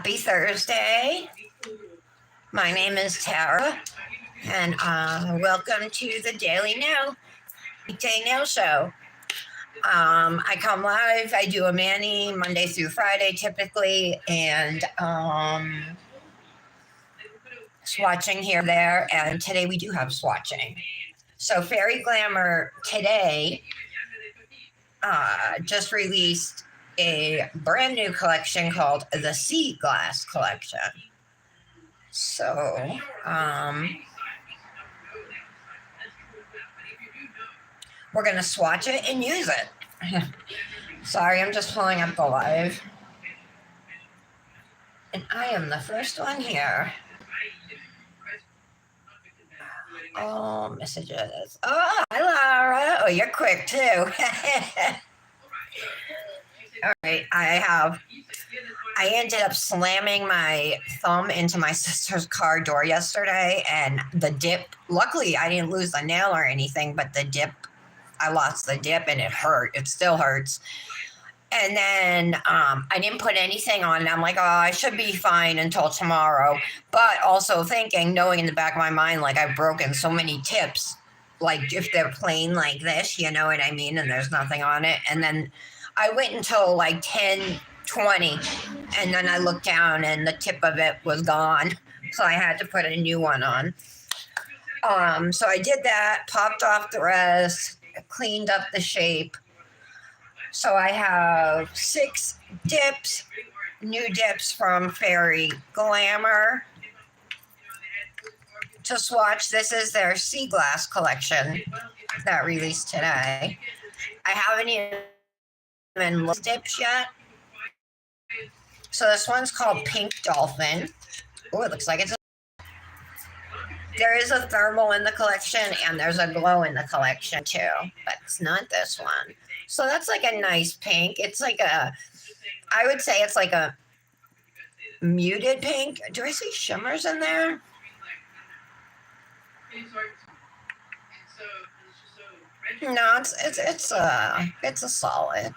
Happy Thursday. My name is Tara, and welcome to the Daily Nail, Weekday Nail Show. I come live. I do a mani Monday through Friday typically, and swatching here, there, and today we do have swatching. So Fairy Glamor today just released a brand new collection called the Seaglass collection. So, we're going to swatch it and use it. Sorry, I'm just pulling up the live. And I am the first one here. Oh, messages. Oh, hi, Laura. Oh, you're quick, too. All right, I ended up slamming my thumb into my sister's car door yesterday, and the dip, luckily I didn't lose the nail or anything, but the dip, I lost the dip and it hurt. It still hurts. And then I didn't put anything on, and I'm like, oh, I should be fine until tomorrow. But also thinking, knowing in the back of my mind, like I've broken so many tips, like if they're plain like this, you know what I mean, and there's nothing on it. And then I wait until like 10:20, and then I looked down and the tip of it was gone. So I had to put a new one on. So I did that, popped off the rest, cleaned up the shape. So I have 6 dips, new dips from Fairy Glamor to swatch. This is their Seaglass collection that released today. I haven't even looked at dips yet. So this one's called Pink Dolphin. Oh, it looks like it's there is a thermal in the collection, and there's a glow in the collection too, but it's not this one. So that's like a nice pink. It's like I would say it's like a muted pink. Do I see shimmers in there? No, it's a solid.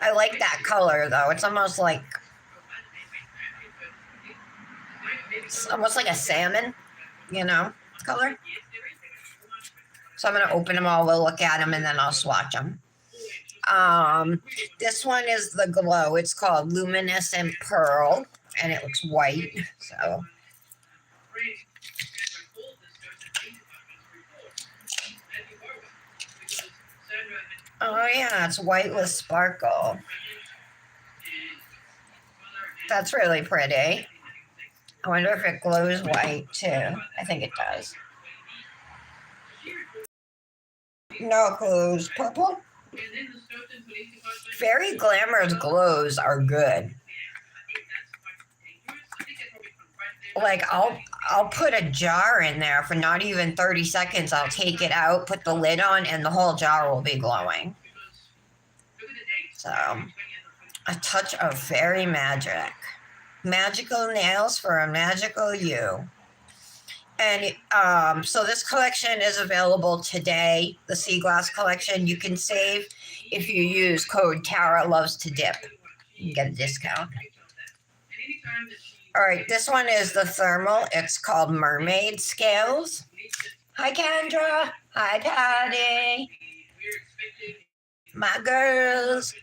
I like that color though. It's almost like a salmon, color. So I'm gonna open them all. We'll look at them and then I'll swatch them. This one is the glow. It's called Luminescent Pearl, and it looks white. So. Oh yeah, it's white with sparkle. That's really pretty. I wonder if it glows white too. I think it does. No, it glows purple. Fairy Glamor's glows are good. Like I'll put a jar in there for not even 30 seconds. I'll take it out, put the lid on, and the whole jar will be glowing. So, a touch of fairy magic. Magical nails for a magical you. And so this collection is available today, the Seaglass collection. You can save if you use code TARALOVESTODIP. You can get a discount. All right, this one is the thermal. It's called Mermaid Scales. Hi, Kendra. Hi, Patty. My girls.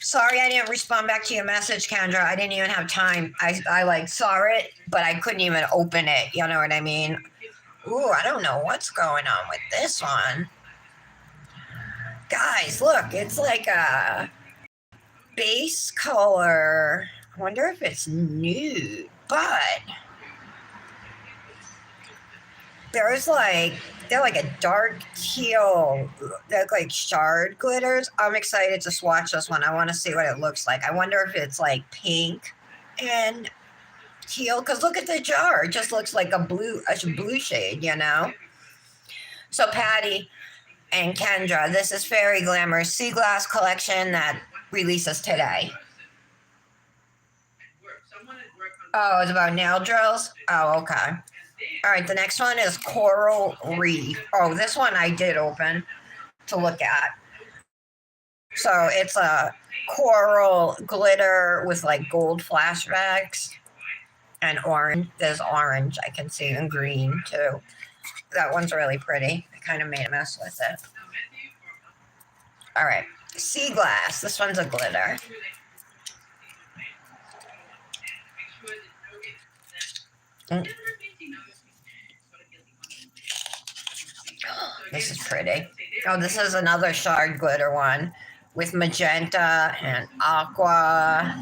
Sorry I didn't respond back to your message, Kendra. I didn't even have time. I saw it, but I couldn't even open it. You know what I mean? Ooh, I don't know what's going on with this one. Guys, look. It's like a base color. I wonder if it's nude, but they're like a dark teal. They're like shard glitters. I'm excited to swatch this one. I want to see what it looks like. I wonder if it's like pink and teal, because look at the jar. It just looks like a blue shade, So Patty and Kendra, this is Fairy Glamor's Seaglass collection that releases today. Oh, it's about nail drills? Oh, okay. All right, the next one is Coral Reef. Oh, this one I did open to look at. So it's a coral glitter with like gold flashbacks and orange. There's orange I can see and green too. That one's really pretty. I kind of made a mess with it. All right, Seaglass. This one's a glitter. Mm. This is pretty. Oh, this is another shard glitter one with magenta and aqua.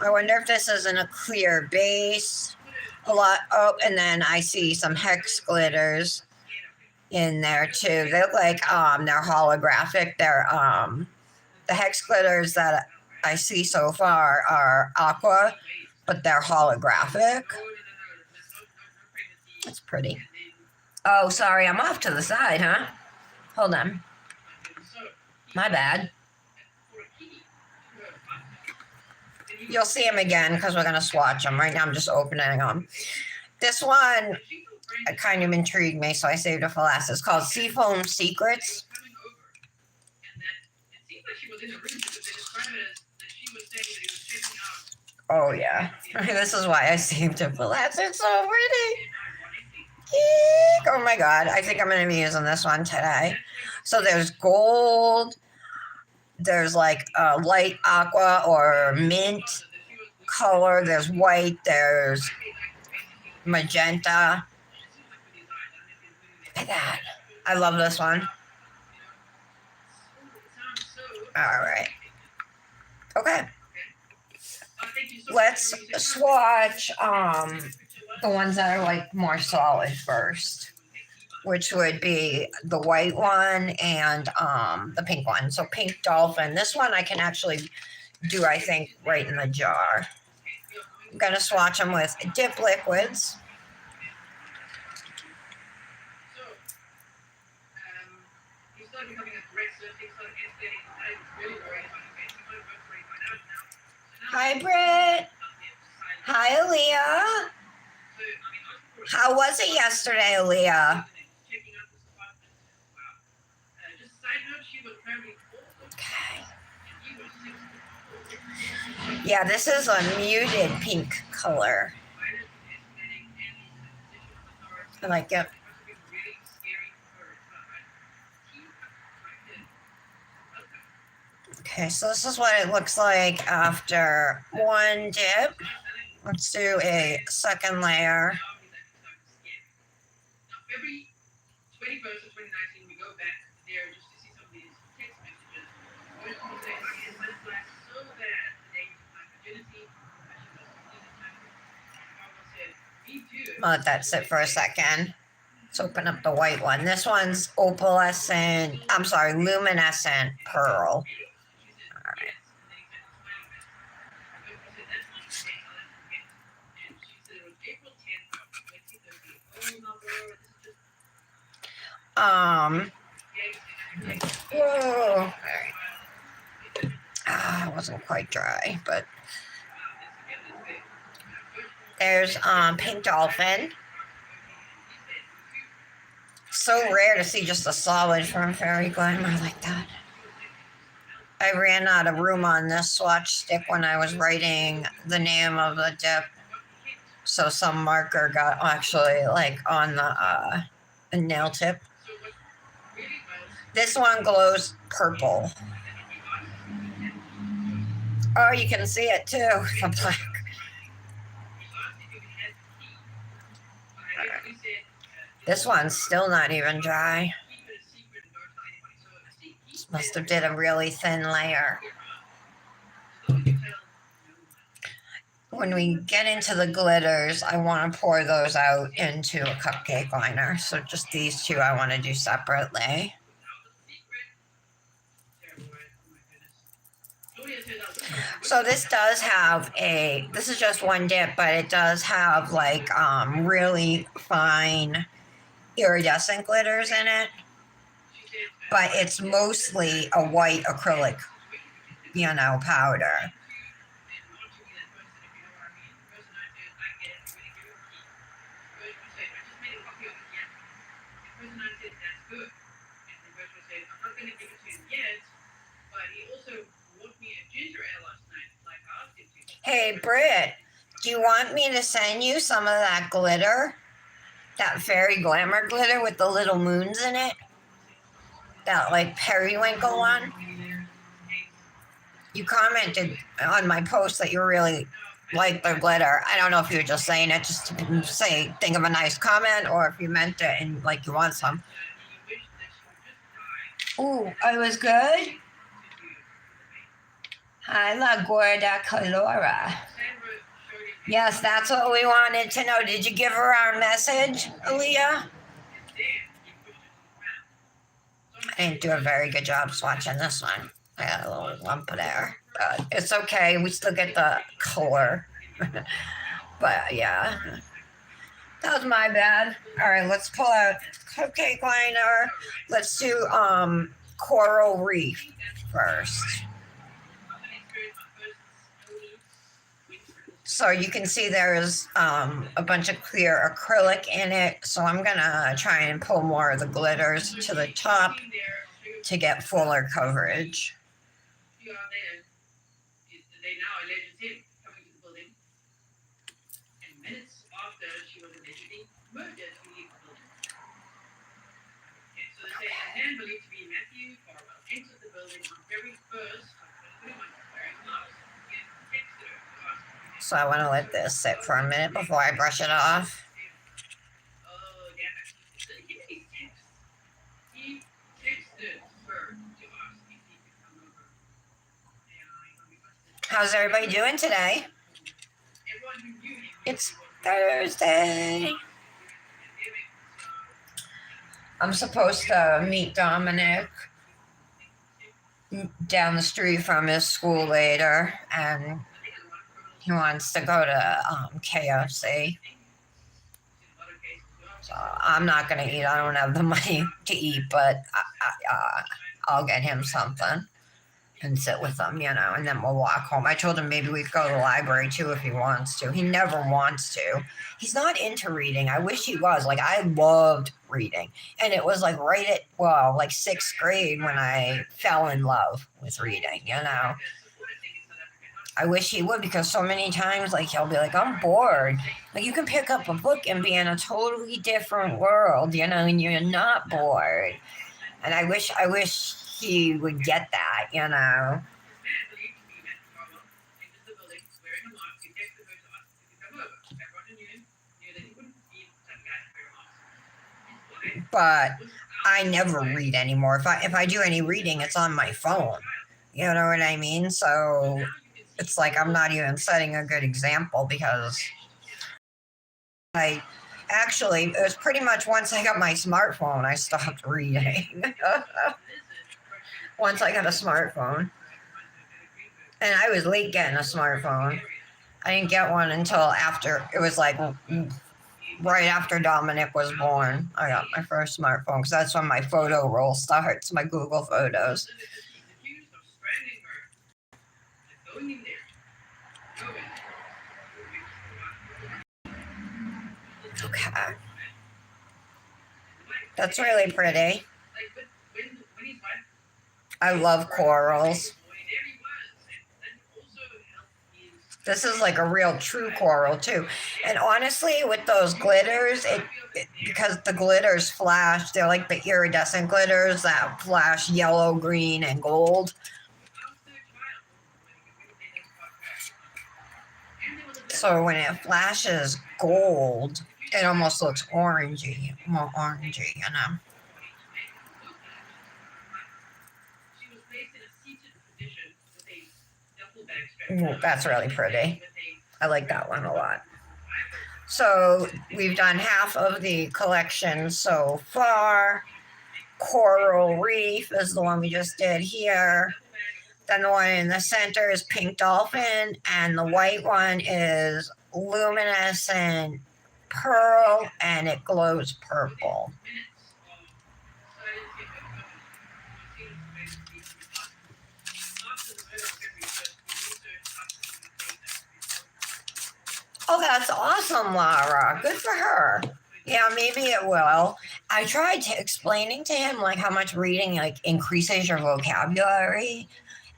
I wonder if this is in a clear base. A lot. Oh, and then I see some hex glitters in there too. They look like they're holographic. They're the hex glitters that I see so far are aqua, but they're holographic. That's pretty. Oh, sorry, I'm off to the side, huh? Hold on. My bad. You'll see them again because we're going to swatch them. Right now I'm just opening them. This one kind of intrigued me, so I saved it for last. It's called Seafoam Secrets. Oh, yeah. This is why I saved it for last. It's so pretty. Eek. Oh, my God. I think I'm going to be using this one today. So there's gold. There's like a light aqua or mint color. There's white. There's magenta. Look at that. I love this one. All right. Okay. Let's swatch the ones that are like more solid first, which would be the white one and the pink one. So pink Dolphin. This one I can actually do, I think, right in the jar. I'm going to swatch them with dip liquids. Hi, Britt. Hi, Aaliyah. How was it yesterday, Aaliyah? Okay. Yeah, this is a muted pink color. I like it. Okay, so this is what it looks like after one dip. Let's do a second layer. I'll let that sit for a second. Let's open up the white one. This one's opalescent, I'm sorry, luminescent pearl. Whoa. It wasn't quite dry, but there's pink Dolphin. So rare to see just a solid from Fairy Glamour like that. I ran out of room on this swatch stick when I was writing the name of the dip. So some marker got actually like on the nail tip. This one glows purple. Oh, you can see it too, the black. This one's still not even dry. This must have did a really thin layer. When we get into the glitters, I want to pour those out into a cupcake liner. So just these two I want to do separately. So this does have this is just one dip, but it does have like really fine iridescent glitters in it. But it's mostly a white acrylic, powder. Hey, Britt, do you want me to send you some of that glitter? That fairy glamour glitter with the little moons in it? That like periwinkle one? You commented on my post that you really like the glitter. I don't know if you were just saying it just to say, think of a nice comment, or if you meant it and like you want some. Ooh, I was good. Hi, La Gorda Calora. Yes, that's what we wanted to know. Did you give her our message, Aaliyah? I didn't do a very good job swatching this one. I got a little lump there. But it's okay. We still get the color. But yeah, that was my bad. All right, let's pull out cupcake liner. Let's do coral reef first. So you can see there's a bunch of clear acrylic in it. So I'm gonna try and pull more of the glitters to the top to get fuller coverage. So I want to let this sit for a minute before I brush it off. How's everybody doing today? It's Thursday. I'm supposed to meet Dominic down the street from his school later, and he wants to go to KFC. So I'm not going to eat. I don't have the money to eat, but I'll get him something and sit with him, and then we'll walk home. I told him maybe we could go to the library too if he wants to. He never wants to. He's not into reading. I wish he was. Like, I loved reading. And it was like right at, like 6th grade when I fell in love with reading, I wish he would, because so many times, like, he'll be like, I'm bored. Like, you can pick up a book and be in a totally different world, and you're not bored. And I wish he would get that, But I never read anymore. If I do any reading, it's on my phone. You know what I mean? So it's like I'm not even setting a good example, because it was pretty much once I got my smartphone, I stopped reading. Once I got a smartphone. And I was late getting a smartphone. I didn't get one until after, it was like right after Dominic was born. I got my first smartphone, because that's when my photo roll starts, my Google Photos. Okay. That's really pretty. I love corals. This is like a real true coral too. And honestly, with those glitters, because the glitters flash, they're like the iridescent glitters that flash yellow, green, and gold. So when it flashes gold, it almost looks orangey, more orangey, Ooh, that's really pretty. I like that one a lot. So we've done half of the collection so far. Coral Reef is the one we just did here. Then the one in the center is Pink Dolphin, and the white one is Luminescent Pearl, and it glows purple. Oh, that's awesome, Lara. Good for her. Yeah, maybe it will. I tried explaining to him like how much reading like increases your vocabulary,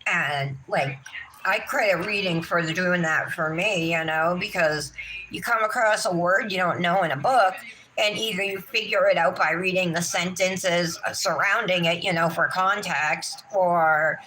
and like I credit reading for doing that for me, you know, because you come across a word you don't know in a book, and either you figure it out by reading the sentences surrounding it, you know, for context, or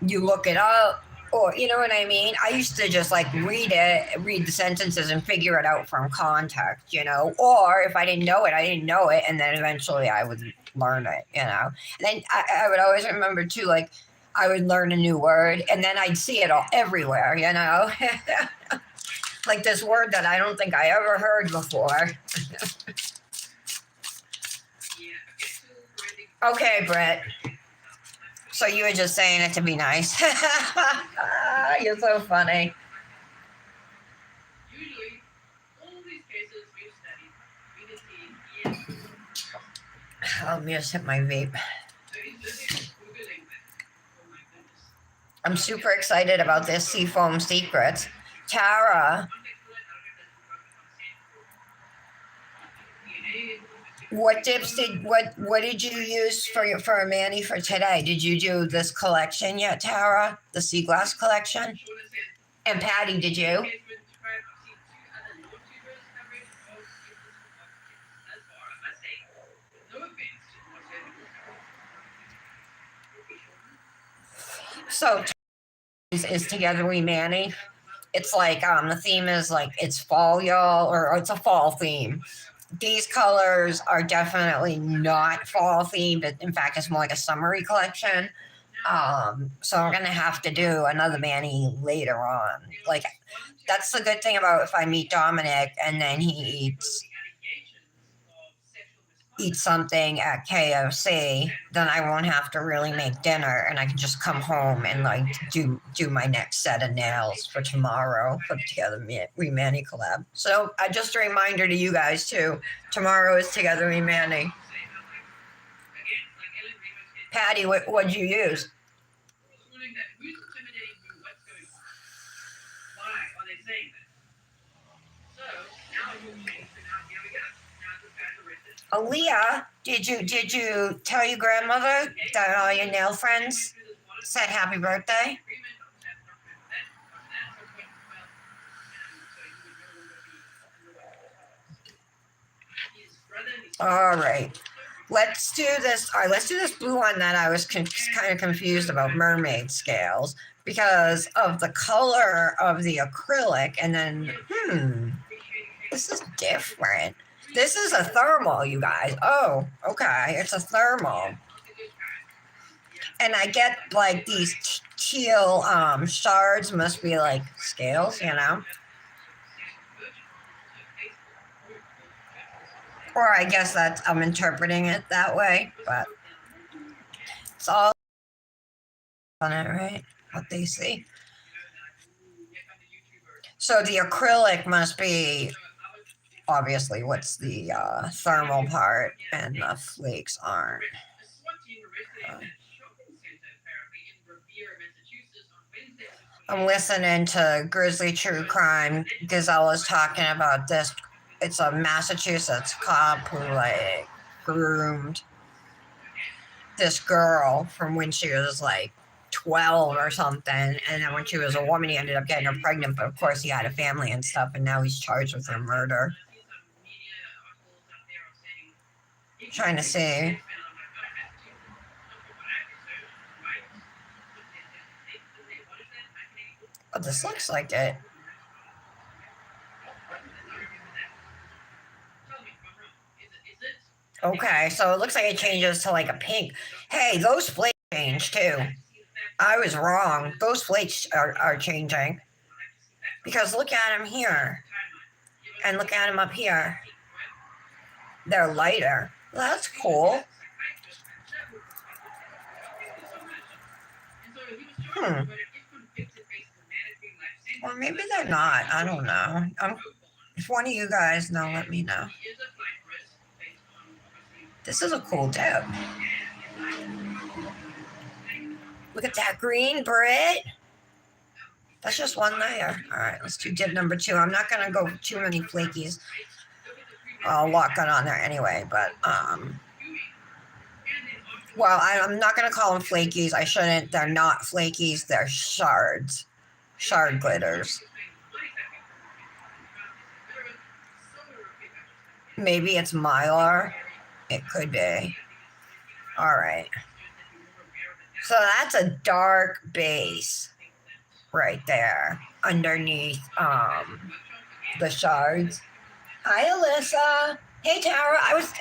you look it up, or you know what I mean. I used to just like read the sentences and figure it out from context, you know, or if I didn't know it, I didn't know it, and then eventually I would learn it, you know. And then I would always remember too, like I would learn a new word and then I'd see it all everywhere, you know. Like this word that I don't think I ever heard before. Okay, Brett. So you were just saying it to be nice. You're so funny. Let me just hit my vape. I'm super excited about this Seafoam Secrets. Tara, what did you use for a mani for today? Did you do this collection yet, Tara? The Seaglass collection? And Patty, did you? So is Together We Mani. It's like the theme is like it's fall, y'all, or it's a fall theme. These colors are definitely not fall themed. In fact, it's more like a summery collection. So I'm gonna have to do another mani later on. Like that's the good thing about if I meet Dominic and then he eats something at KFC, then I won't have to really make dinner and I can just come home and like do my next set of nails for tomorrow for the Together We Mani collab. So just a reminder to you guys too, tomorrow is Together We Mani. Patty, what'd you use? Aaliyah, did you tell your grandmother that all your nail friends said happy birthday? All right. Let's do this. All right, let's do this blue one that I was kind of confused about, mermaid scales, because of the color of the acrylic. And then, this is different. This is a thermal, you guys. Oh, okay. It's a thermal. And I get like these teal shards must be like scales, you know? Or I guess I'm interpreting it that way, but it's all on it, right? What they see. So the acrylic must be obviously what's the thermal part, and the flakes aren't. I'm listening to Grizzly True Crime. Gazella's talking about this. It's a Massachusetts cop who like groomed this girl from when she was like 12 or something, and then when she was a woman he ended up getting her pregnant, but of course he had a family and stuff, and now he's charged with her murder. Trying to see. Oh, this looks like it. Okay, so it looks like it changes to like a pink. Hey, those flakes change too. I was wrong. Those flakes are changing. Because look at them here. And look at them up here. They're lighter. Well, that's cool. Or maybe they're not. I don't know. If one of you guys know, let me know. This is a cool dip. Look at that green, Britt. That's just one layer. All right, let's do dip number 2. I'm not going to go too many flakies. A lot got on there anyway, but Well, I'm not going to call them flakies. I shouldn't. They're not flakies. They're shards. Shard glitters. Maybe it's Mylar. It could be. All right. So that's a dark base right there underneath the shards. Hi, Alyssa. Hey, Tara. I was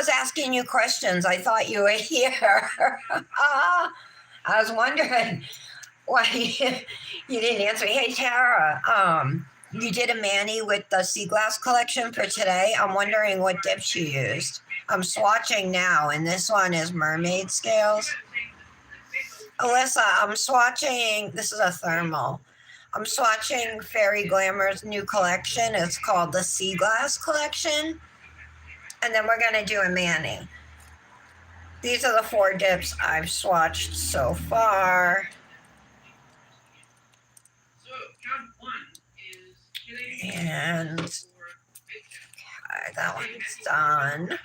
asking you questions. I thought you were here. I was wondering why you didn't answer. Hey, Tara. You did a mani with the Seaglass collection for today. I'm wondering what dips you used. I'm swatching now, and this one is mermaid scales. Alyssa, I'm swatching. This is a thermal. I'm swatching Fairy Glamor's new collection. It's called the Seaglass collection. And then we're going to do a mani. These are the 4 dips I've swatched so far. And okay, that one's done.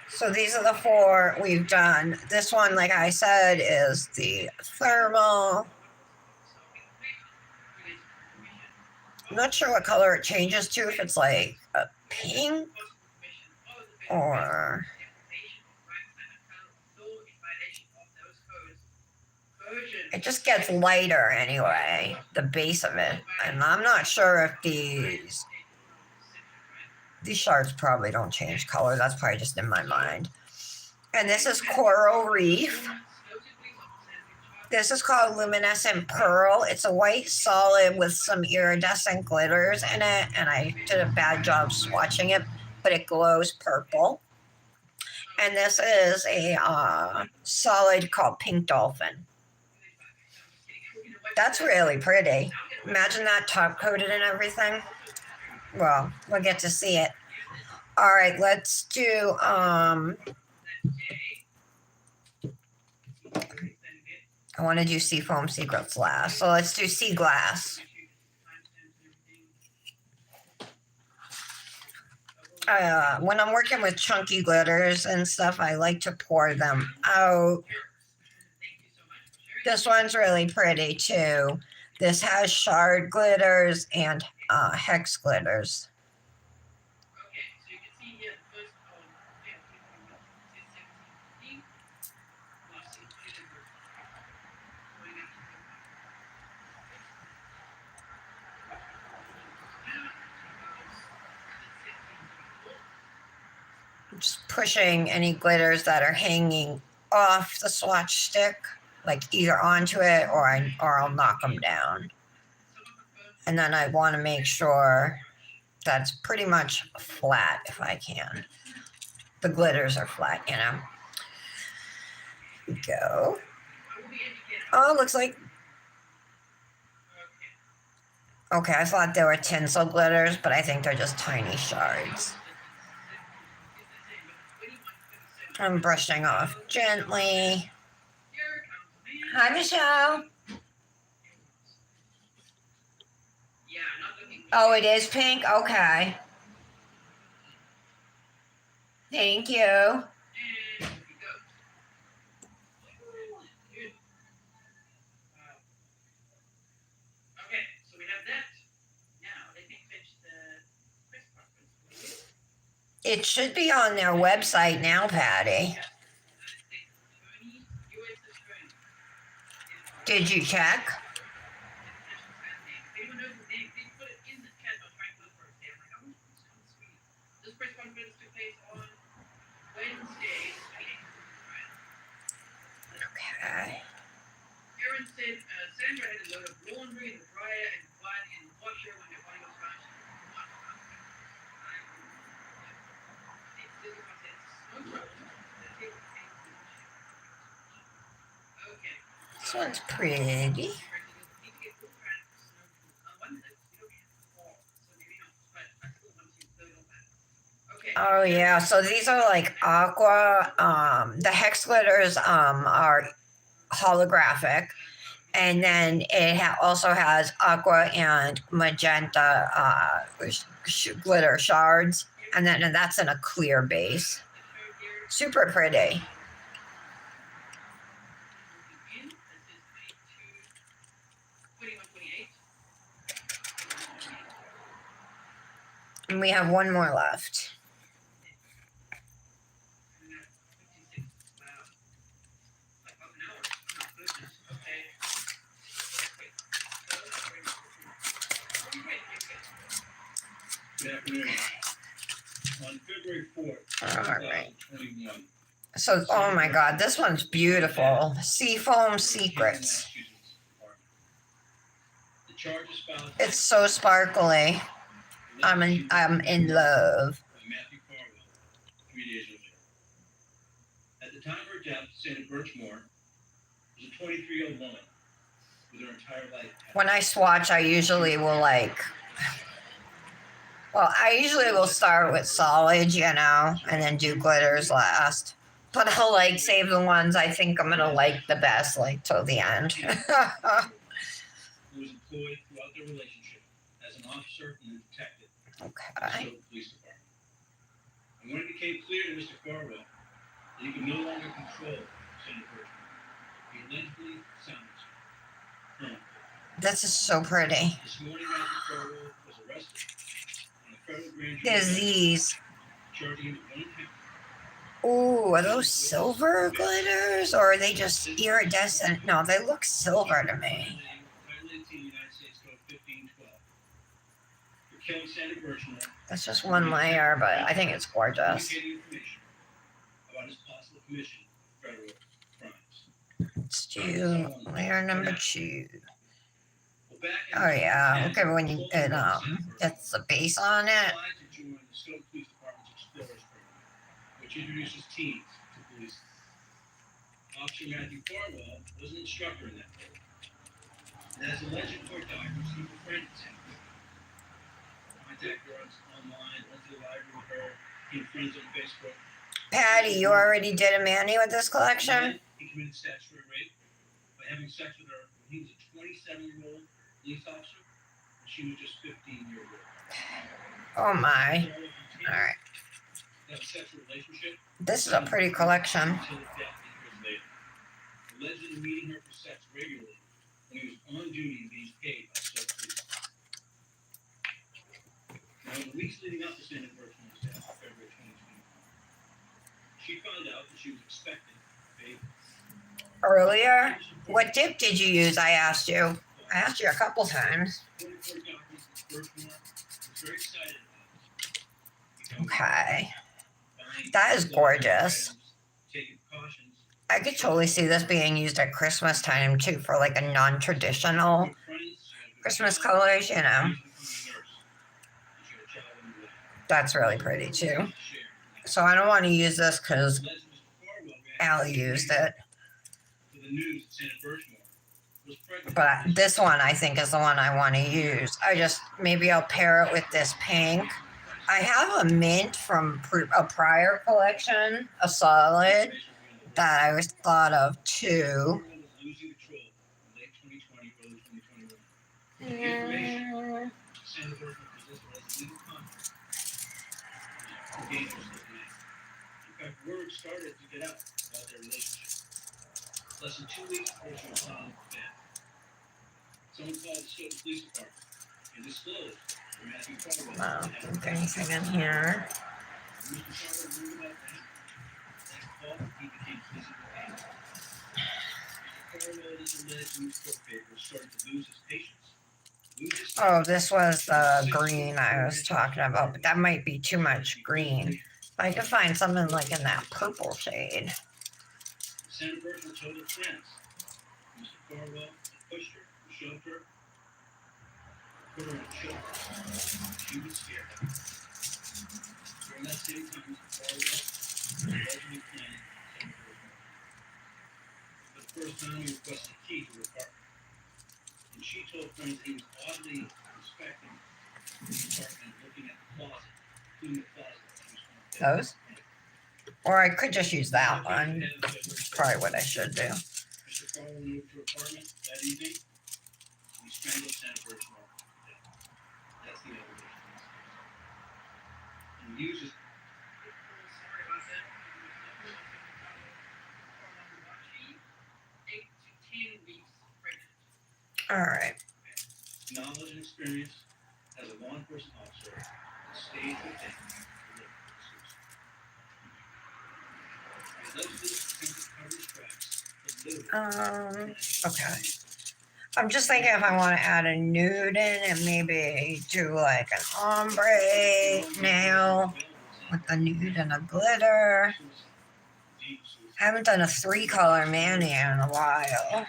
So these are the 4 we've done. This one, like I said, is the thermal. I'm not sure what color it changes to, if it's like a pink or... It just gets lighter anyway, the base of it. And I'm not sure if these shards probably don't change color. That's probably just in my mind. And this is Coral Reef. This is called Luminescent Pearl. It's a white solid with some iridescent glitters in it. And I did a bad job swatching it, but it glows purple. And this is a solid called Pink Dolphin. That's really pretty. Imagine that top coated and everything. Well, we'll get to see it. All right, let's do I want to do Seafoam Secrets last. So let's do Seaglass. When I'm working with chunky glitters and stuff, I like to pour them out. This one's really pretty too. This has shard glitters and hex glitters. Just pushing any glitters that are hanging off the swatch stick, like either onto it or I'll knock them down. And then I want to make sure that's pretty much flat if I can. The glitters are flat, you know. Go. Oh, it looks like... Okay, I thought they were tinsel glitters, but I think they're just tiny shards. I'm brushing off gently. Hi, Michelle. Oh, it is pink? Okay. Thank you. It should be on their website now, Patty. Did you check? Okay. Sandra had a load of laundry in the dryer and one in the washer when your body was finished. This one's pretty. Oh yeah, so these are like aqua. The hex glitters are holographic, And then it also has aqua and magenta glitter shards. And then that's in a clear base. Super pretty. And we have one more left. Good afternoon. On February 4th, All right. 2021. So, oh my God, this one's beautiful. Seafoam Secrets. The charges filed It's so sparkly. I'm in love. Matthew Farwell 3 days earlier. At the time of her death, Santa Birchmore was a 23-year-old woman with her entire life. When I swatch, I usually will I usually will start with solids, and then do glitters last. But I'll save the ones I think I'm gonna like the best, till the end. Who was employed throughout their relationship as an officer and a detective. Okay. Police Department. And when it became clear to Mr. Farwell that he could no longer control Senator Birchmore, he allegedly silenced her. This is so pretty. This morning, Matthew Farwell was arrested on a federal grand jury. There's these. Charging him with 1 count. Ooh, are those silver glitters or are they just iridescent? No, they look silver to me. That's just one layer, but I think it's gorgeous. Let's do layer number 2. Oh yeah, look at when you gets the base on it. Which introduces teens to police. Officer Matthew Farwell was an instructor in that program. And as alleged court documents, he befriended Senator. Contact her online, went to the library with her, became friends on Facebook. Patty, you already did a mani with this collection? He committed statutory rape by having sex with her when he was a 27-year-old police officer, and she was just 15 years old. Oh my. Alright. Have a sexual relationship. This is a pretty collection. Until his death 8 years later. Allegedly meeting her for sex regularly when he was on duty and being paid by State Police. Now, in the weeks leading up to Senator Birchmore's death in February 2021, she found out that she was expecting a baby. Earlier? What dip did you use? I asked you. I asked you a couple times. Birchmore was very excited about it. Okay. That is gorgeous. I could totally see this being used at Christmas time too for a non-traditional Christmas colors, That's really pretty too. So I don't want to use this because Allie used it. But this one I think is the one I want to use. Maybe I'll pair it with this pink. I have a mint from a prior collection, a solid, that I was thought of too. Word started to get out about their relationship. Less than 2 weeks before she was found dead. Someone called the State Police Department and disclosed that Matthew Farwell Don't anything in here. Oh, this was the green I was talking about, but that might be too much green. I could find something in that purple shade. Senator Birchmore told her friends, Mr. Farwell pushed her, shoved her, put her in a choke. She was scared. During that same time, Mr. Farwell allegedly planned Senator Birchmore. For the first time, he requested a key to her apartment. And she told friends that he was oddly inspecting the apartment, looking at the closet, including the closet. Those? Or I could just use that one. Probably what I should do. pulling over to her apartment that evening, we strangled Santa Bert's mom to death. That's the elevation. And we use this. Sorry about that. 8 to 10 weeks pregnant. All right. Knowledge and experience as a law enforcement officer stayed with them. Okay. I'm just thinking if I want to add a nude in and maybe do like an ombre nail with the nude and a glitter. I haven't done a 3-color mani in a while.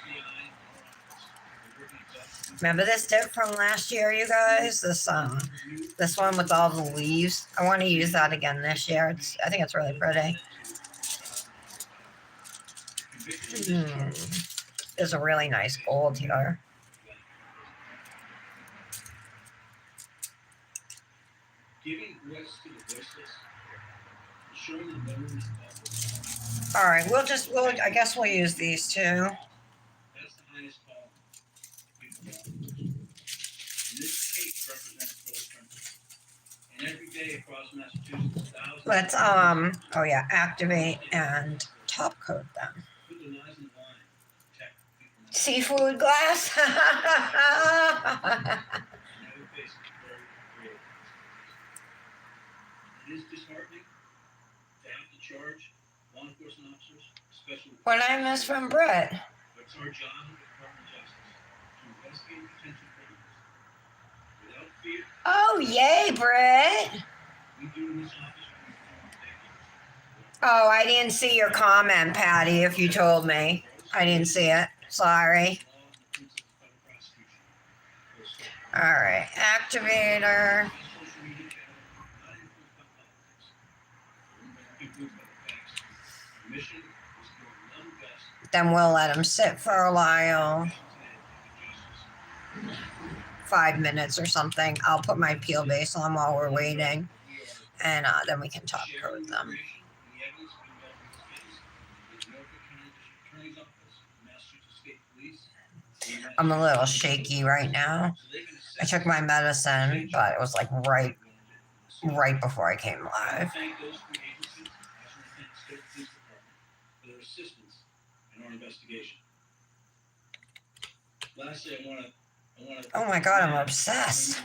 Remember this dip from last year, you guys? This one with all the leaves. I want to use that again this year. I think it's really pretty. There's a really nice gold here. All right, I guess we'll use these two. That's the highest call. This case represents both countries. And every day across Massachusetts, thousands. Let's oh yeah, activate and top coat them. Put the knives in the line. Protect people. Seafood glass. It is disheartening to have to charge law enforcement officers, especially. What did I miss from Brett? But it's our job at the Department of Justice to investigate potential criminals without fear. Oh, yay, Brett. We do in this office what we do in decades. Oh, I didn't see your comment, Patty, if you told me. I didn't see it. Sorry. All right, activator. Then we'll let him sit for a while. 5 minutes or something. I'll put my peel base on while we're waiting. And then we can top coat them. I'm a little shaky right now. I took my medicine, but it was like right before I came live. Oh my God, I'm obsessed.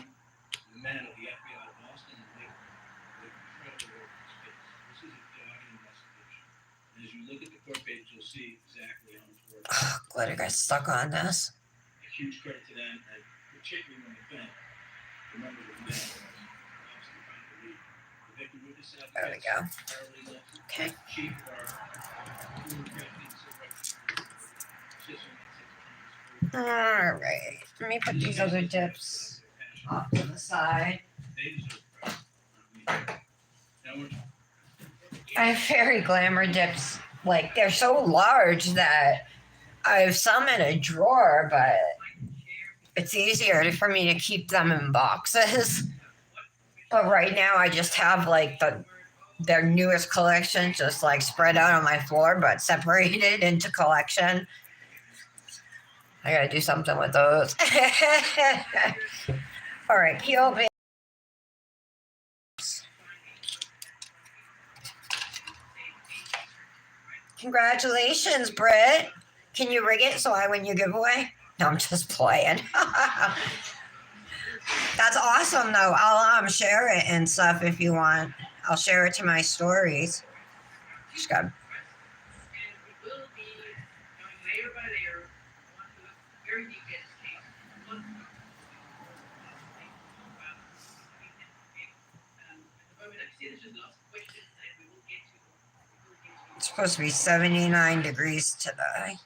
Oh, glad I got stuck on this. Huge credit to them, and particularly when the film. Remember the victim witness There we go. Okay. All right. Let me put these other dips off to the side. I have fairy glamour dips. Like, they're so large that I have some in a drawer, but it's easier for me to keep them in boxes. But right now I just have like their newest collection just like spread out on my floor, but separated into collection. I gotta do something with those. All right, peel. Congratulations, Britt. Can you rig it so I win your giveaway? No, I'm just playing. That's awesome, though. I'll share it and stuff if you want. I'll share it to my stories. Just got. It's supposed to be 79 degrees today.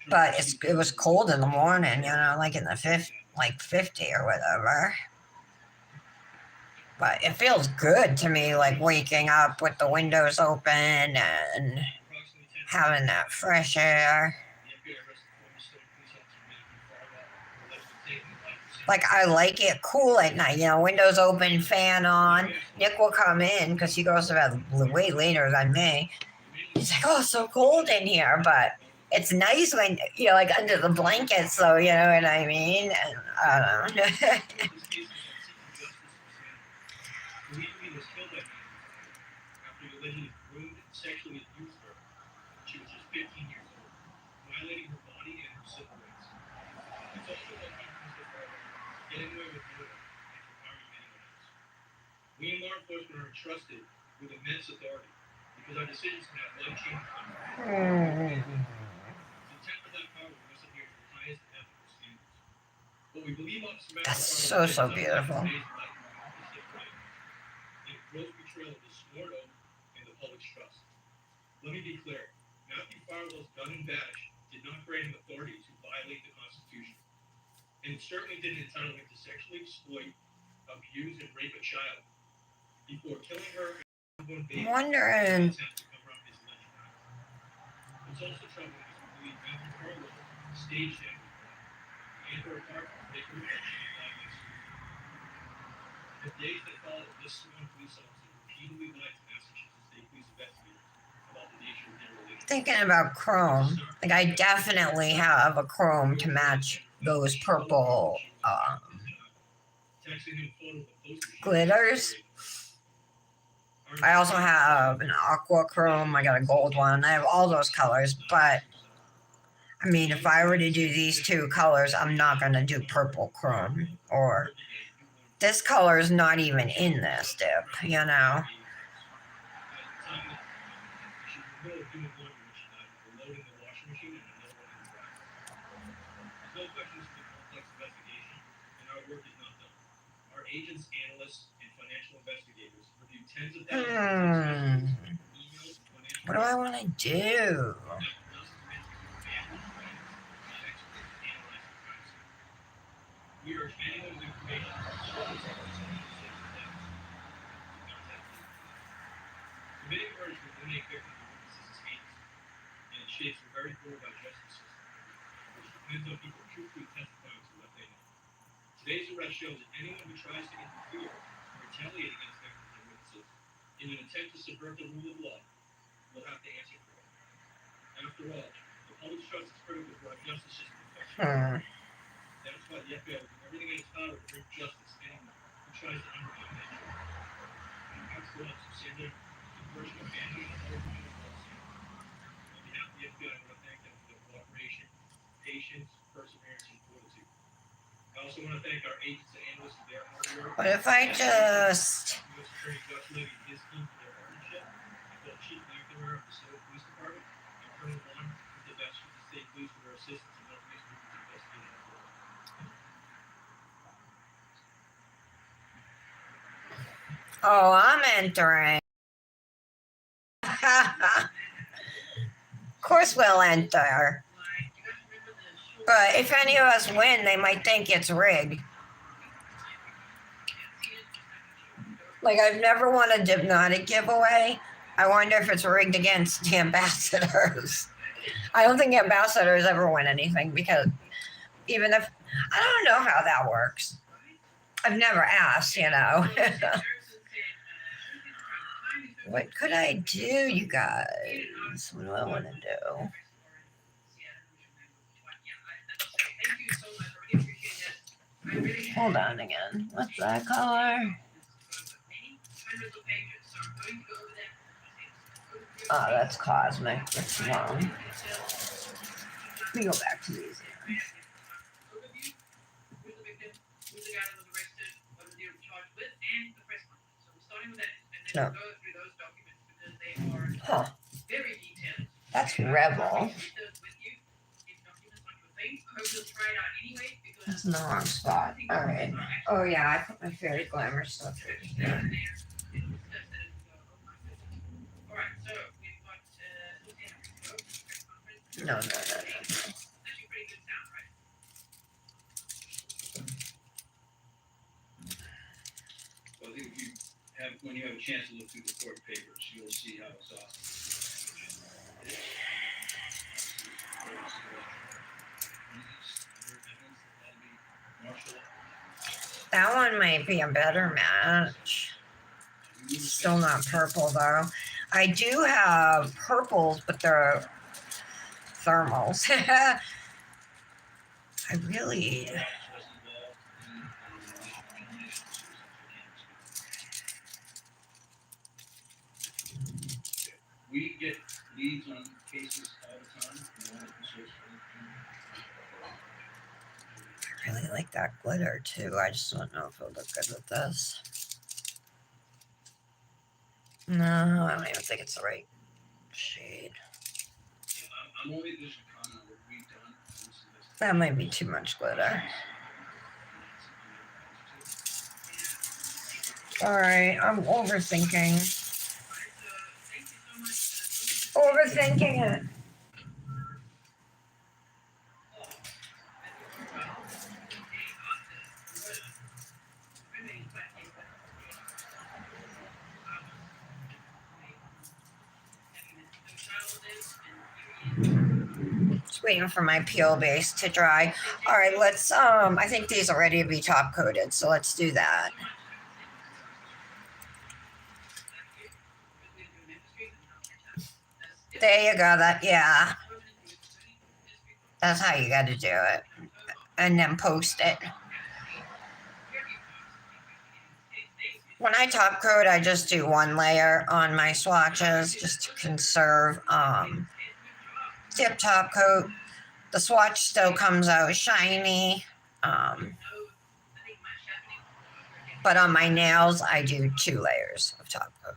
But it was cold in the morning, you know, like in the 50 or whatever. But it feels good to me, like waking up with the windows open and having that fresh air. Like, I like it cool at night, you know, windows open, fan on. Nick will come in because he goes to bed way later than me. He's like, oh, it's so cold in here, but it's nice when you're like under the blankets, though. You know what I mean? And, I don't know. This case is about seeking justice for Sandra. Believe me, was killed by me after he allegedly groomed and sexually abused her. She was just 15 years old, violating her body and her civil rights. It's also about keeping Mr. Fargo, getting away with murder, and harming anyone else. We in law enforcement are entrusted with immense authority because our decisions can have life-changing consequences. The intent of that power must adhere to the highest ethical standards. But we believe Officer That's Matthew so Fargo beautiful. in a gross betrayal of the sworn oath and the public's trust. Let me be clear. Matthew Farlow's gun and badge did not grant him authority to violate the Constitution. And it certainly didn't entitle him to sexually exploit, abuse, and rape a child before killing her and unborn baby. I'm wondering. Attempt to cover up his alleged crimes. What's also troubling is we believe Matthew Farlow staged him and her partner make her mention of violence. The days that followed, this sworn police officer repeatedly lied to Massachusetts State Police investigators about the nature of their relationship. Thinking about chrome, like I definitely have a chrome to match those purple glitters. I also have an aqua chrome. I got a gold one. I have all those colors, but I mean, if I were to do these two colors, I'm not going to do purple chrome, or this color is not even in this dip, you know. Agents, analysts, and financial investigators review tens of thousands of emails, what do I want to do? We urge anyone with information committing murder to eliminate victims of witnesses is heinous, and it shapes the very core of our justice system, which depends on people truthfully testifying to what they know. Today's arrest shows that anyone who tries to interfere or retaliate against victims and witnesses in an attempt to subvert the rule of law will have to answer for it. After all, the public's trust is critical for our justice system to function. That's why the FBI will do everything in its power to bring justice to anyone who tries to undermine that trust. And that's the officer Sandra, the personal family, and all the people of Sandra. On behalf of the FBI, I want to thank them for their cooperation, patience, perseverance, and fortitude. I also want to thank our agents and analysts for their hard work. What if I just... U.S. Attorney Dutch Levy and his team for their partnership. I call Chief McNamara of the Stowe Police Department and Colonel Vaughn of the Massachusetts State Police for their assistance in helping us move this investigation forward. Oh, I'm entering. Of course we'll enter. But if any of us win, they might think it's rigged. Like, I've never won a Dipnotic giveaway. I wonder if it's rigged against the ambassadors. I don't think ambassadors ever win anything because even if... I don't know how that works. I've never asked, you know. What could I do, you guys? What do I want to do? Hold on again. What's that color? Oh, that's cosmic. That's wrong. Let me go back to these. No. Huh. That's Rebel. That's in the wrong spot. Alright. Oh yeah, I put my fairy glamour stuff in here. No. Well, I think when you have a chance to look through the court papers, you'll see how it's awesome. That one might be a better match. Still not purple though. I do have purples, but they're thermals. I really. We get leads on cases all the time. I really like that glitter too. I just don't know if it'll look good with this. No, I don't even think it's the right shade. I'm only just a comment on what we've done. That might be too much glitter. Alright, I'm overthinking. Overthinking it. Just waiting for my peel base to dry. Alright, let's I think these are ready to be top coated, so let's do that. There you go, yeah. That's how you gotta do it. And then post it. When I top coat, I just do one layer on my swatches just to conserve tip top coat. The swatch still comes out shiny. But on my nails, I do 2 layers of top coat.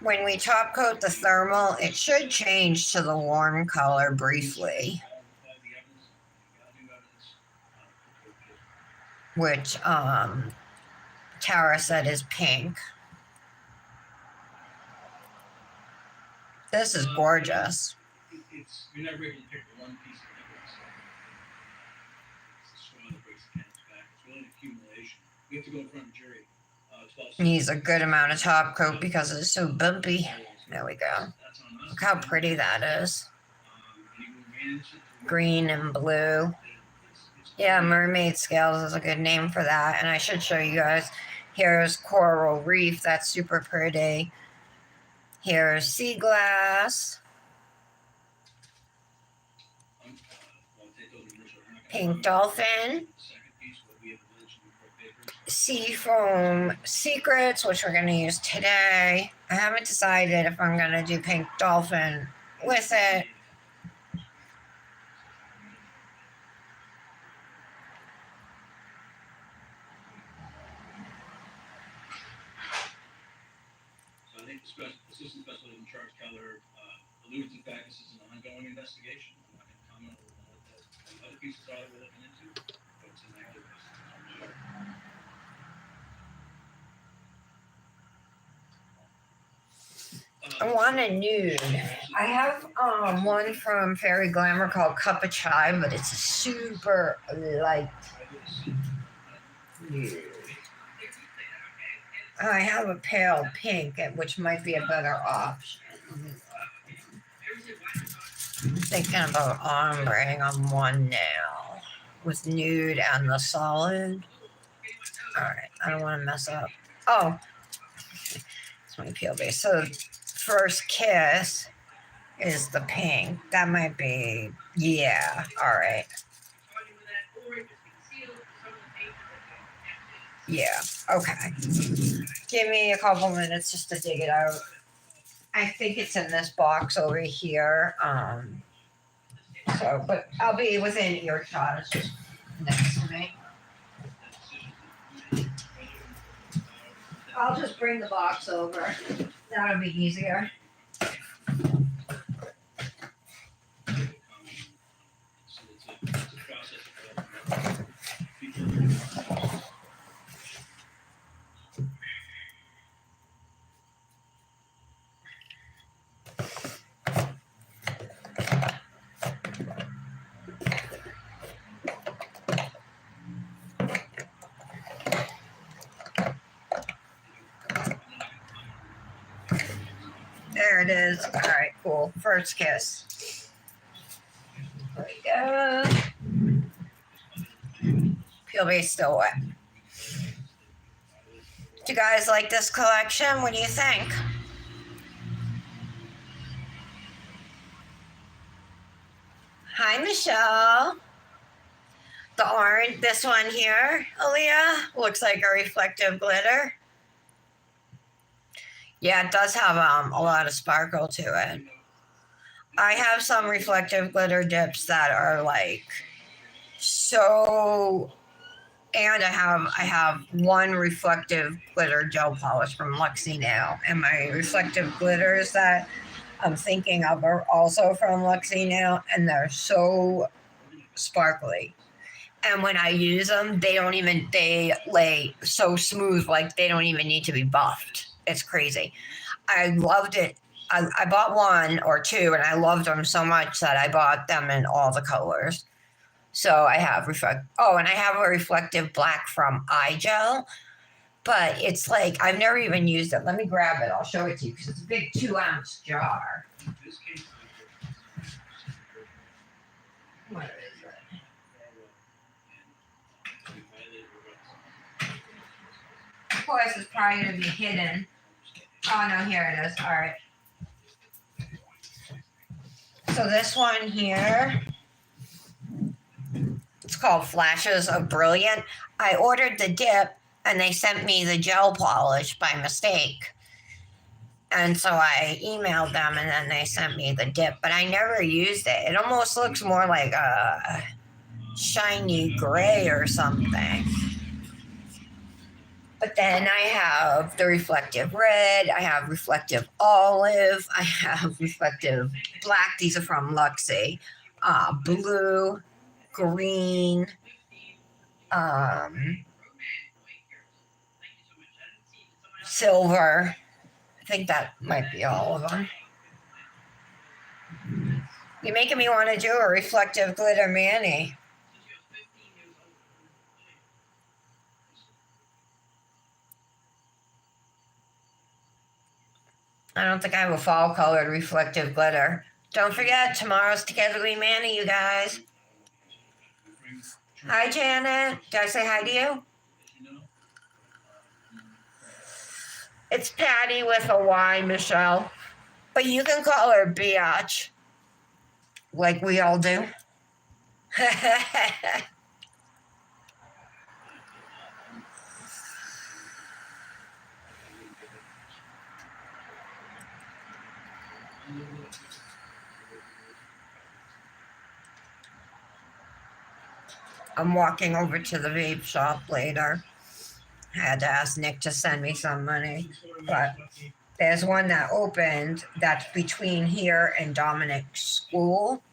When we top coat the thermal, it should change to the warm color briefly, which Tara said is pink. This is gorgeous. You're never able to pick one piece of evidence. It's the straw that breaks the camel's back. It's really an accumulation. We have to go in front of the jury. Needs a good amount of top coat because it's so bumpy. There we go. Look how pretty that is. Green and blue. Yeah, mermaid scales is a good name for that. And I should show you guys. Here's coral reef. That's super pretty. Here's Seaglass. Pink Dolphin. Seafoam Secrets, which we're going to use today. I haven't decided if I'm going to do Pink Dolphin with it. So I think the Assistant Special Agent Charles Keller alluded to the fact this is an ongoing investigation. I'm not going to comment on what the other pieces are we're looking into, but it's an active investigation. I want a nude. I have one from Fairy Glamour called Cup of Chai, but it's a super light nude. I have a pale pink, which might be a better option. I'm thinking about ombre on one nail with nude and the solid. Alright, I don't want to mess up. Oh, it's my peel base. So First Kiss is the pink. That might be, yeah, all right. Yeah, okay. Give me a couple minutes just to dig it out. I think it's in this box over here. So, but I'll be within earshot. It's just next to me. I'll just bring the box over. That'll be easier. There it is. All right, cool. First Kiss. There we go. Peel base still wet. Do you guys like this collection? What do you think? Hi, Michelle. The orange, this one here, Aaliyah, looks like a reflective glitter. Yeah, it does have a lot of sparkle to it. I have some reflective glitter dips that are like so, and I have one reflective glitter gel polish from Luxie Nail, and my reflective glitters that I'm thinking of are also from Luxie Nail, and they're so sparkly. And when I use them, they lay so smooth, like they don't even need to be buffed. It's crazy. I loved it. I bought one or two, and I loved them so much that I bought them in all the colors. So I have and I have a reflective black from iGel, but it's like I've never even used it. Let me grab it. I'll show it to you because it's a big 2-ounce jar. What is it? Of course, it's probably going to be hidden. Oh, no, here it is. All right. So this one here, it's called Flashes of Brilliant. I ordered the dip, and they sent me the gel polish by mistake. And so I emailed them, and then they sent me the dip, but I never used it. It almost looks more like a shiny gray or something. But then I have the reflective red, I have reflective olive, I have reflective black. These are from Luxie. Blue, green, silver. I think that might be all of them. You're making me want to do a reflective glitter mani. I don't think I have a fall colored reflective glitter. Don't forget, tomorrow's Together We Mani, you guys. Hi, Janet. Did I say hi to you? It's Patty with a Y, Michelle. But you can call her Biatch, like we all do. I'm walking over to the vape shop later. I had to ask Nick to send me some money, but there's one that opened that's between here and Dominic's school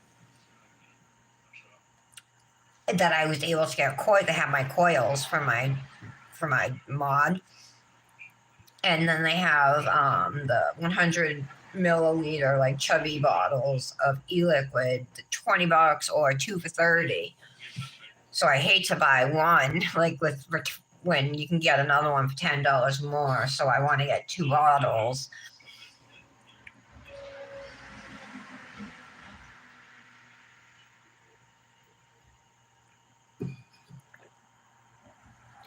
that I was able to get They have my coils for my mod, and then they have the 100 milliliter like chubby bottles of e-liquid, $20 or 2 for 30. So I hate to buy one like when you can get another one for $10 more. So I want to get 2 bottles.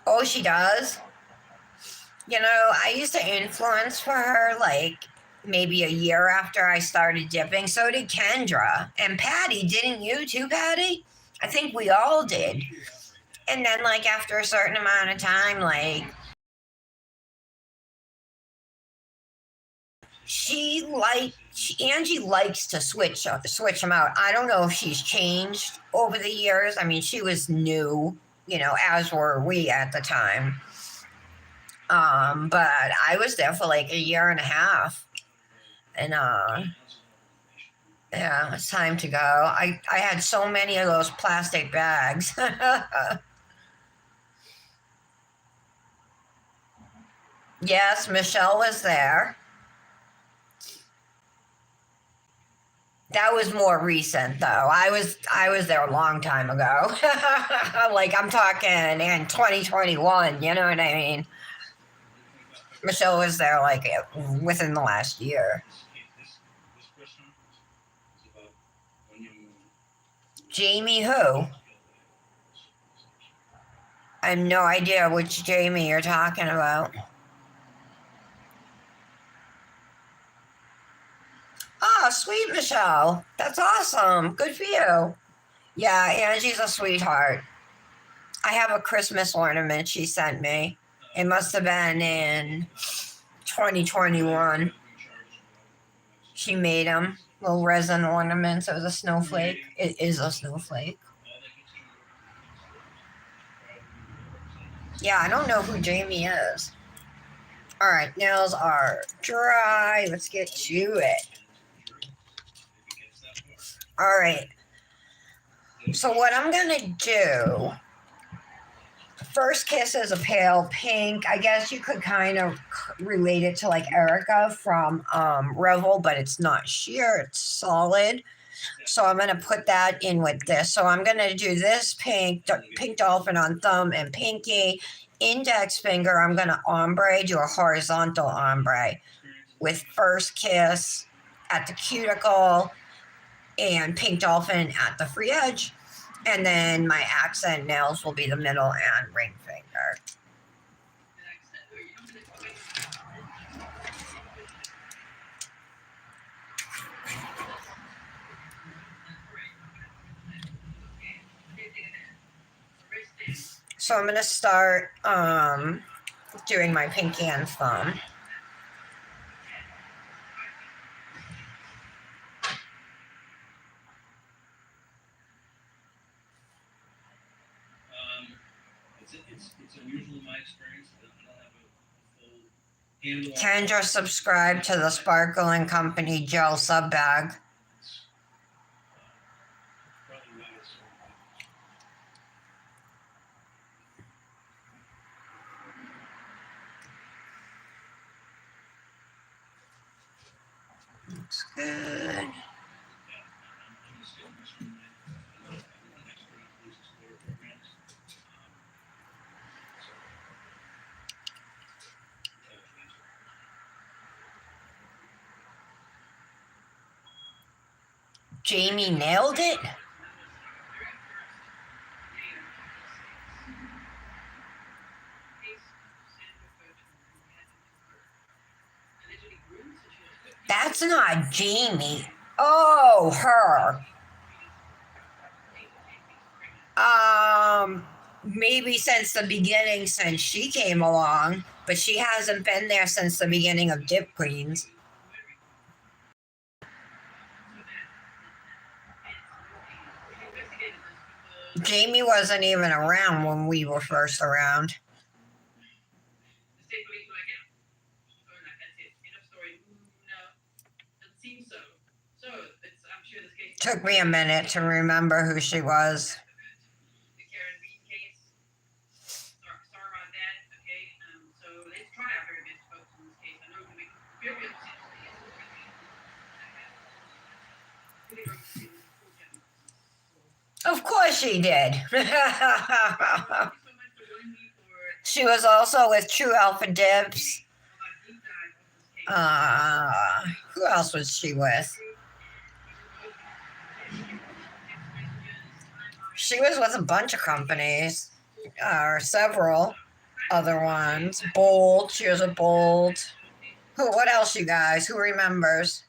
Oh, she does? You know, I used to influence for her like maybe a year after I started dipping. So did Kendra. And Patty, didn't you too, Patty? I think we all did. And then like after a certain amount of time, like Angie likes to switch them out. I don't know if she's changed over the years. I mean, she was new, you know, as were we at the time. But I was there for like a year and a half, and yeah, it's time to go. I had so many of those plastic bags. Yes, Michelle was there. That was more recent though. I was there a long time ago. Like I'm talking in 2021, you know what I mean? Michelle was there like within the last year. Jamie who? I have no idea which Jamie you're talking about. Oh, sweet Michelle. That's awesome. Good for you. Yeah, Angie's a sweetheart. I have a Christmas ornament she sent me. It must have been in 2021. She made them. Little resin ornaments. It was a snowflake. It is a snowflake. Yeah, I don't know who Jamie is. All right, nails are dry. Let's get to it. All right. So what I'm going to do, first kiss is a pale pink. I guess you could kind of relate it to like Erica from Revel, but it's not sheer, it's solid. So I'm going to put that in with this. So I'm going to do this pink dolphin on thumb and pinky. Index finger, I'm going to ombre, do a horizontal ombre with first kiss at the cuticle and pink dolphin at the free edge. And then my accent nails will be the middle and ring finger. So I'm going to start doing my pinky and thumb. It's unusual in my experience. I don't have a full handle. Kendra subscribed to the Sparkling Company gel sub bag. Looks good. Jamie nailed it. That's not Jamie. Oh, her. Maybe since the beginning, since she came along, but she hasn't been there since the beginning of Dip Queens. Jamie wasn't even around when we were first around. Took me a minute to remember who she was. Of course she did. She was also with True Alpha Dips. Who else was she with? She was with a bunch of companies, or several other ones. Bold. She was with Bold. Who? What else, you guys? Who remembers?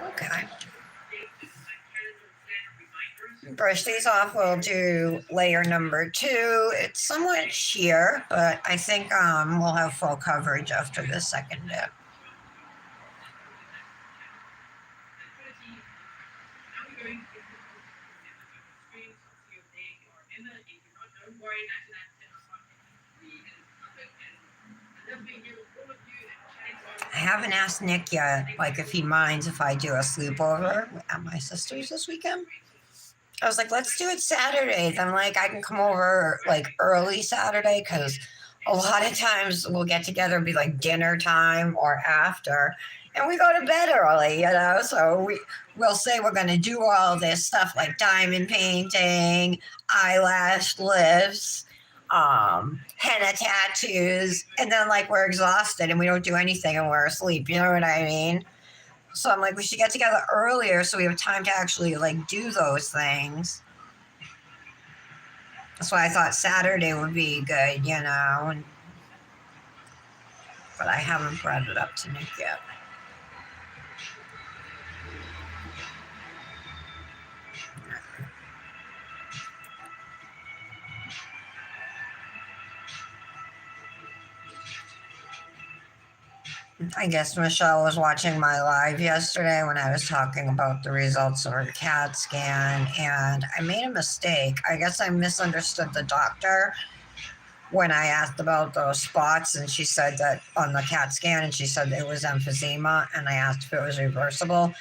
Okay. Brush these off. We'll do layer number 2. It's somewhat sheer, but I think we'll have full coverage after the second dip. I haven't asked Nick yet, like if he minds if I do a sleepover at my sister's this weekend. I was like, let's do it Saturday. Then like I can come over like early Saturday because a lot of times we'll get together and be like dinner time or after, and we go to bed early, you know. So we'll say we're going to do all this stuff like diamond painting, eyelash lifts, henna tattoos, and then like we're exhausted and we don't do anything and we're asleep. You know what I mean? So I'm like, we should get together earlier so we have time to actually like do those things. That's why I thought Saturday would be good, you know. But I haven't brought it up to Nick yet. I guess Michelle was watching my live yesterday when I was talking about the results of her CAT scan, and I made a mistake. I guess I misunderstood the doctor when I asked about those spots, and she said that on the CAT scan, and she said it was emphysema, and I asked if it was reversible.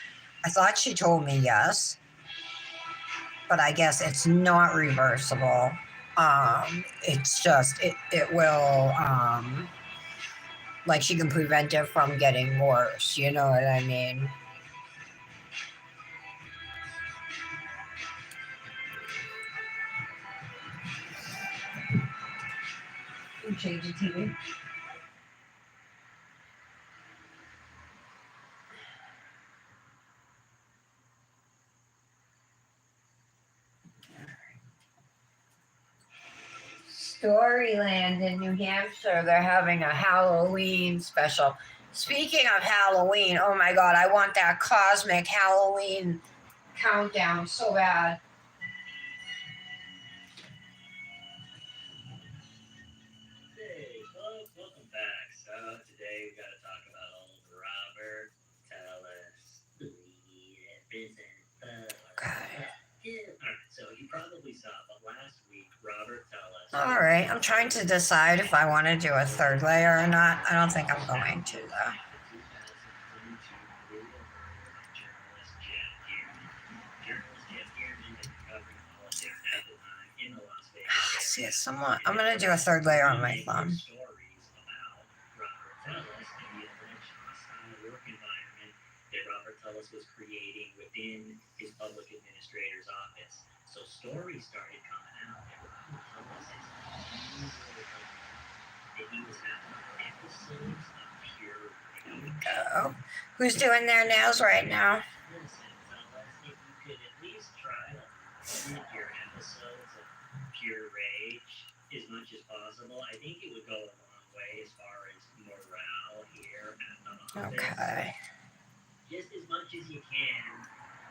I thought she told me yes, but I guess it's not reversible. It's just it will like she can prevent it from getting worse. You know what I mean? Change the TV. Storyland in New Hampshire, they're having a Halloween special. Speaking of Halloween, oh my God, I want that cosmic Halloween countdown so bad. Hey, folks, welcome back. So today we got to talk about old Robert Tellis, the presenter. Okay. Alright, so you probably saw, but last week Robert Tellis. All right, I'm trying to decide if I want to do a third layer or not. I don't think I'm going to though. See, someone. I'm gonna do a third layer on my thumb. Robert Tellis was creating within his public administrator's office. So stories started coming out that Robert Tellis that he was having episodes of pure Go. Who's doing their nails right now? Listen, Tellis, if you could at least try to limit your episodes of pure rage as much as possible, I think it would go a long way as far as morale here at the office. Okay. Just as much as you can,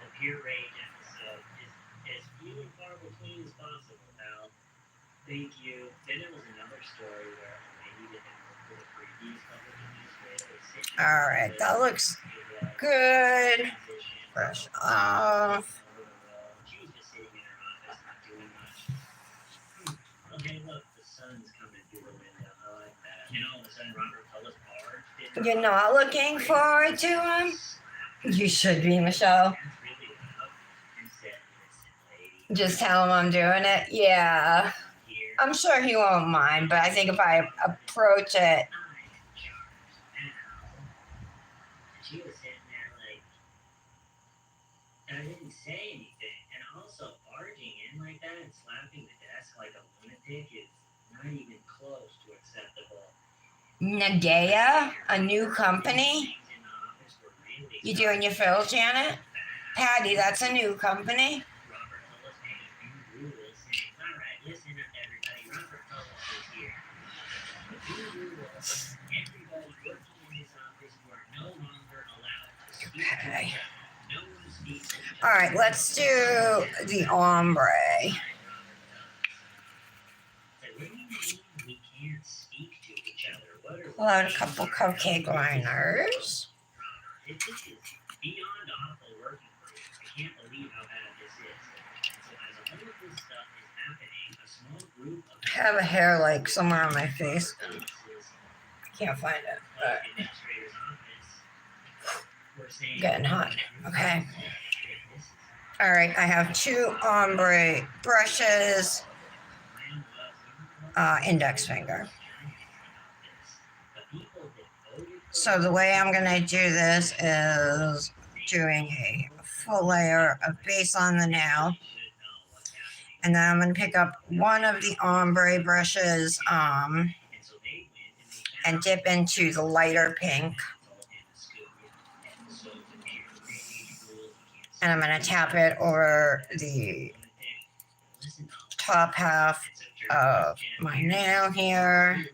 the pure rage episode is as few and far between as possible, pal. Thank you. Then there was another story where a lady that had worked for the previous public administrator was sitting. All right, that looks good. Brush off. She was just sitting in her office, not doing much. Okay, look, the sun's coming through the window. I like that. And all of a sudden, Robert Tellis barged in. You're not looking forward to him? You should be, Michelle. Just tell him I'm doing it. Yeah. I'm sure he won't mind, but I think if I approach it. She was sitting there like, and I didn't say anything. And also, barging in like that and slapping the desk like a lunatic is not even close to acceptable. Nadea, a new company? You doing your fill, Janet? Patty, that's a new company. Robert Tellis made a new rule saying, all right, listen up, everybody. Robert Tellis is here. The new rule, everybody working in his office, you are no longer allowed to speak to Okay. each other. No one speaks to each All right, let's do the ombre. Like, what do you mean we can't speak to each other? What are Pull out a couple cupcake liners. This is beyond awful working for you. I can't believe how bad this is. So as all of this stuff is happening, a small group of I have a hair like somewhere on my face. I can't find it, but administrator's office were saying getting hot. Okay. All right, I have 2 ombre brushes, index finger. So the way I'm gonna do this is doing a full layer of base on the nail. And then I'm gonna pick up one of the ombre brushes and dip into the lighter pink. And I'm gonna tap it over the top half of my nail here.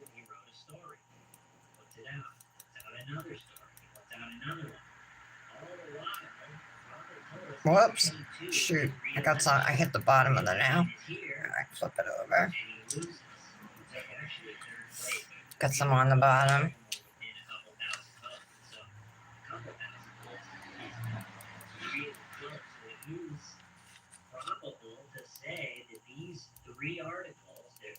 Whoops. Shoot. I hit the bottom of the nail. I flip it over. Got some on the bottom. Probable to say that these 3 articles that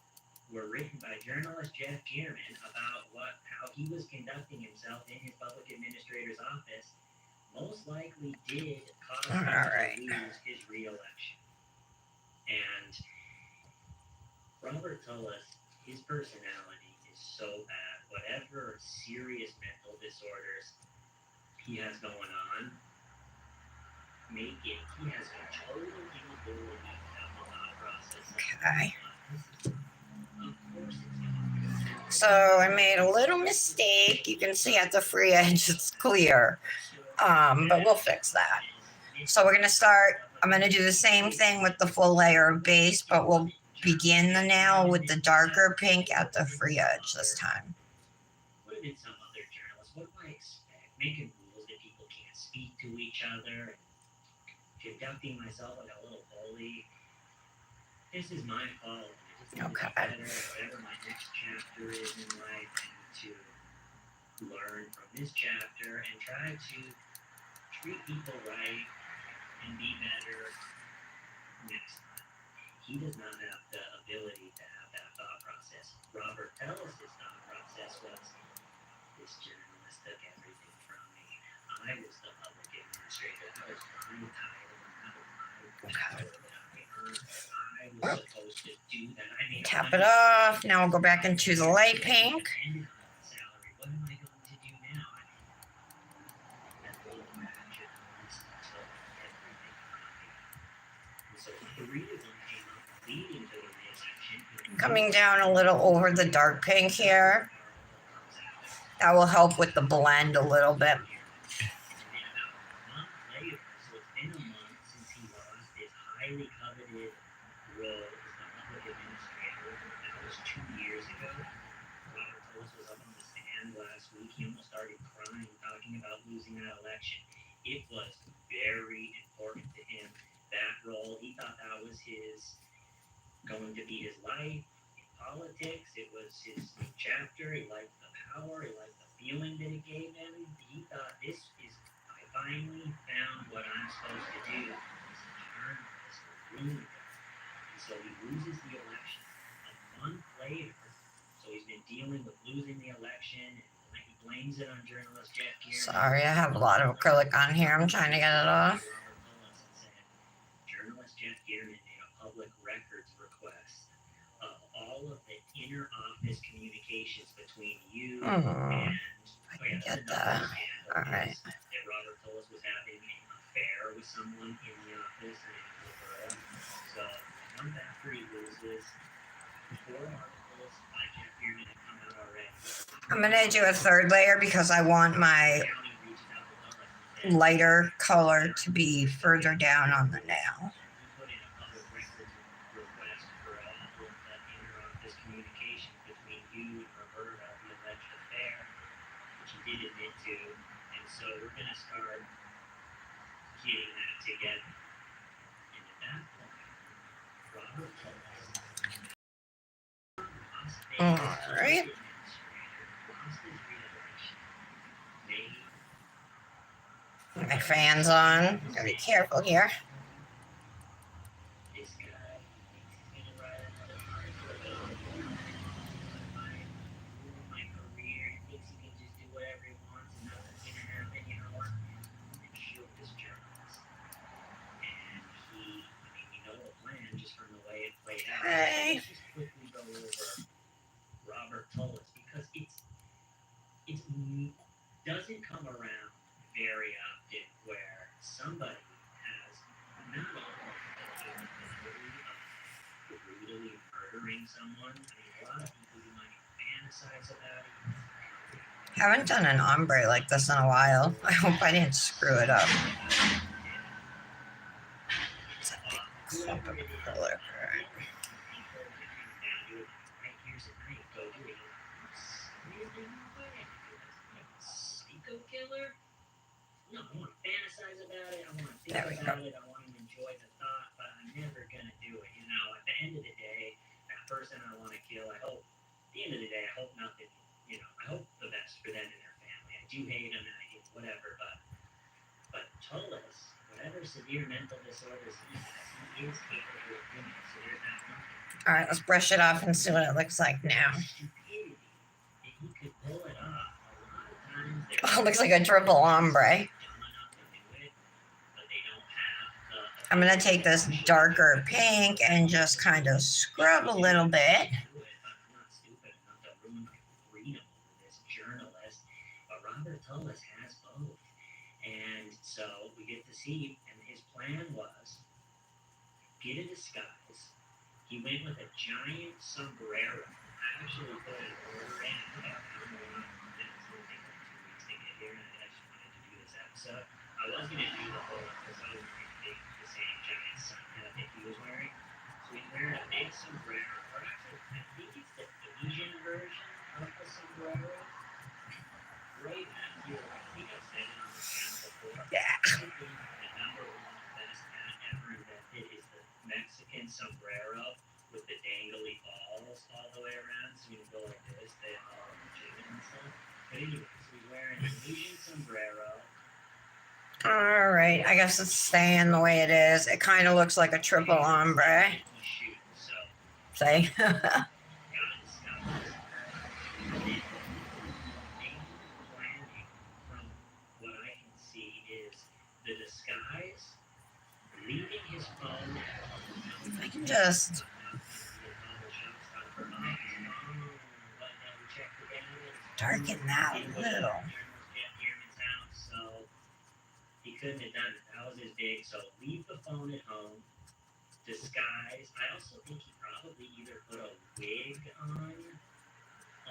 were written by journalist Jeff Gearman about how he was conducting himself in his public administrator's office most likely did cause him to lose his re-election. And Robert Tullis, his personality is so bad. Whatever serious mental disorders he has going on, he has a total inability to have a thought process. Okay. So I made a little mistake. You can see at the free edge it's clear, but we'll fix that. So we're gonna start. I'm gonna do the same thing with the full layer of base, but we'll begin the nail with the darker pink at the free edge this time. What did some other journalists? What do I expect? Making rules that people can't speak to each other. Conducting myself like a little bully. This is my fault. Okay. Whatever my next chapter is in life, I need to learn from this chapter and try to treat people right and be better next time. He does not have the ability to have that thought process. Robert Tellis' thought process was, this journalist took everything from me. I was the public administrator. That was my title. Tap it off. Now we'll go back into the light pink. Coming down a little over the dark pink here. That will help with the blend a little bit. Highly coveted role as the public administrator. That was 2 years ago. Robert Tullis was up on the stand last week. He almost started crying, talking about losing that election. It was very important to him, that role. He thought that was going to be his life in politics. It was his chapter. He liked the power. He liked the feeling that it gave him. He thought, I finally found what I'm supposed to do. And so he loses the election a month later. So he's been dealing with losing the election, and he blames it on journalist Jeff Gearman. Sorry, I have a lot of acrylic on here. I'm trying to get it off. Journalist Jeff Gearman made a public records request of all of the inner office communications between you and I can get that. All right. That Robert Tullis was having an affair with someone in the office. So, a month after he loses, 4 articles by Jeff Gearman have come out already. I'm going to do a third layer because I want my lighter color to be further down on the nail. He put in a public records request for all of the inner office communication between you and Roberta, the alleged affair, which he did admit to. And so we're going to start getting that together. And at that point, Robert Tullis All right. My fan's on. Gotta be careful here. This guy thinks he's gonna write another article about my career. He thinks he can just do whatever he wants and nothing's gonna happen, you know what? And shield this journalist. And we know the plan just from the way it played out. Hey. Let's just quickly go over Robert Tullis because it's doesn't come around very often where somebody has not only the capability of brutally murdering someone. I mean, a lot of people you might fantasize about it. Haven't done an ombre like this in a while. I hope I didn't screw it up. It's a big clump of color. Killer? No, I want to fantasize about it. I want to think There we about go. it. I want to enjoy the thought, but I'm never gonna do it. You know, at the end of the day, that person I want to kill, I hope. At the end of the day, I hope nothing. You know, I hope the best for them and their family. I do hate them, and I hate whatever, but Tullis, whatever severe mental disorders he has, he is capable of doing it. So there's that one thing. All right, let's brush it off and see what it looks like now. Stupidity, if he could pull it off, a lot of times Oh, it looks like a triple ombre. I'm going to take this darker pink and just kind of scrub a little bit. Robert Tullis has both. And so we get to see, and his plan was get a disguise. He went with a giant sombrero. I actually put an order in. I don't know why it's going to take like 2 weeks to get here, and I just wanted to do this episode. I was going to do the whole episode with the same giant sun hat that he was wearing. So he's wearing a big sombrero. Or actually, I think it's the Asian version of the sombrero. Right here, I think I've said it on the channel before. Yeah. I think the number one best hat ever invented is the Mexican sombrero with the dangly balls all the way around. So you go like this, they all jiggle and stuff. But anyway, so he's wearing an Asian sombrero. All right, I guess it's staying the way it is. It kind of looks like a triple ombre. See? The disguise, leaving his phone. I can just darken that a little. So he couldn't have done it. That was his big. So leave the phone at home. Disguise. I also think he probably either put a wig on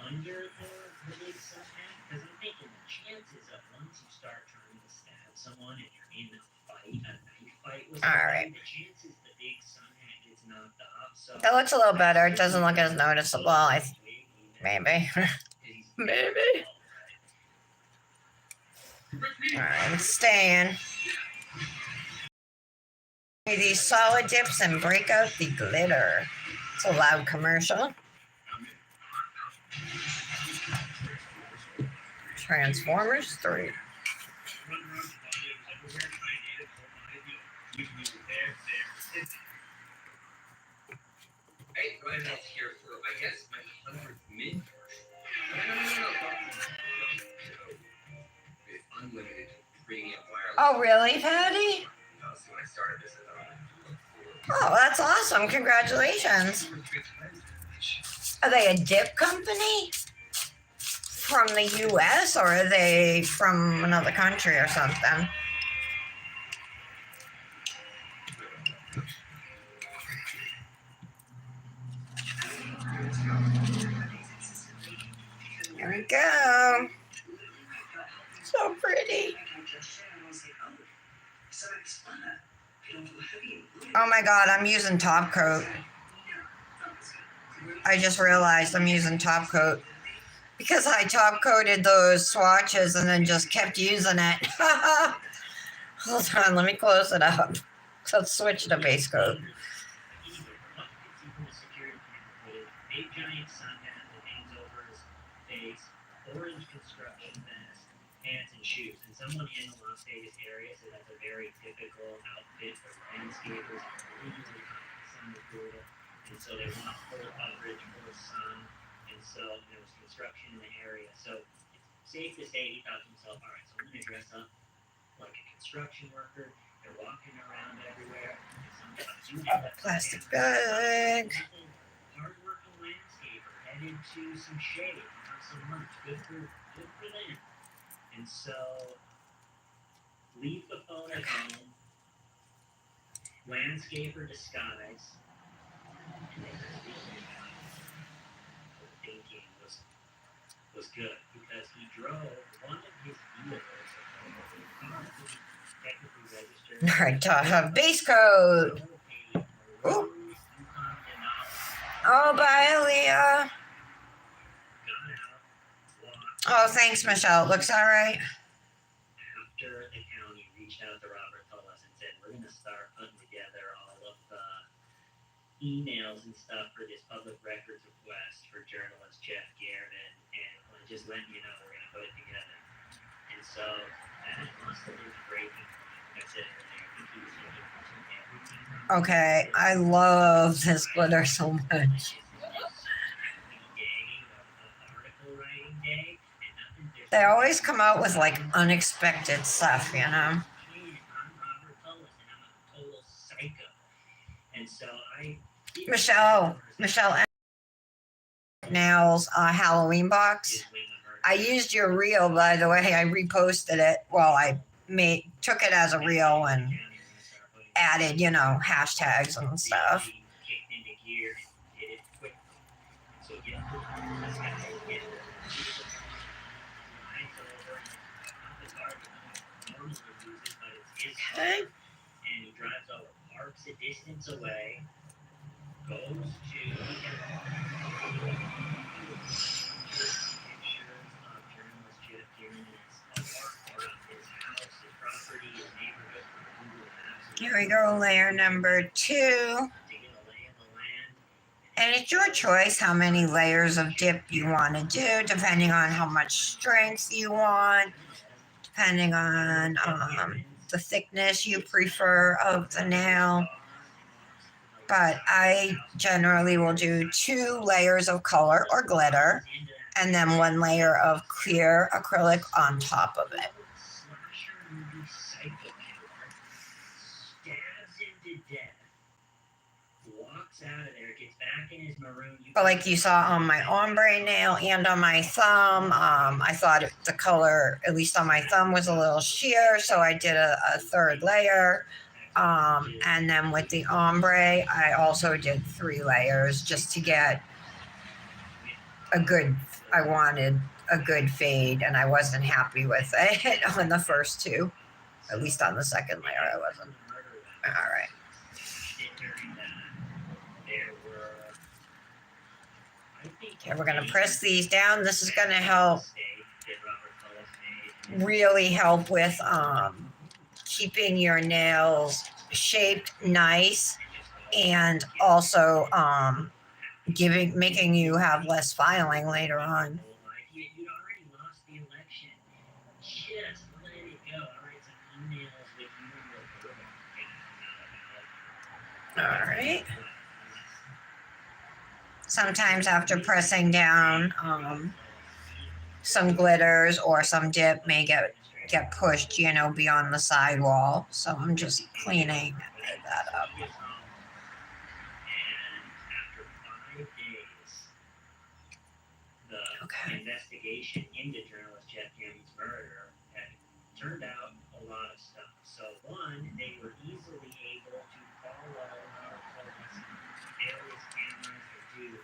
under the big sun hat, because I'm thinking the chances of once you start trying to stab someone and you're in a fight, a knife fight with someone, All right. the chances the big sun hat gets knocked off. So That looks a little better. It doesn't look as noticeable. Maybe. Maybe. All right, it's staying. These solid dips and break out the glitter. It's a loud commercial. Transformers 3. Hey, Ryan is here for, I guess, my 100th mid. With unlimited premium wireless. Oh, really, Patty? So when I started this, Oh, that's awesome. Congratulations. Are they a dip company from the U.S. or are they from another country or something? There we go. So pretty. Oh my God, I'm using top coat. I just realized I'm using top coat because I top coated those swatches and then just kept using it. Hold on, let me close it up. So let's switch to base coat. Big giant sun hat that hangs over his face, orange construction vest, pants and shoes. And someone in the Las Vegas area said that's a very typical outfit for landscapers. Sun is brutal, and so they want full coverage for the sun. And so there was construction in the area. So it's safe to say he thought to himself, all right, so I'm going to dress up like a construction worker. They're walking around everywhere. Plastic bag. Headed to some shade, have some lunch. Good for them. And so, leave the phone at home, landscaper disguise, and then thinking was good because he drove one of his vehicles, technically registered. All right, base coat. Oh, oh, bye, Aaliyah. Oh, thanks, Michelle. It looks all right. After the county reached out to Robert Tullis and said, we're going to start putting together all of the emails and stuff for this public records request for journalist Jeff Garrett, and just letting you know we're going to put it together. And so that must have been a breaking point. Like I said earlier, I think he was thinking everything. Okay, I love this glitter so much. They always come out with like unexpected stuff, you know. I'm Robert Tullis, and I'm a total psycho. And so Michelle Nails Halloween box. I used your reel, by the way. I reposted it. Well, I took it as a reel and added, you know, hashtags and stuff. Okay. And he drives over, parks a distance away, goes to pictures of journalist Jeff Garrett's or his house, his property, his neighborhood. Here we go, layer number 2. And it's your choice how many layers of dip you want to do, depending on how much strength you want, depending on the thickness you prefer of the nail. But I generally will do 2 layers of color or glitter, and then 1 layer of clear acrylic on top of it. But like you saw on my ombre nail and on my thumb, I thought the color, at least on my thumb, was a little sheer, so I did a 3rd layer. And then with the ombre, I also did 3 layers just to get I wanted a good fade, and I wasn't happy with it on the first 2. At least on the 2nd layer, I wasn't. All right. Okay, we're going to press these down. This is going to really help with keeping your nails shaped nice, and also making you have less filing later on. All right. Sometimes after pressing down, some glitters or some dip may get pushed, you know, beyond the sidewall. So I'm just cleaning that up. Okay. Investigation into journalist Jeff Garrett's murder had turned out a lot of stuff. So one, they were easily able to follow various cameras that do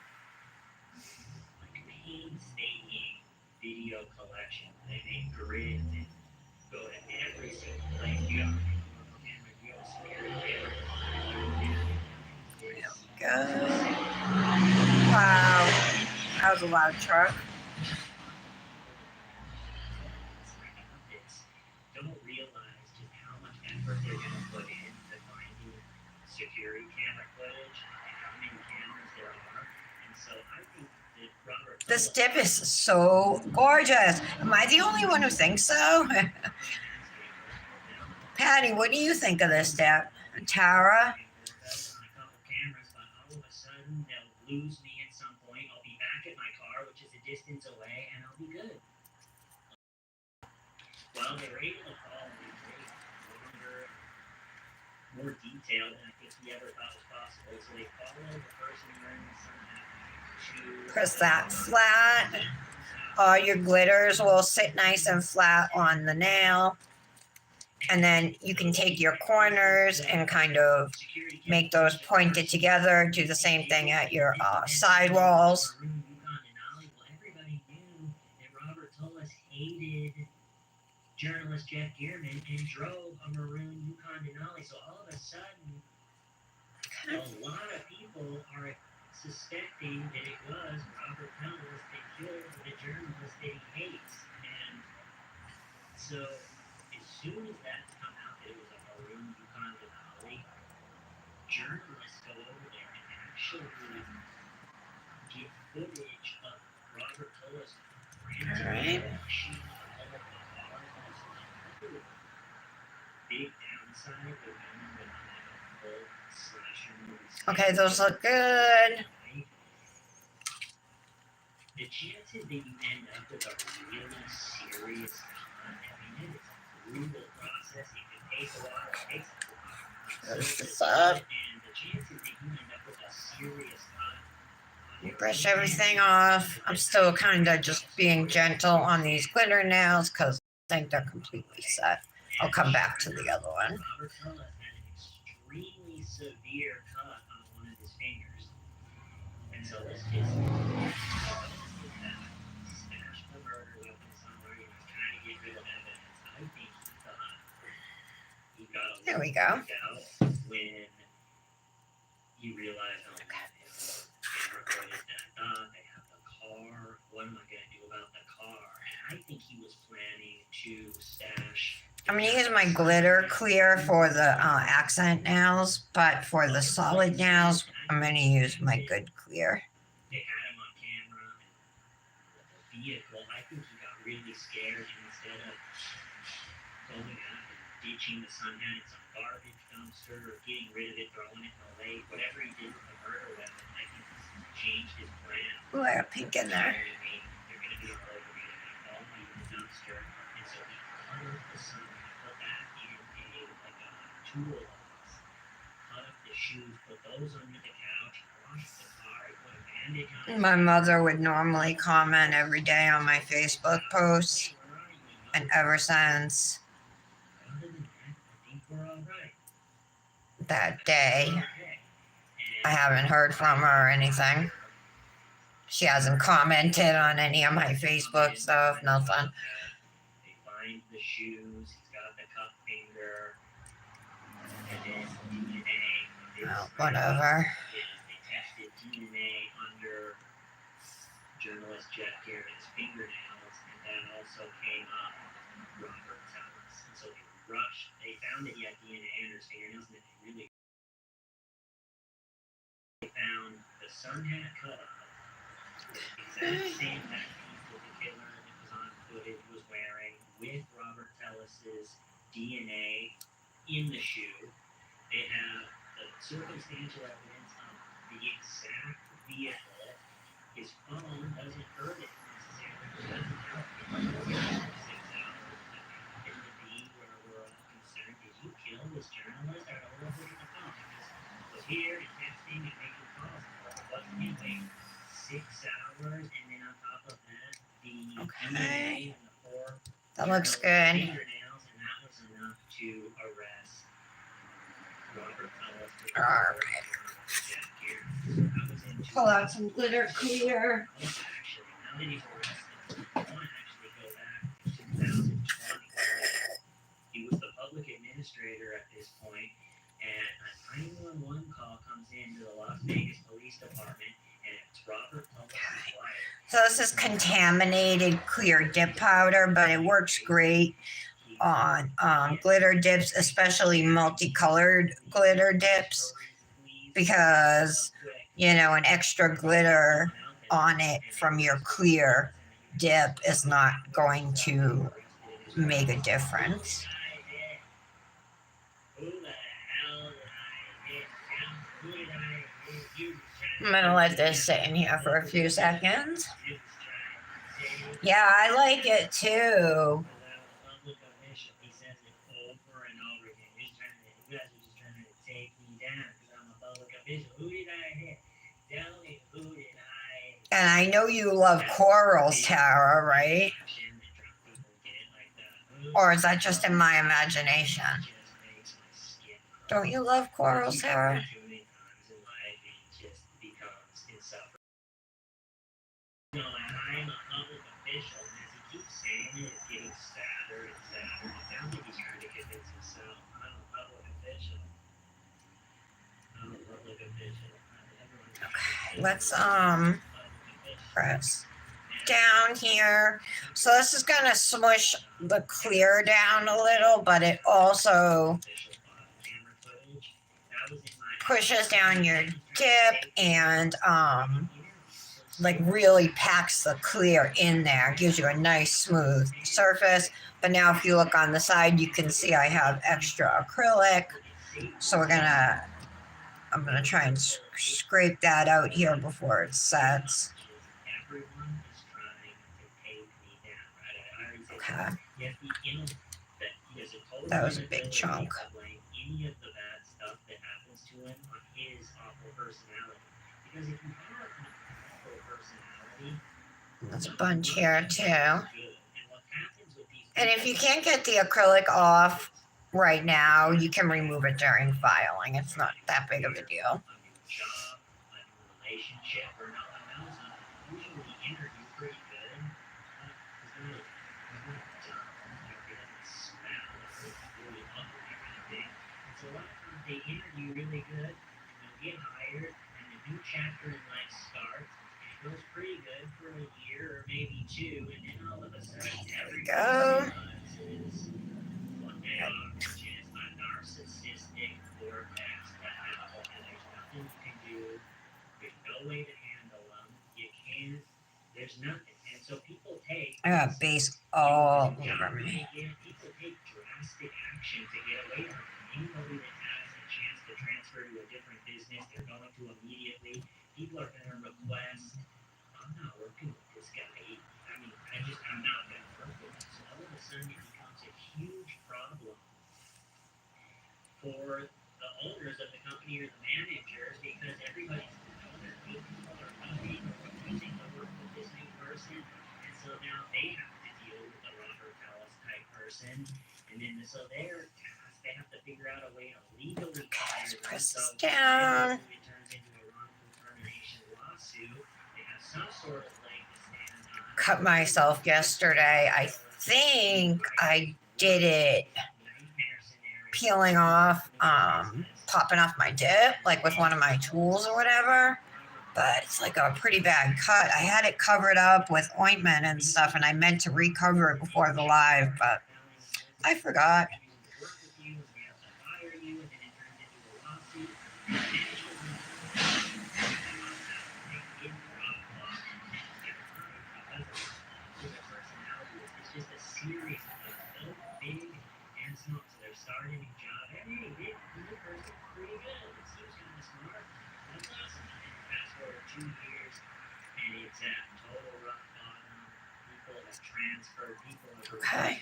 like painstaking video collection. They make grids and go to every single place. You got camera, you got security camera. Good. Wow. That was a loud truck. Don't realize just how much effort they're going to put into finding security camera footage and how many cameras there are. And so I think that Robert... This dip is so gorgeous. Am I the only one who thinks so? Patty, what do you think of this dip? Tara? Lose me at some point. I'll be back at my car, which is a distance away, and I'll be good. Well, they were able to follow me longer, more detailed than I think he ever thought was possible. So they followed the person wearing the sun hat to Press that flat all your glitters will sit nice and flat on the nail. And then you can take your corners and kind of make those pointed together. Do the same thing at your side walls. Everybody knew that Robert Tullis hated journalist Jeff Gearman and drove a maroon Yukon Denali. So all of a sudden, a lot of people are suspecting that it was Robert Tullis that killed the journalist that he hates. And so as soon as that's come out that it was a maroon Yukon Denali, journalists go over there and actually get footage of Robert Tullis Alright. washing all of the cars. Big downside of having been on a full slasher movie. Okay, those look good. The chances that you end up with a really serious con, I mean, it is a brutal process. It can take a while. It takes a while. There's the side. And the chances that you end up with a serious con. Brush everything off. I'm still kind of just being gentle on these glitter nails because I think they're completely set. I'll come back to the other one. Robert Tullis had an extremely severe cut on one of his fingers. And so let's just smash the murder weapon somewhere, trying to get rid of evidence. I think he thought he got a There we go. out when he realized, oh, man, they recorded that. They have the car. What am I going to do about the car? And I think he was planning to stash. I'm going to use my glitter clear for the accent nails, but for the solid nails, I'm going to use my good clear. They had him on camera with the vehicle. I think he got really scared, and instead of going out and ditching the sun hat in some garbage dumpster or getting rid of it, throwing it in the lake, whatever he did with the murder weapon, I think he's changed his plan. Ooh, I got pink in there. They're going to be all over me, and all my dumpster. And so he cut up the sun hat, put that in a toolbox, cut up the shoes, put those under the couch, washed the car, put a bandage on it. My mother would normally comment every day on my Facebook posts, and ever since Other than that, I think we're all right. that day, Okay. I haven't heard from her or anything. She hasn't commented on any of my Facebook stuff, nothing. They find the shoes, he's got the cup finger, and then DNA. Oh, whatever. They tested DNA under journalist Jeff Garrett's fingernails, and that also came up Robert Tullis. And so they rushed. They found that he had DNA under his fingernails, and then they found the sun hat cut off. The exact same piece that the killer that was on footage was wearing, with Robert Tullis's DNA in the shoe. They have the circumstantial evidence of the exact vehicle. His phone doesn't hurt it necessarily. It doesn't help it. 6 hours. It would be where we're all concerned. Did you kill this journalist? Or look at the phone. He just was here and texting and making calls. What can you wait? 6 hours, and then on top of that, the DNA and the 4 That looks good. fingernails, and that was enough to arrest Robert Tullis. All right. Pull out some glitter clear. Actually, now that he's arrested, I want to actually go back to 2020. He was the public administrator at this point, and a 911 call comes into the Las Vegas Police Department, and it's Robert Tullis' wife. So this is contaminated clear dip powder, but it works great on glitter dips, especially multicolored glitter dips, because, you know, an extra glitter on it from your clear dip is not going to make a difference. I'm gonna let this sit in here for a few seconds. Yeah, I like it too. He says it over and over again. You guys are just trying to take me down because I'm a public official. Who did I hit? Tell me, who did I hit? And I know you love corals, Tara, right? Or is that just in my imagination? Don't you love corals, Tara? No, and I'm a public official, and as he keeps saying it, it's getting sadder and sadder. It sounds like he's trying to convince himself. I'm a public official. I'm a public official. Okay, let's press down here. So this is gonna smush the clear down a little, but it also pushes down your dip and like really packs the clear in there, gives you a nice smooth surface. But now if you look on the side, you can see I have extra acrylic. So I'm gonna try and scrape that out here before it sets. Okay. That was a big chunk. There's a bunch here too. And if you can't get the acrylic off right now, you can remove it during filing. It's not that big of a deal. They interview really good, and they'll get hired, and the new chapter in life starts, and it goes pretty good for a year or maybe two, and then all of a sudden, everybody realizes what they are, which is a narcissistic vortex style, and there's nothing you can do, there's no way to handle them, you can't, there's nothing, and so people take... I got base all over me. People take drastic action to get away from it. Anybody that has a chance to transfer to a different business, they're going to immediately. People are going to request, I'm not working with this guy. I mean, I'm not going to work with him. So all of a sudden, it becomes a huge problem for the owners of the company or the managers because everybody's other people are leaving or refusing to work with this new person. And so now they have to deal with a Robert Palace type person. And then so they're they have to figure out a way to legally fire them. Press So down. it turns into a wrongful termination lawsuit. They have some sort of leg to stand on. Cut myself yesterday. I think I did it peeling off, popping off my dip, like with one of my tools or whatever. But it's like a pretty bad cut. I had it covered up with ointment and stuff, and I meant to recover it before the live, but I forgot. Okay.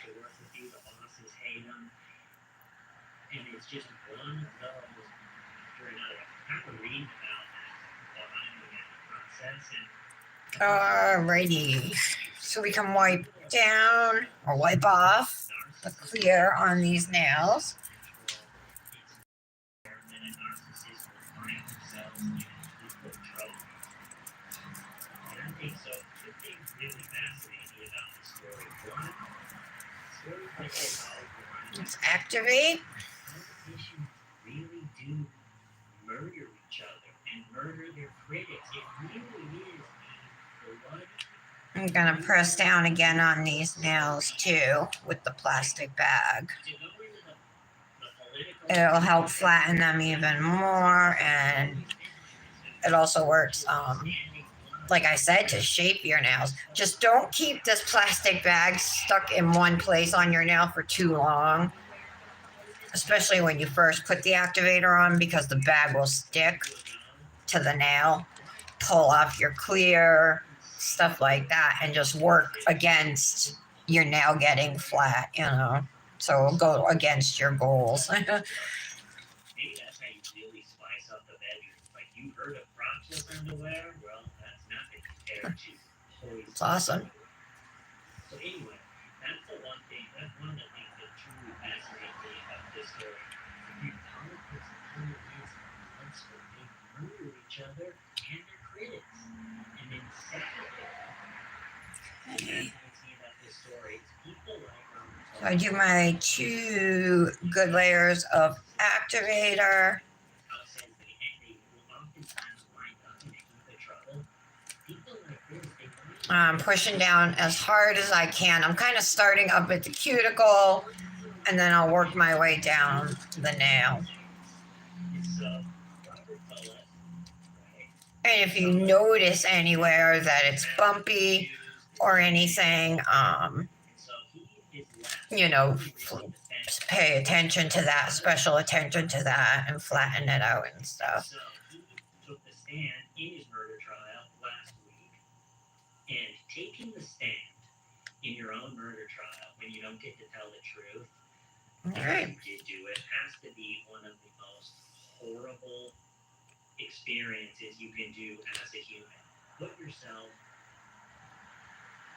And it's just one of those after another. I'm reading about that process and Alrighty. So we can wipe down or wipe off the clear on these nails. Let's activate. Politicians really do murder each other and murder their critics. It really is a blood. I'm gonna press down again on these nails too with the plastic bag. It'll help flatten them even more, and it also works, like I said, to shape your nails. Just don't keep this plastic bag stuck in one place on your nail for too long, especially when you first put the activator on, because the bag will stick to the nail, pull off your clear, stuff like that, and just work against your nail getting flat, so it'll go against your goals. Maybe that's how you really spice up the bedroom. Like, you heard of crotchless underwear? Well, that's nothing air to poison. It's awesome. So anyway, that's the one thing. That's one of the things that truly fascinates me about this story. The politics of who is once when they murder each other and their critics, and then separately. What fascinates me about this story is people like So I do my 2 good layers of activator. says they will oftentimes wind up in a heap of trouble. People like this, they I'm pushing down as hard as I can. I'm kind of starting up at the cuticle, and then I'll work my way down the nail. It's Robert Tullis, right? And if you notice anywhere that it's bumpy or anything, And so he is left you know, with the defense. pay attention to that, special attention to that, and flatten it out and stuff. So he took the stand in his murder trial last week, and taking the stand in your own murder trial when you don't get to tell the truth, All right. you did do it, has to be one of the most horrible experiences you can do as a human. Put yourself,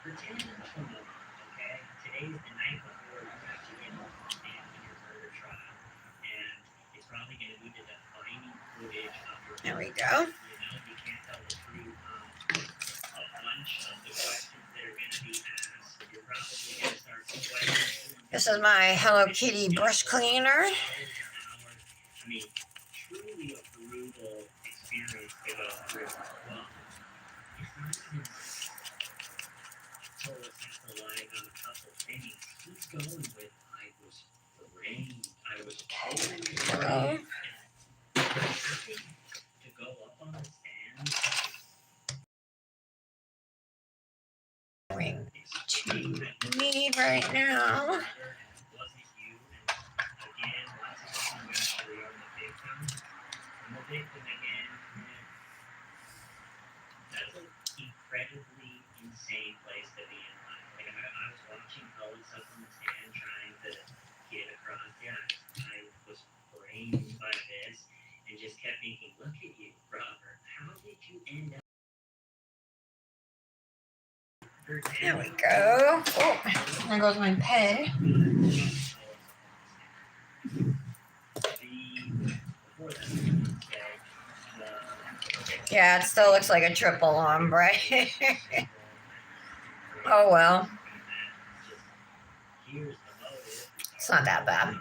pretend for a moment, okay? Today is the night before you actually get on the stand in your murder trial, and it's probably going to be the defining footage of your There we murder. go. You know, you can't tell the truth on a bunch of the questions that are going to be asked. You're probably going to start questioning. This is my Hello Kitty brush cleaner. I mean, truly a brutal experience to go through. Well, it's not even Tullis has to lie on a couple things. He's going with, I was framed. I was totally framed. And having to go up on the stand. Going to me right now. Wasn't you? And again, once again, you actually are the victim. And the victim again, that's an incredibly insane place to be in life. Like I was watching Tullis up on the stand trying to get across. Yeah, I was framed by this and just kept thinking, look at you, Robert. How did you end up? There we go. Oh, there goes my pen. Yeah, it still looks like a triple ombre. Oh well. It's not that bad.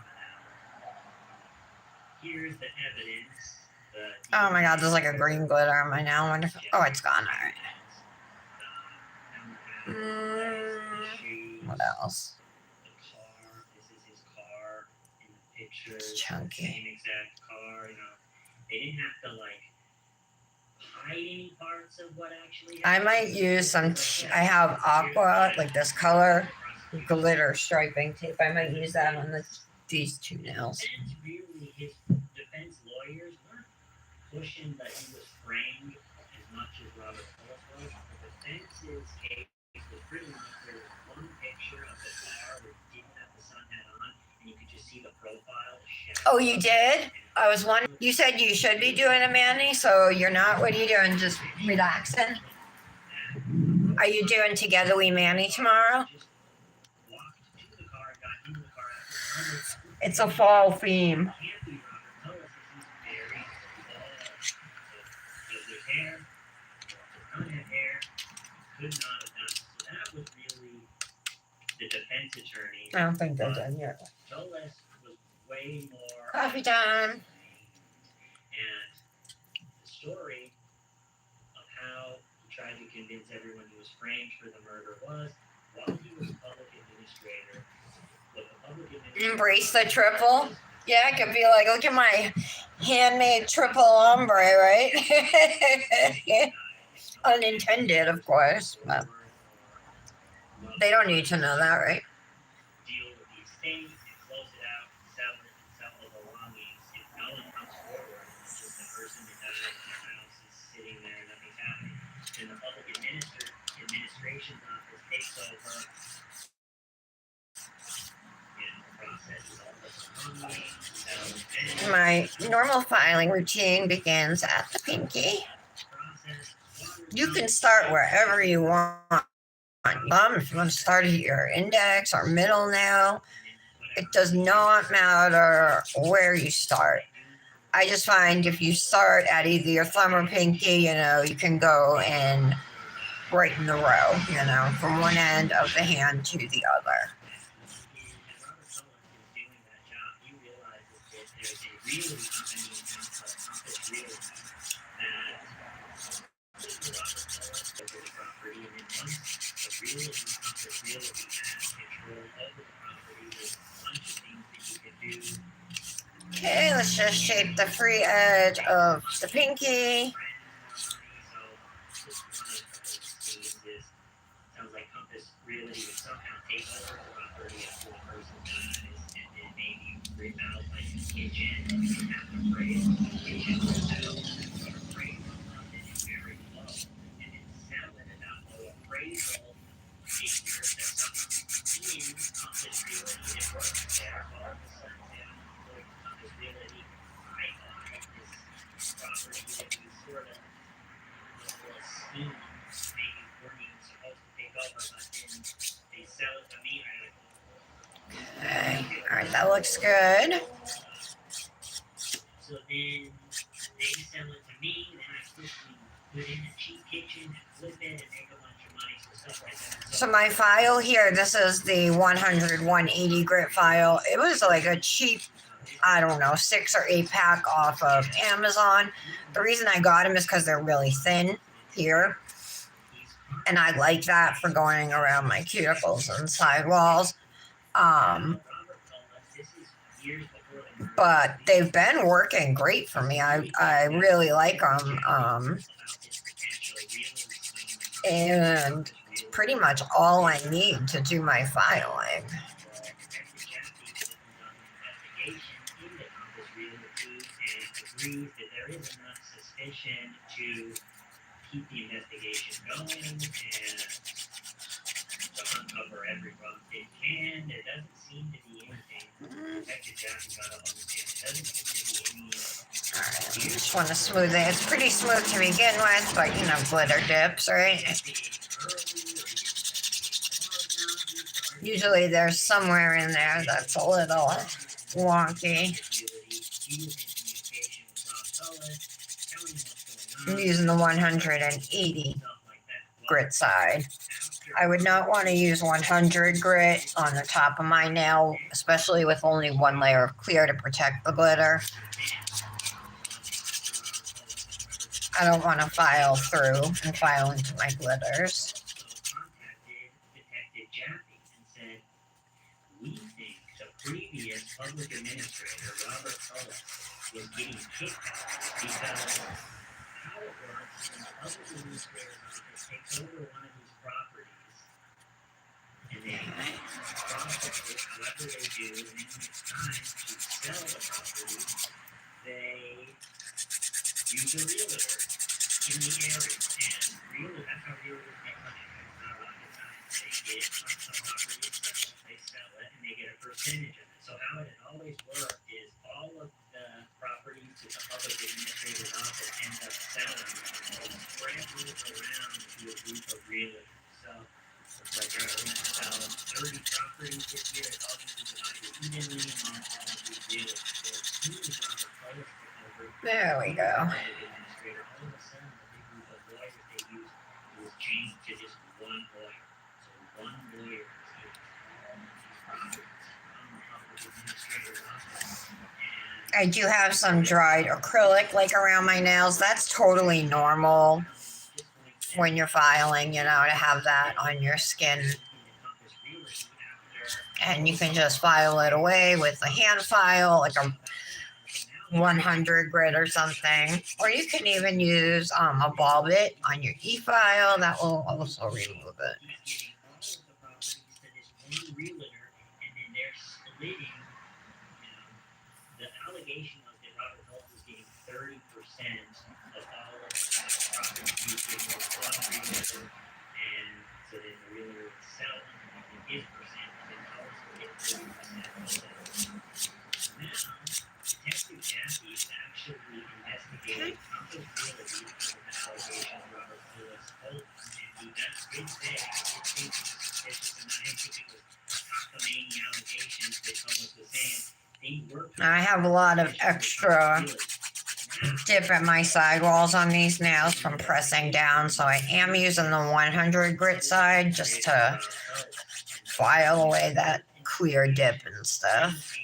Here's the evidence. Oh my god, there's like a green glitter on my nail. Oh, it's gone. All right. What else? The car. This is his car in the picture. It's chunky. Same exact car. You know, they didn't have to like hide any parts of what actually I happened. might use some. I have aqua, like this color, glitter striping tape. I might use that on these 2 nails. Defense really, his defense lawyers weren't pushing that he was framed as much as Robert Tullis was. The defense's case was pretty much there was one picture of the car where he didn't have the sun hat on, and you could just see the profile, the shadow. Oh, you did? I was wondering. You said you should be doing a mani, so you're not. What are you doing? Just relaxing? Are you doing Together We Mani tomorrow? It's a fall theme. The defense attorney. I don't think they're done yet. Tullis was way more. Coffee time. And the story of how he tried to convince everyone he was framed for the murder was while he was public administrator. What the public administrator Embrace the triple. Yeah, I could be like, look at my handmade triple ombre, right? Unintended, of course, but they don't need to know that, right? Deal with the estate and close it out, sell it, and sell the belongings. If no one comes forward, just the person that died in the house is sitting there, nothing's happening. Then the public administration's office takes over. And processes all the belongings. My normal filing routine begins at the pinky. Process, You can start wherever you want. If you want to start at your index or middle nail, it does not matter where you start. I just find if you start at either your thumb or pinky, you can go and right in the row, from one end of the hand to the other. Okay, let's just shape the free edge of the pinky. Okay, all right, that looks good. So then they sell it to me, then I quickly put in a cheap kitchen, flip it, and make a bunch of money, so stuff like that. So my file here, this is the 100 180 grit file. It was like a cheap, I don't know, 6 or 8 pack off of Amazon. The reason I got them is because they're really thin here. And I like that for going around my cuticles and sidewalls. But they've been working great for me. I really like them. And pretty much all I need to do my filing. Keep the investigation going and to uncover every bump it can. There doesn't seem to be anything. Detective Jackie got up on the stand. There doesn't seem to be any. Alright, just want to smooth it. It's pretty smooth to begin with, but glitter dips, right? Usually there's somewhere in there that's a little wonky. I'm using the 180 grit side. I would not want to use 100 grit on the top of my nail, especially with only one layer of clear to protect the glitter. I don't want to file through and file into my glitters. We think the previous public administrator, Robert Cullis, was getting kicked out because how it works when the public administrator's office takes over one of these properties and they process it however they do, and then when it's time to sell the property, they use a realtor in the area. And that's how realtors make money. It's not rocket science. They get some property itself, they sell it, and they get a percentage of it. So how it always worked is all of the properties that the public administrator's office ends up selling is spread around to a group of realtors. So it's like they're going to sell 30 properties this year. It's all going to be divided evenly among all of these realtors. So as soon as Robert Cullis took over, There we go. all of a sudden the big group of lawyers they used was changed to just one lawyer. So one lawyer is getting all of these properties from the public administrator's office. I do have some dried acrylic around my nails. That's totally normal when you're filing, to have that on your skin. And you can just file it away with a hand file, like a 100 grit or something. Or you can even use a ball bit on your e-file. That will also remove it. The allegation was that Robert Cullis was getting 30% of all of the properties he was getting from realtor, and so then the realtor would sell them and his percent, and then Cullis would get 30% of that. Now, Detective Jackie is actually investigating Compass Realty for the allegation Robert Cullis I have a lot of extra dip at my sidewalls on these nails from pressing down, so I am using the 100 grit side just to file away that clear dip and stuff.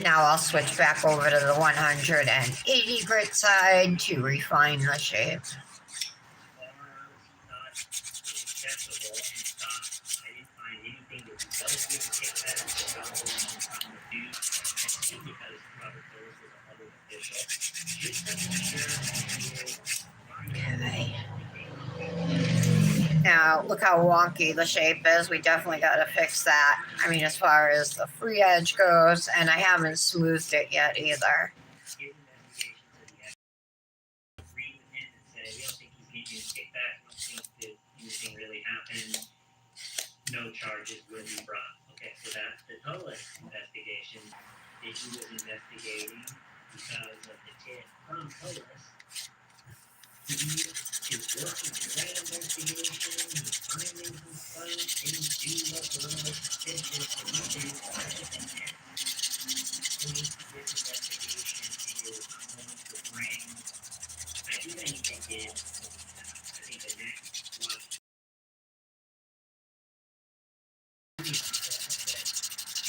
Now I'll switch back over to the 180 grit side to refine the shape. Okay. Now, look how wonky the shape is. We definitely got to fix that. I mean, as far as the free edge goes, and I haven't smoothed it yet either. No charges will be brought. Okay, so that's the Tullis investigation that he was investigating because of the tip from Tullis. He is working through that investigation, he's finding some stuff, things do look a little bit suspicious, and he thinks that the next point of this investigation is going to bring, I do think they did, I think the next one.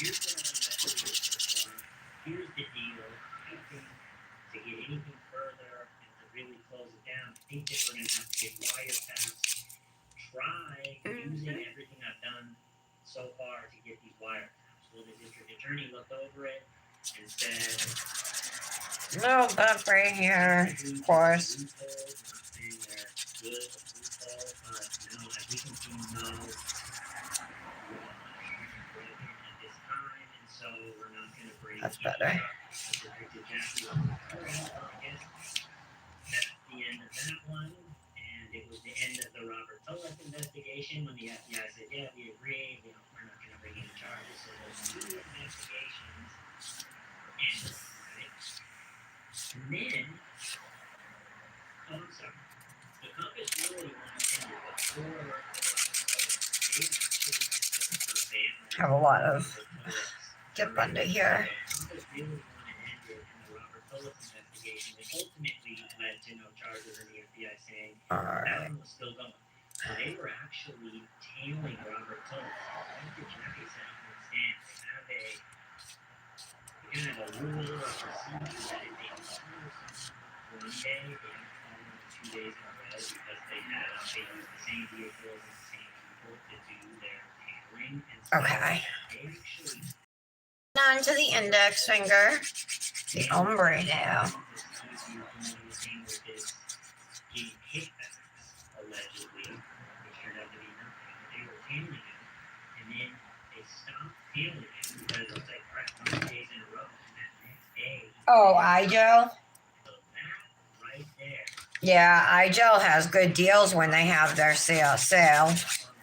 Here's what I'm investigating so far. Here's the deal. I think to get anything further and to really close it down, I think that we're going to have to get wiretaps. Try using everything I've done so far to get these wiretaps. Well, the district attorney looked over it and said, No, but right here, of course. not saying they're good loopholes, but no, as we can see, no. So we're not going to bring That's better. that's the end of that one. And it was the end of the Robert Tullis investigation when the FBI said, yeah, we agree, we're not going to bring any charges. So those two investigations ended, right? And then, I'm sorry, the Compass really wanted to end it before they actually Have a lot of dip under here. really wanted ended in the Robert Tullis investigation that ultimately led to no charges and the FBI saying All that right. one was still going. So they were actually tailing Robert Tullis. Dr. Jackie said on the stand, they have a rule or procedure that if they follow something one day, they don't follow it 2 days in a row because they use the same vehicles and the same people to do their tailing. And so Okay. they actually On to the index finger, the ombre nail. Allegedly, which turned out to be nothing. They were tailing him, and then they stopped tailing him because it was like 5 days in a row. And that next day, Oh, eye gel? so that right there. Yeah, eye gel has good deals when they have their sale.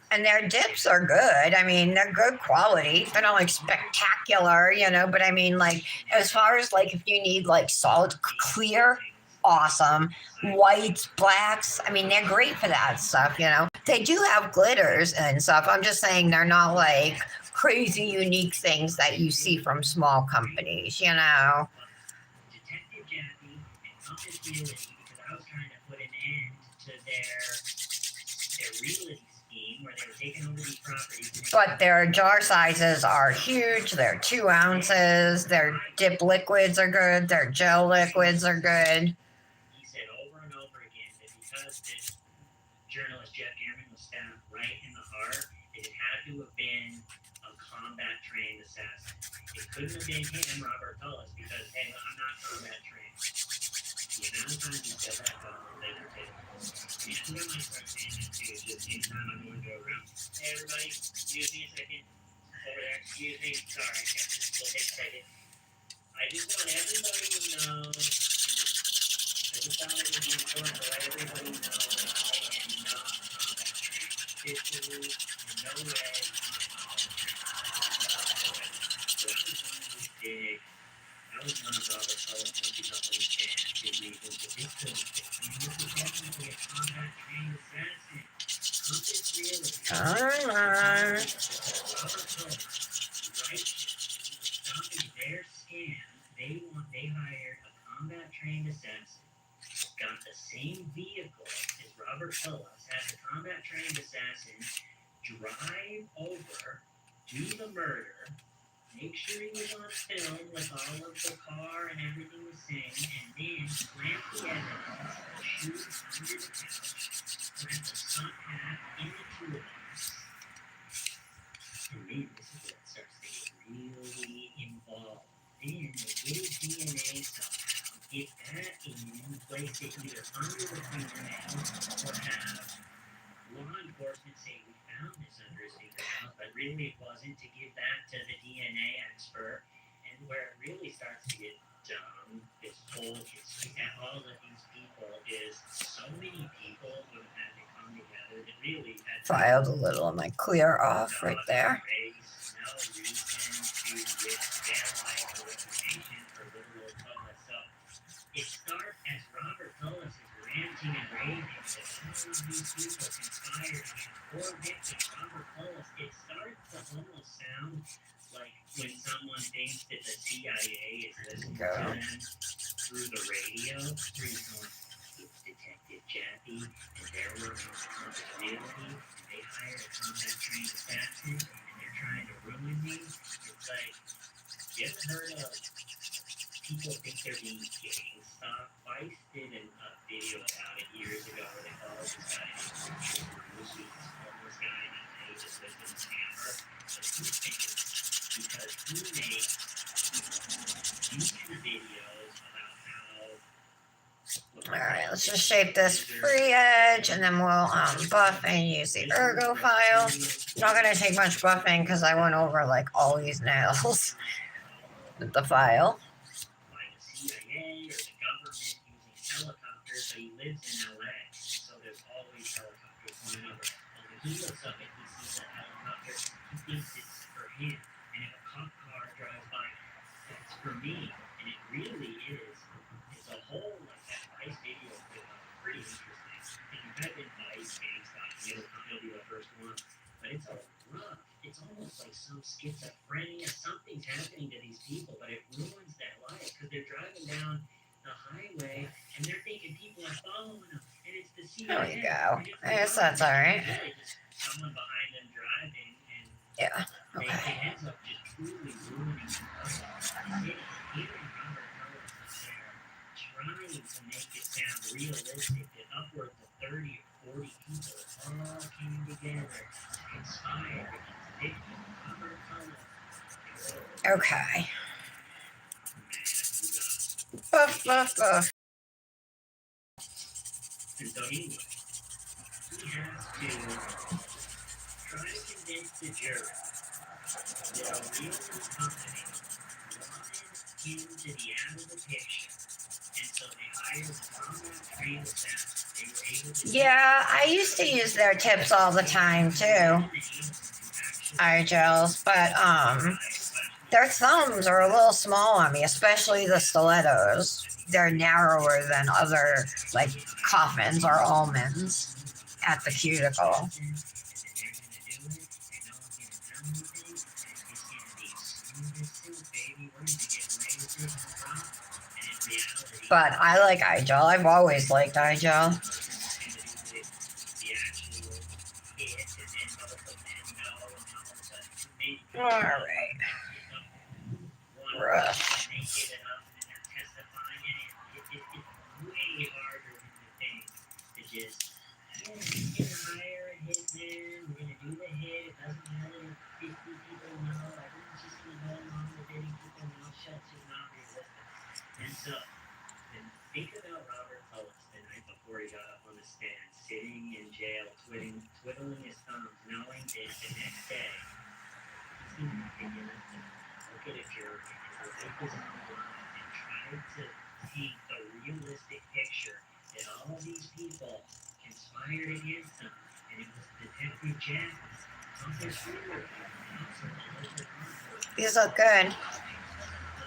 And their dips are good. I mean, they're good quality. They're not like spectacular, you know, but I mean, like, as far as like if you need like solid clear, awesome. Whites, blacks, I mean, they're great for that stuff, you know. They do have glitters and stuff. I'm just saying they're not like crazy unique things that you see from small companies, you know. Detective Jackie and Compass Realty, because I was trying to put an end to their realty scheme where they were taking over these properties. But their jar sizes are huge. They're 2 ounces. Their dip liquids are good. Their gel liquids are good. He said over and over again that because this journalist Jeff Dearman was stabbed right in the heart, that it had to have been a combat trained assassin. It couldn't have been him, Robert Tullis, because hey, I'm not combat trained. The amount of times he said that got me later too. And I might start saying that too, just anytime I'm going to go around. Hey everybody, excuse me a second. Over there, excuse me. Sorry, I can't just take a second. I just want everybody to know, I just thought it would be important to let everybody know that I am not combat trained. Officially, in no way. So that was one of these big, that was one of Robert Tullis once he got on the stand, big reasons that this couldn't fit. I mean, this is definitely a combat trained assassin. Compass Realty. All right. Robert Tullis. same vehicle as Robert Phillips had the combat-trained assassin drive over, do the murder, make sure he was on film with all of the car and everything was saying, and then plant the evidence, shoot under the couch, plant the sun hat in the toolbox. And then this is where it starts to get really involved. Then they get DNA somehow, get that in, place it either under the fingernail or have law enforcement say we found this under his fingernails, but really it wasn't, to give that to the DNA expert. And where it really starts to get dumb, this whole all of these people is so many people who have had to come together that really had Filed a little of my clear off right there. race, no reason to risk their life or reputation for little old Tullis. So it starts as Robert Tullis is ranting and raving that all of these people conspired against poor victims. Robert Tullis, it starts to almost sound like when someone thinks that the CIA is listening to them through the radio, through going, it's Detective Jaffe, and they're working for continuity, and they hired a combat-trained assassin, and they're trying to ruin me. It's like, you ever heard of people think they're being gang stalked? Vice did a video about it years ago where they followed this guy named Bruce, who's this homeless guy, and he just lived in his camper. But he's thinking because he made YouTube videos about how. All right, let's just shape this free edge, and then we'll buff and use the ergo file. Not gonna take much buffing because I went over like all these nails with the file. By the CIA or the government using helicopters, so he lives in LA, so there's always helicopters flying over. And when he looks up and he sees that helicopter, he thinks it's for him. And if a cop car drives by, that's for me. And it really is. It's a whole, like that Vice video is pretty interesting. If you've ever been Vice, GameStop, you'll be the first one. But it's a rough. It's almost like some schizophrenia. Something's happening to these people, but it ruins their life because they're driving down the highway and they're thinking people are following them, and it's the CIA. There you go. I guess that's all right. Really just someone behind them driving, and Yeah. it Okay. ends up just truly ruining the hearing Robert Ellis up there trying to make it sound realistic that upwards of 30 or 40 people all came together to conspire against victim Robert Ellis. Okay. Man, you got Buff, buff, buff. And so anyway, he has to try to convince the jury that a real company wanted him to be out of the picture. And so they hired a combat-trained assassin. They were able to Yeah, I used to use their tips all the time too. Eye gels, but their thumbs are a little small on me, especially the stilettos. They're narrower than other like coffins or almonds at the cuticle. But I like eye gel. I've always liked eye gel. All right. Rough. And so, think about Robert Ellis the night before he got up on the stand, sitting in jail, twiddling his thumbs, knowing that the next day he's going to take it. Look at if your life is on the line, and try to paint the realistic picture that all of these people conspired against him, and it was Detective Jaffe, Uncle Stewart, and also the local law enforcement. These look good.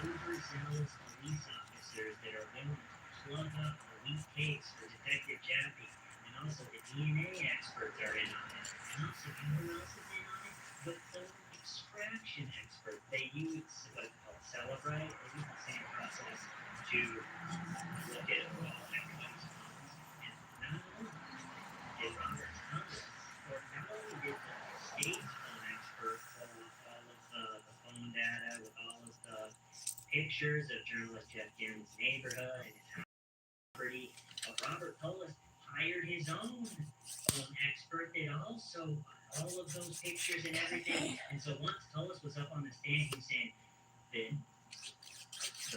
Overzealous police officers that are willing to plug up the weak case for Detective Jaffe, and also the DNA experts are in on it. And also, you know who else is in on it? But the extraction experts. They use what's called Celebrite. They use the same process to look at all everybody's phones. pictures of journalist Jeff Garen's neighborhood and his property. But Robert Polis hired his own expert that also all of those pictures and everything. And so once Polis was up on the stand, he said that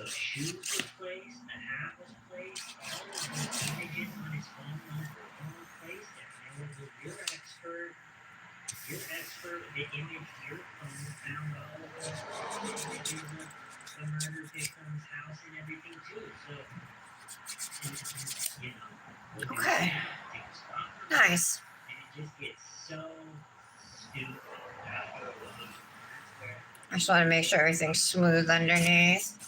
the shoes was placed, the hat was placed, all of those images on his phone were all placed there. And it was your expert, the image your phone found all of those images of the murder victim's house and everything too. So, you know, Okay. Nice. and it just gets so stupid after a while. I just want to make sure everything's smooth underneath.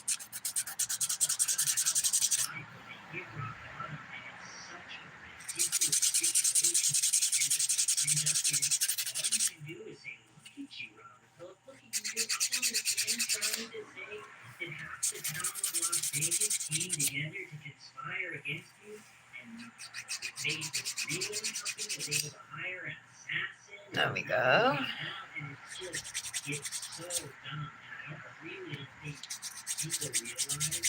There we go. It's so dumb, and I don't really think people realize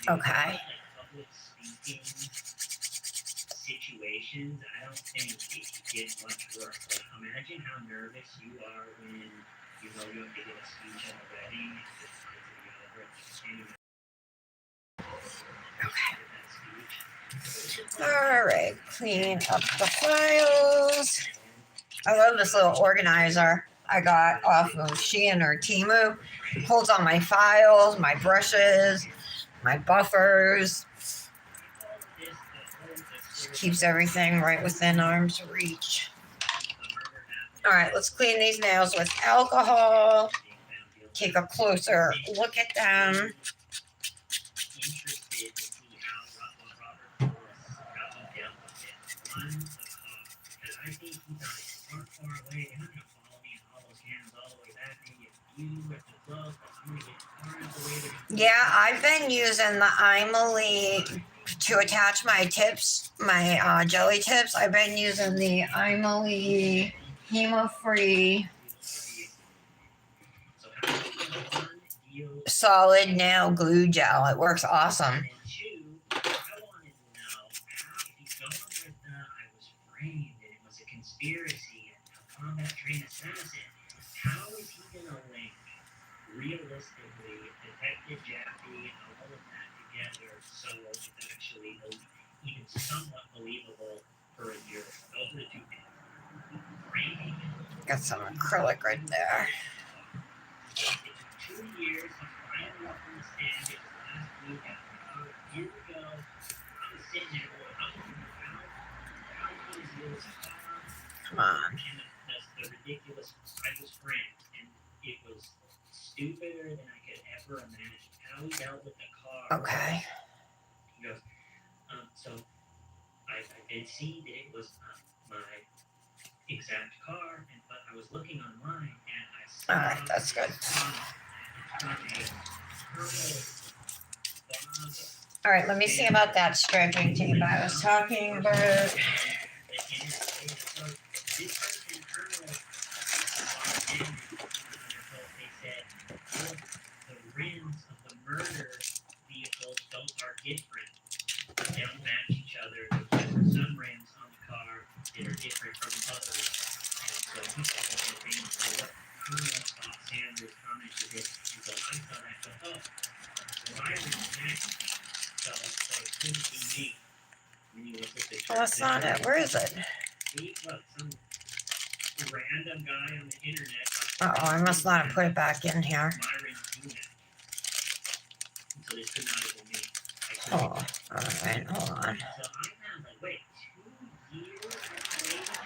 Okay. public speaking situations. I don't think it get much work. But imagine how nervous you are when you know you have to give a speech at a wedding and just trying to be over it. All right, clean up the files. I love this little organizer I got off of Shein or Temu. It holds all my files, my brushes, my buffers. Just keeps everything right within arm's reach. All right, let's clean these nails with alcohol. Take a closer look at them. Yeah, I've been using the Imely to attach my tips, my jelly tips. I've been using the Imely Hemo-Free solid nail glue gel. It works awesome. How is he going to link realistically Detective Jackie and all of that together so it's actually even somewhat believable for a year? Those are the two things. Framing. Got some acrylic right there. It took 2 years to finally up on the stand. It was last week after a year ago. I was sitting there going, how is this? Come on. And that's the ridiculous. I was framed, and it was stupider than I could ever imagine. How he dealt with the car. Okay. He goes, so I did see that it was my exact car, but I was looking online and I saw. All right, that's good. All right, let me see about that stretching tape I was talking about. Rims of the murder vehicles are different. They don't match each other. There are some rims on the car that are different from others. And so he said the thing what Colonel Scott Sanders commented it. And so I thought why would that? So it couldn't be me. When you look at the Well, that's not it. Where is it? See, look, some random guy on the internet. Uh-oh, I must not have put it back in here. My rims do that. So this could not have been me. Oh, all right, hold on. So I'm kind of like, wait, 2 years later,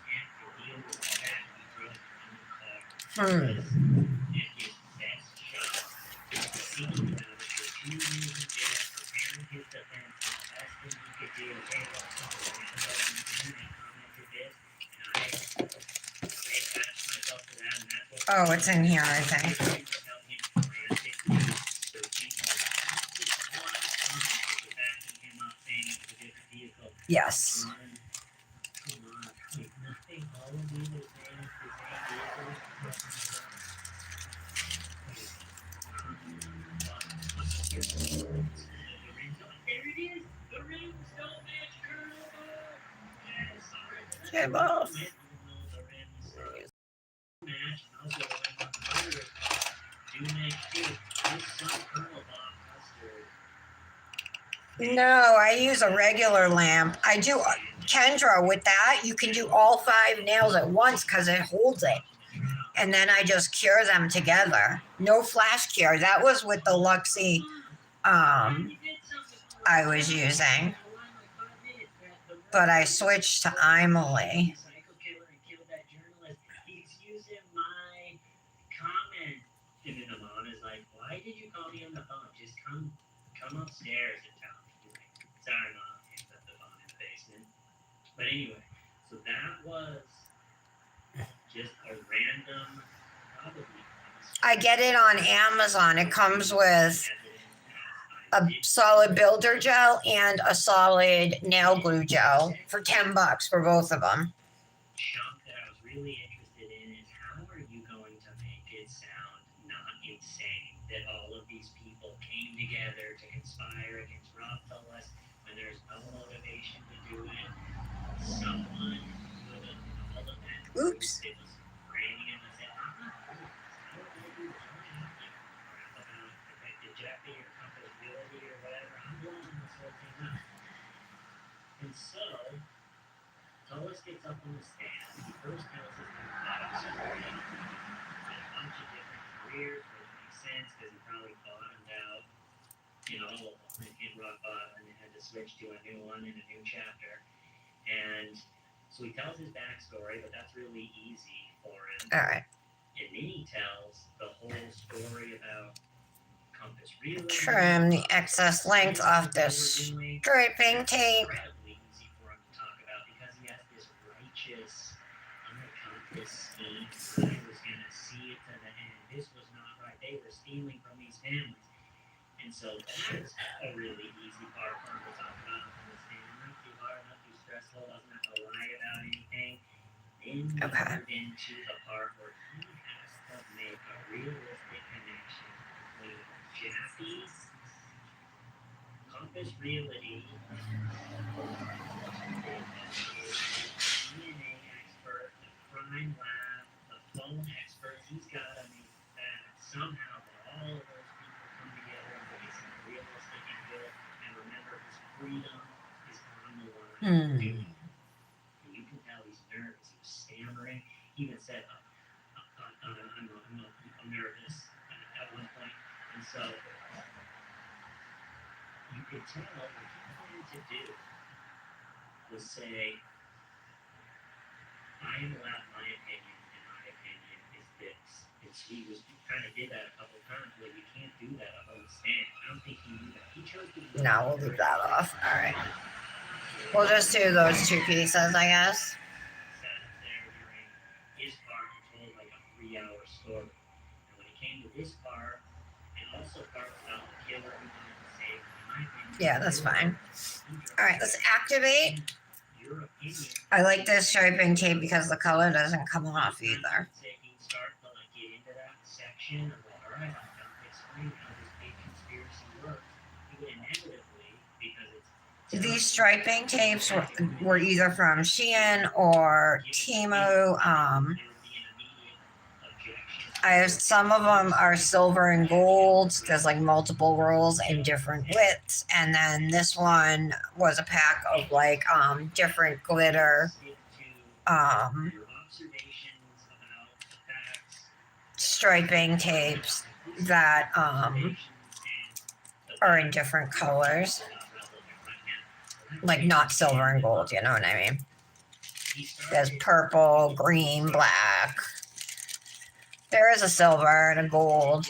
and to deal with that, he drove in the car. And his best shot is thinking about it for 2 years in jail, preparing his defense, the best thing he could do. Hey, look, somebody commented this, and I attached myself to that, and that's what. Oh, it's in here, I think. Yes. Came off. No, I use a regular lamp. I do, Kendra, with that, you can do all 5 nails at once because it holds it. And then I just cure them together. No flash cure. That was with the Luxie I was using. But I switched to Emily. And then the mom is like, why did you call me on the phone? Just come upstairs and tell me. He's like, sorry, mom, hangs up the phone in the basement. But anyway, so that was just a random, probably. I get it on Amazon. It comes with a solid builder gel and a solid nail glue gel for $10 for both of them. Chunk that I was really interested in is how are you going to make it sound not insane that all of these people came together to conspire against Rob Tullis when there's no motivation to do it. Someone would have all of that. Oops. It was raining and I said, I'm not doing this. I don't want to do this. I'm not having crap about effective Jeffy or comfortability or whatever. I'm blowing this whole thing up. And so Tullis gets up on the stand. He first tells his story and a bunch of different careers, which makes sense because he probably bottomed out in all of them and hit rock bottom and had to switch to a new one in a new chapter. And so he tells his backstory, but that's really easy for him. All right. And then he tells the whole story about Compass Real. Trim the excess length off this striping tape. Incredibly easy for him to talk about because he has this righteous, I'm going to count this scheme. I was going to see it to the end. This was not right. They were stealing from these families. And so that's a really easy part for him to talk about on the stand. Not too hard, not too stressful, doesn't have to lie about anything. Then we move into the part where he has to make a realistic connection between Jackie's Compass Realty, DNA expert, the crime lab, the phone expert. He's got to make that somehow that all of those people come together and make something realistic and good. And remember, his freedom is on the line. And you can tell he's nervous. He was stammering. He even said, I'm nervous at one point. And so you could tell what he wanted to do was say, I am allowed my opinion, and my opinion is this. And he kind of did that a couple times, but you can't do that up on the stand. I don't think he knew that. He chose to do that. No, we'll leave that off. All right. We'll just do those 2 pieces, I guess. Sat there during his part and told like a 3-hour story. And when it came to this part, and also part about the killer who wanted to save, in my opinion, Yeah, that's fine. All right, let's activate. your opinion. I like this striping tape because the color doesn't come off either. Start to like get into that section of like, all right, I'm going to explain how this big conspiracy works. He would inevitably, because it's These striping tapes were either from Shein or Temu. I have some of them are silver and gold. There's like multiple rolls in different widths, and then this one was a pack of like different glitter striping tapes that are in different colors, like not silver and gold. You know what I mean? There's purple, green, black. There is a silver and a gold.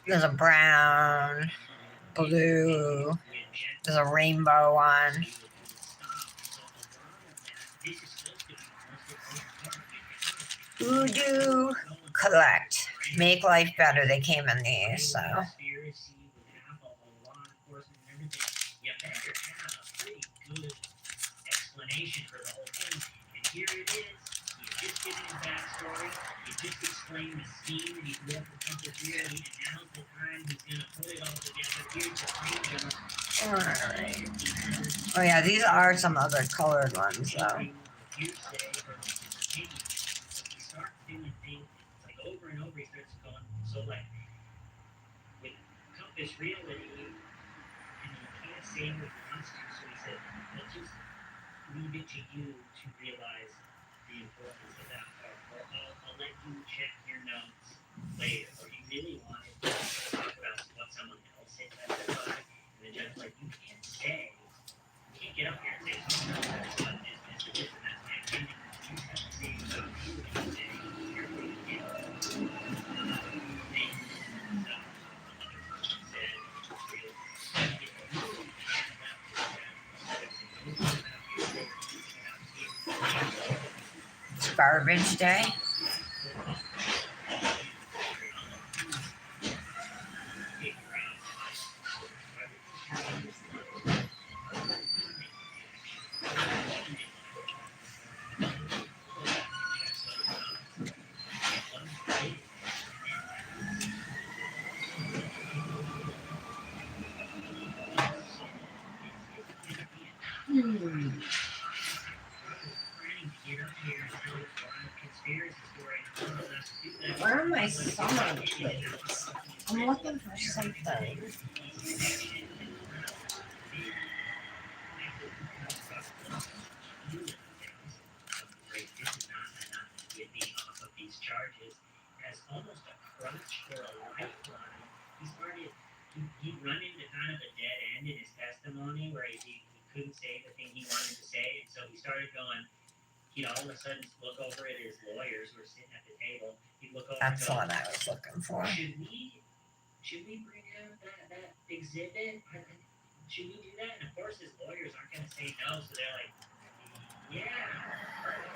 There's a brown, blue. There's a rainbow one. Voodoo Collect. Make life better. They came in these, so. just given his backstory. You just explained the scheme that he grew up with Compass Realty, and now's the time he's gonna put it all together. Here's the freedom. Alright. Oh yeah, these are some other colored ones though. Hearsay or his opinion. He starts doing things like over and over. He starts going so like with Compass Realty, and he can't say what he wants to. So he said, "Let's just leave it to you to realize the importance of that part, or I'll let you check your notes later." Or he really wanted to talk about what someone else had testified, and the judge was like, "You can't say, you can't get up here and say something else about this, and that's my opinion. You have to say about you and say, here's what you did." It's garbage day. Where are my summer plates? I'm looking for something. These charges as almost a crutch or a lifeline. He'd run into kind of a dead end in his testimony where he couldn't say the thing he wanted to say, and so he started going, he'd all of a sudden look over at his lawyers who were sitting at the table. He'd look over That's and go, what I was looking for. should we bring out that exhibit? Should we do that? And of course his lawyers aren't going to say no, so they're like, yeah.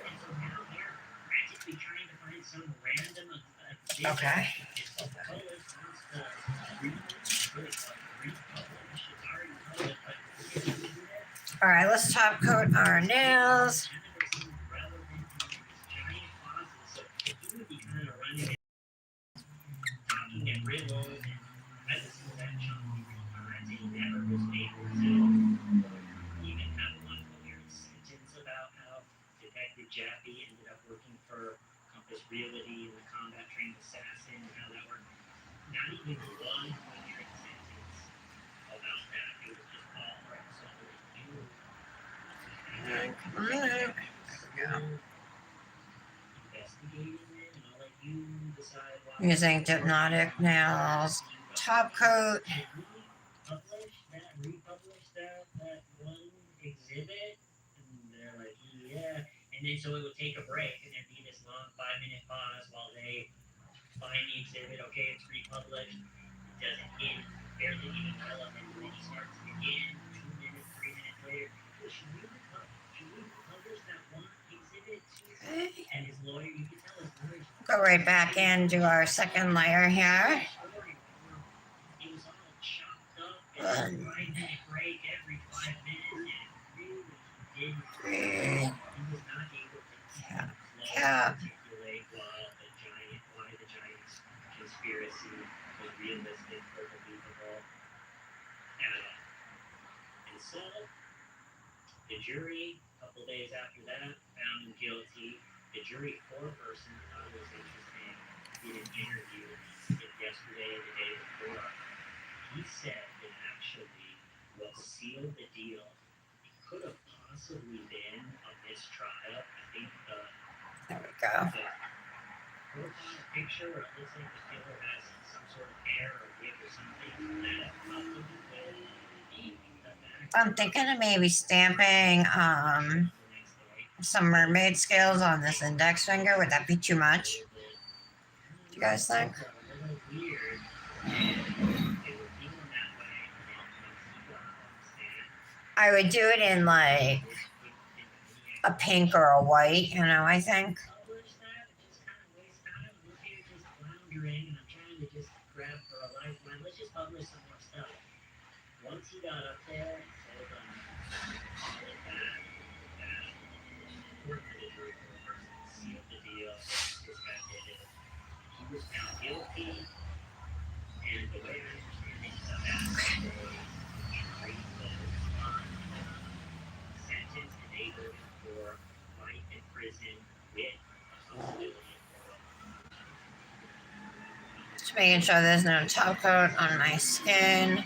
And so now they're practically trying to find some random exhibit. Okay. It's published, wants to republish. It's already published, but we're going to do that. All right, let's top coat our nails. Jappy ended up working for Compass Realty and the combat trained assassin and how that worked. Not even one clear sentence about that. It was just all right. So you There we go. investigating it, and I'll let you decide why. Using Hypnotic Nails. Top coat. Should we republish that one exhibit? And they're like, yeah. And then so it would take a break, and there'd be this long 5-minute pause while they find the exhibit. Okay, it's republished. It doesn't hit, barely even relevant. And then he starts again 2 minutes, 3 minutes later. Hey, should we republish that one exhibit? Okay. And his lawyer, you can tell his lawyer. Go right back into our second layer here. It was all chopped up and 5-minute break every 5 minutes, and it really didn't. He was not able to articulate why the giant conspiracy was realistic or believable at all. And so, the jury, a couple days after that, found him guilty. The jury foreperson thought it was interesting. Did an interview yesterday and the day before. He said that actually what sealed the deal, it could have possibly been a mistrial. I think There we go. profile picture where it looks like the killer has some sort of hair or wig or something that probably could be the back. I'm thinking of maybe stamping some mermaid scales on this index finger. Would that be too much? Do you guys think? I would do it in like a pink or a white, you know, I think. Once he got up there and told them all of that, worked for the jury for a person sealed the deal. This guy did it. He was found guilty, and the way I understand it, he's about to stay treat was sentence enabled for life in prison with a possibility of parole. Just making sure there's no top coat on my skin.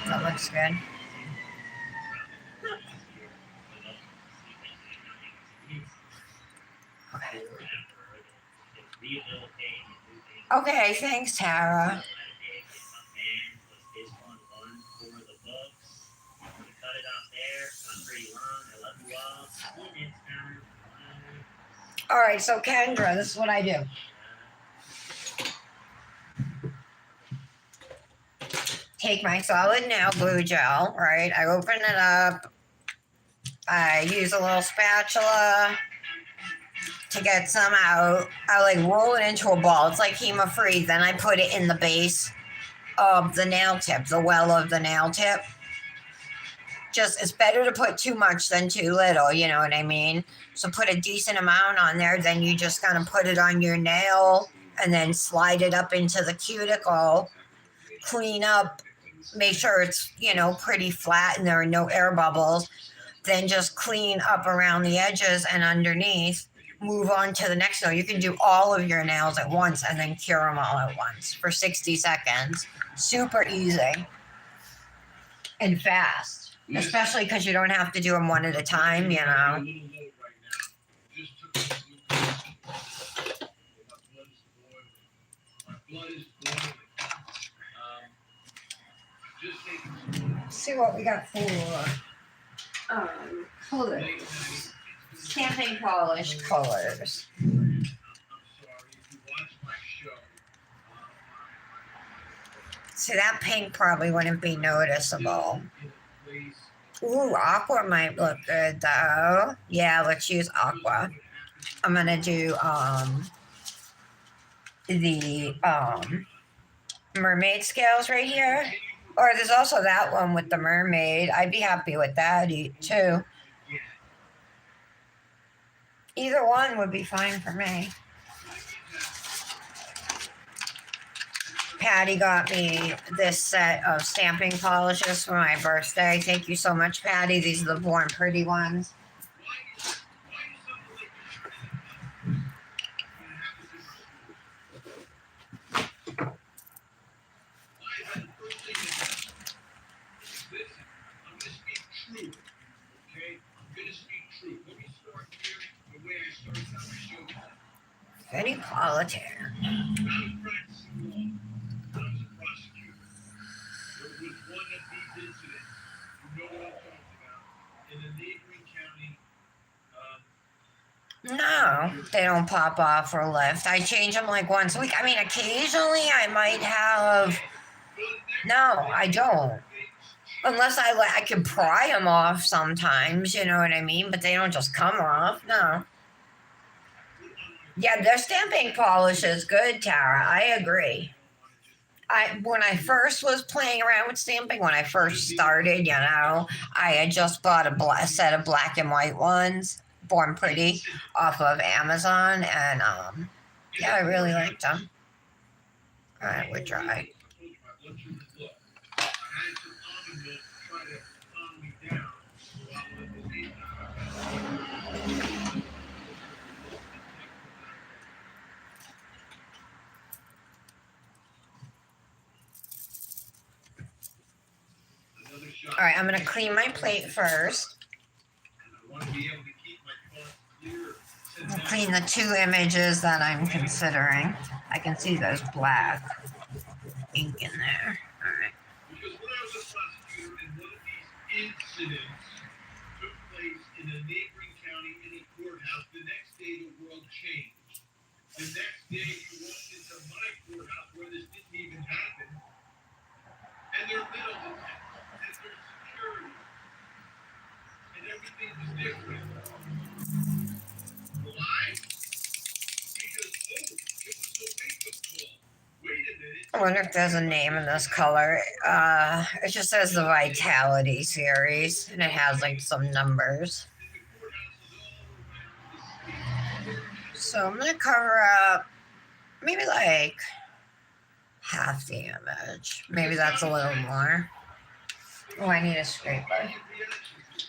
That looks good. Okay, thanks, Tara. All right, so Kendra, this is what I do. Take my solid nail glue gel, right? I open it up. I use a little spatula to get some out. I like roll it into a ball. It's like hemo-free. Then I put it in the base of the nail tip, the well of the nail tip. Just, it's better to put too much than too little, you know what I mean? So put a decent amount on there, then you just kind of put it on your nail and then slide it up into the cuticle, clean up, make sure it's, you know, pretty flat and there are no air bubbles. Then just clean up around the edges and underneath. Move on to the next nail. You can do all of your nails at once and then cure them all at once for 60 seconds. Super easy and fast, especially because you don't have to do them one at a time, you know. Let's see what we got for colors. Stamping polish colors. See, that pink probably wouldn't be noticeable. Ooh, aqua might look good though. Yeah, let's use aqua. I'm gonna do the mermaid scales right here. Or there's also that one with the mermaid. I'd be happy with that too. Either one would be fine for me. Patty got me this set of stamping polishes for my birthday. Thank you so much, Patty. These are the Born Pretty ones. Very quality. No, they don't pop off or lift. I change them like once a week. I mean, occasionally I might have. No, I don't. Unless I can pry them off sometimes, you know what I mean? But they don't just come off. No. Yeah, their stamping polish is good, Tara. I agree. When I first was playing around with stamping, when I first started, you know, I had just bought a set of black and white ones, Born Pretty, off of Amazon, and yeah, I really liked them. All right, we're dry. All right, I'm going to clean my plate first. I'll clean the two images that I'm considering. I can see there's black ink in there. All right. Because when I was a prosecutor and one of these incidents took place in a neighboring county in a courthouse, the next day the world changed. The next day you walked into my courthouse where this didn't even happen, and there are metal detectors, and there's security, and everything was different. Why? Because, it was a wake-up call. Wait a minute. wonder if there's a name in this color. It just says the Vitality series, and it has like some numbers. So I'm gonna cover up maybe like half the image. Maybe that's a little more. Oh, I need a scraper.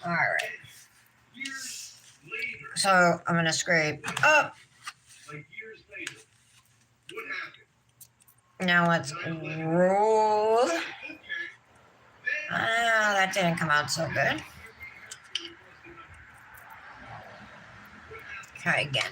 All right. So I'm gonna scrape up. Now let's roll. Ah, that didn't come out so good. Try again.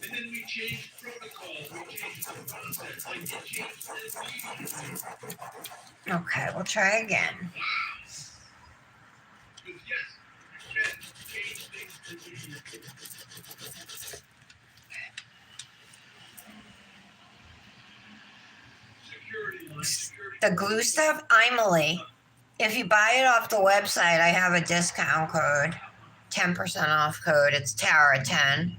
And then we changed protocols, we changed the process, like we changed the Okay, we'll try again. Because yes, you can change things immediately. Security line, security. The glue stuff, Emily. If you buy it off the website, I have a discount code. 10% off code. It's Tara10.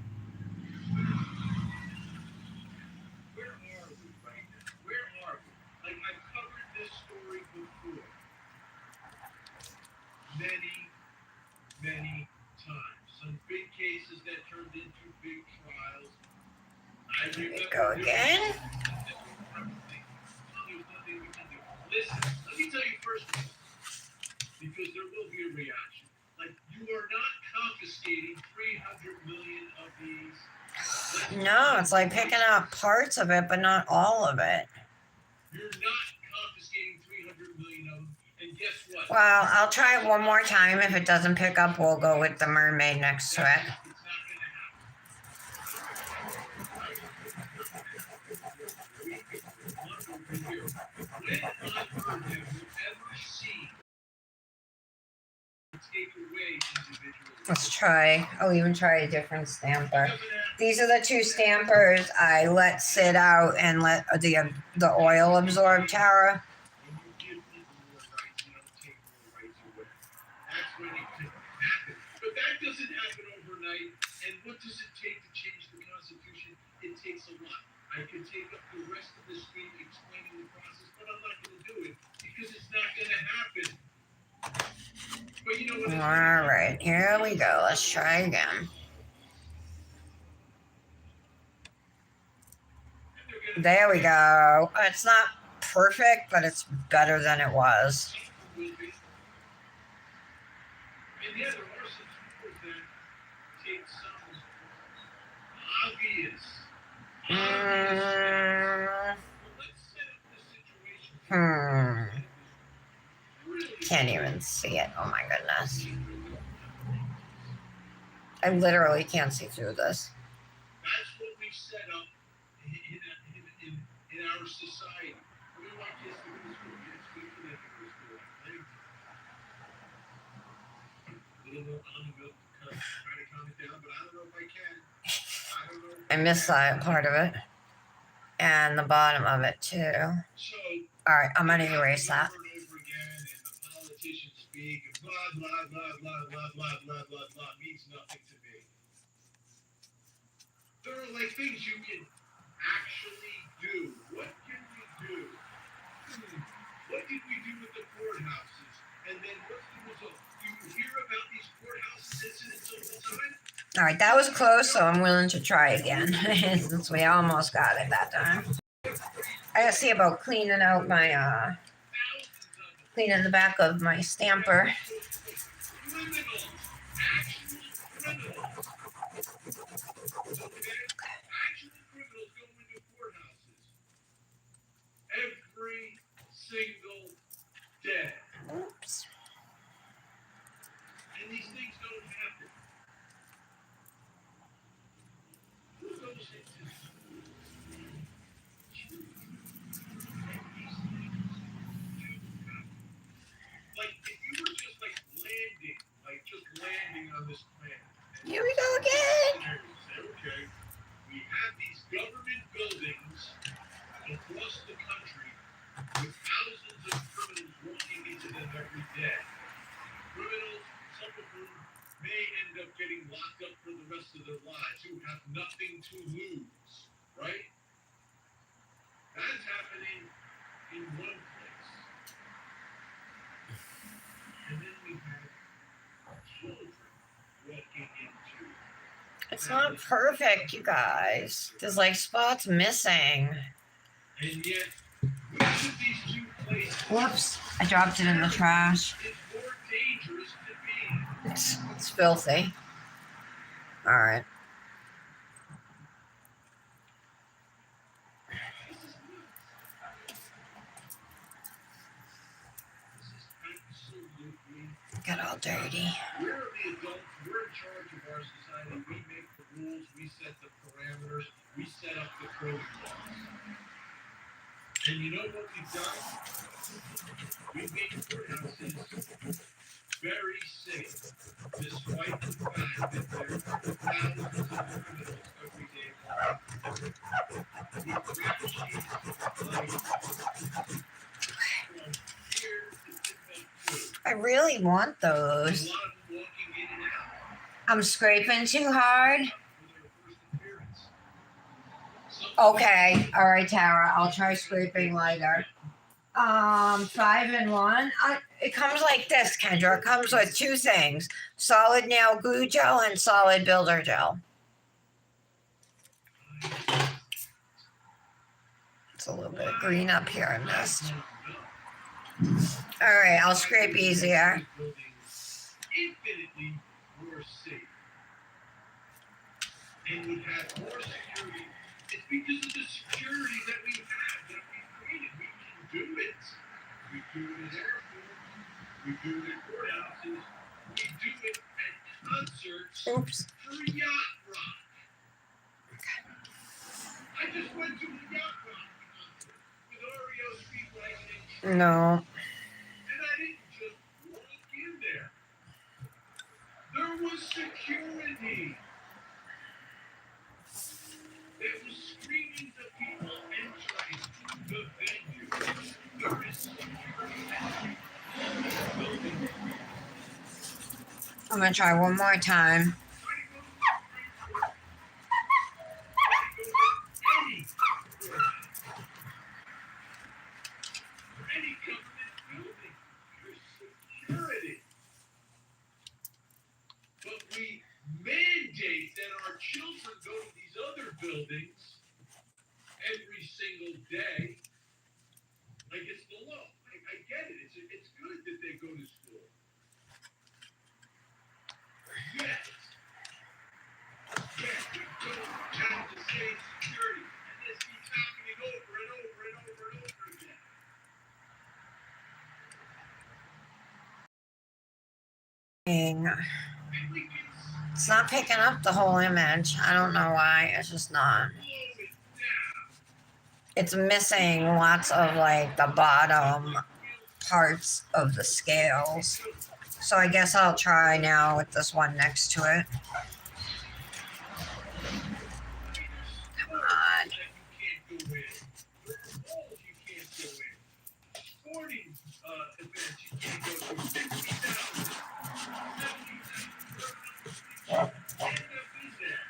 Where are we right now? Where are we? Like I've covered this story before. Many times. Some big cases that turned into big trials. Here we go again. Listen, let me tell you first, because there will be a reaction. Like, you are not confiscating 300 million of these. No, it's like picking out parts of it, but not all of it. You're not confiscating 300 million of them. And guess what? Well, I'll try it one more time. If it doesn't pick up, we'll go with the mermaid next to it. It's not going to happen. When on earth have you ever seen take away individuals? Let's try. I'll even try a different stamper. These are the two stampers I let sit out and let the oil absorb, Tara. When you give people more rights, you don't take more rights away. That's when it can happen. But that doesn't happen overnight. And what does it take to change the Constitution? It takes a lot. I could take up the rest of this week explaining the process, but I'm not going to do it because it's not going to happen. But you know what? All right, here we go. Let's try again. There we go. It's not perfect, but it's better than it was. And yeah, there are some tools that take some obvious. Let's set up the situation. Can't even see it. Oh my goodness. I literally can't see through this. That's what we set up in our society. We want kids to go to school. It's good for them to go to school. A little on the milk to try to calm it down, but I don't know if I can. I missed that part of it. And the bottom of it too. So, Alright, I'm gonna erase that. over and over again, and the politicians speak, and blah, blah, blah, blah, blah, blah, blah, blah, blah, means nothing to me. There are like things you can actually do. What can we do? What did we do with the courthouses? And then what's the result? You hear about these courthouse incidents all the time? Alright, that was close, so I'm willing to try again. Since we almost got it that time. I gotta see about cleaning out my, cleaning the back of my stamper. Criminals, actual criminals. Okay? Actual criminals go into courthouses every single day. Oops. And these things don't happen. Who goes into like if you were just like landing on this planet. Here we go again. Say, okay, we have up getting locked up for the rest of their lives, who have nothing to lose, right? That's happening in one place. And then we have children walking into. It's not perfect, you guys. There's like spots missing. And yet, which of these two places Whoops, I dropped it in the trash. is more dangerous to be? It's filthy. All right. This is nuts. This is absolutely. Got all dirty. We're the adults. We're in charge of our society. We make the rules. We set the parameters. We set up the protocols. And you know what we've done? We've made courthouses very safe, despite the fact that there are thousands of criminals every day. We crash these lights from here to Timbuktu. I really want There's those. a lot of them walking in and out I'm scraping too hard. for their first appearance. Okay. All right, Tara. I'll try scraping lighter. 5-in-1. It comes like this, Kendra. It comes with two things: solid nail glue gel and solid builder gel. It's a little bit of green up here I missed. All right, I'll scrape easier. Infinitely more safe and would have more security. It's because of the security that we have, that we've created. We can do it. We do it at airports. We do it at courthouses. We do it at concerts Oops. for yacht rock. I just went to a yacht rock concert with REO Speedway and No. I didn't just walk in there. There was security. That was screaming to people entering the venue. There is security entering the building. I'm gonna try one more time. Any government building, there's security. But we mandate that our children go to these other buildings every single day. Like it's the law. I get it. It's good that they go to school. Yet, we don't have the same security. And this keeps happening over and over and over and over again. Dang. And we can It's not picking up the whole image. I don't know why. It's just not. slow it down. It's missing lots of like the bottom parts of the scales. So I guess I'll try now with this one next to it. Come on. That you can't go in. Malls you can't go in. Sporting events you can't go to. 60,000, 70,000. End up in there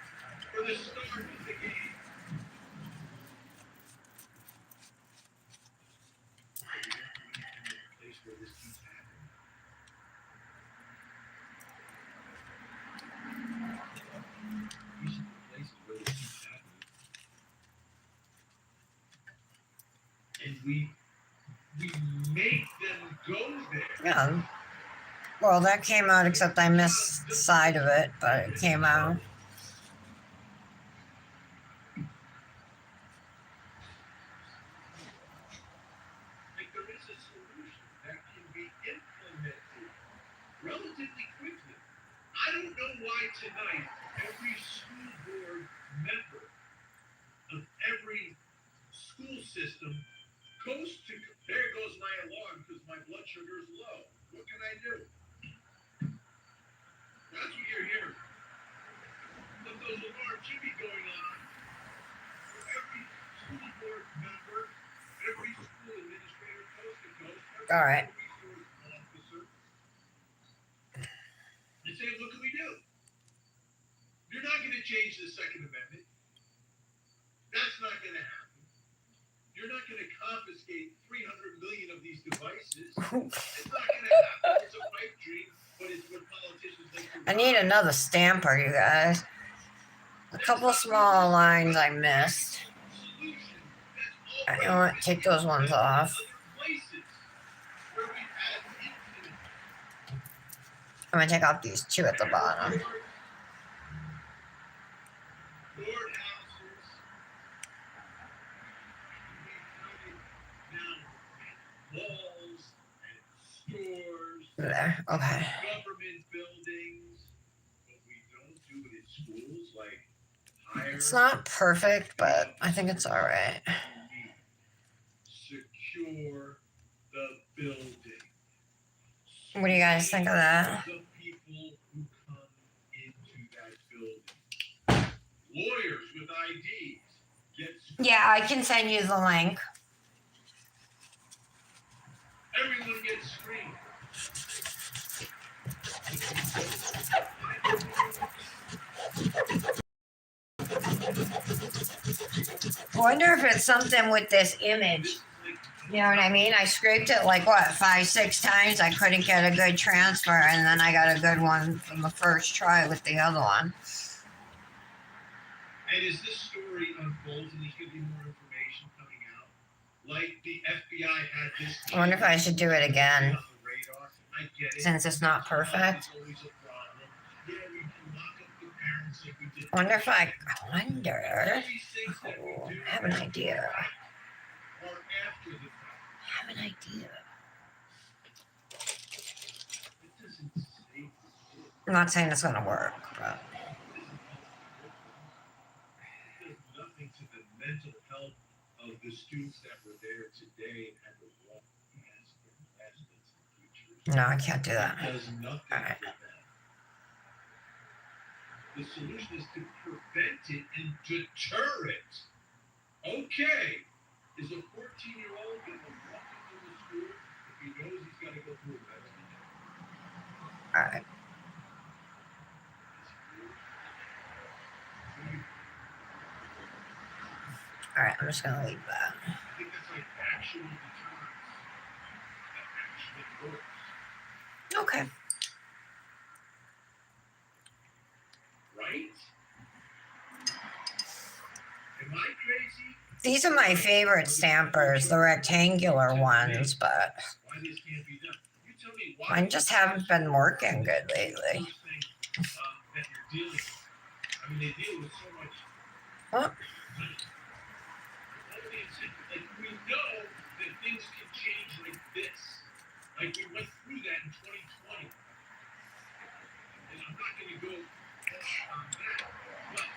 for the start of the game. Place where this keeps happening. These are the places where this keeps happening. And we make them go there. Yeah. Well, that came out, except I missed the side of it, but it came out. Like there is a solution that can be implemented relatively quickly. I don't know why tonight every school board member of every school system goes to, there goes my alarm because my blood sugar is low. What can I do? That's what you're hearing. But those alarms should be going on for every school board member, every school administrator, coast to coast, every All right. resource officer. And say, what can we do? Second Amendment. That's not going to happen. You're not going to confiscate 300 million of these devices. It's not going to happen. It's a pipe dream, but it's what politicians like to I need another stamper, you guys. A couple small lines I missed. You know what? Take those ones off. I'm gonna take off these two at the bottom. There. Okay. It's not perfect, but I think it's all right. Secure the building. What do you guys think of that? The people who come into that building. Lawyers with IDs get. Yeah, I can send you the link. Everyone gets screened. I wonder if it's something with this image. You know what I mean? I scraped it like what, 5, 6 times. I couldn't get a good transfer, and then I got a good one from the first try with the other one. And as this story unfolds, and there's going to be more information coming out, like the FBI had this. I wonder if I should do it again, on the radar. I get it. since it's not perfect. It's always a problem. Yeah, we can lock up the parents like we did. I wonder. Oh, I have an idea. Or after the fact. I have an idea. It doesn't say. I'm not saying it's gonna work, but It does nothing to the mental health of the students that were there today and had to walk past their classmates and teachers. no, I can't do that. It does nothing All right. for them. The solution is to prevent it and deter it. Okay. Is a 14-year-old going to walk into the school if he knows he's got to go through a medicine? All right. All right. I'm just gonna leave that. I think that's like actual deterrence that actually works. Okay. Right? Am I crazy? These are my favorite stampers, the rectangular ones, but Why this can't be done? You tell me why. mine just haven't been working good lately. First thing, that you're dealing with. I mean, they deal with so much. What? Like, we know that things can change like this. Like, we went through that in 2020. And I'm not going to go on that. But,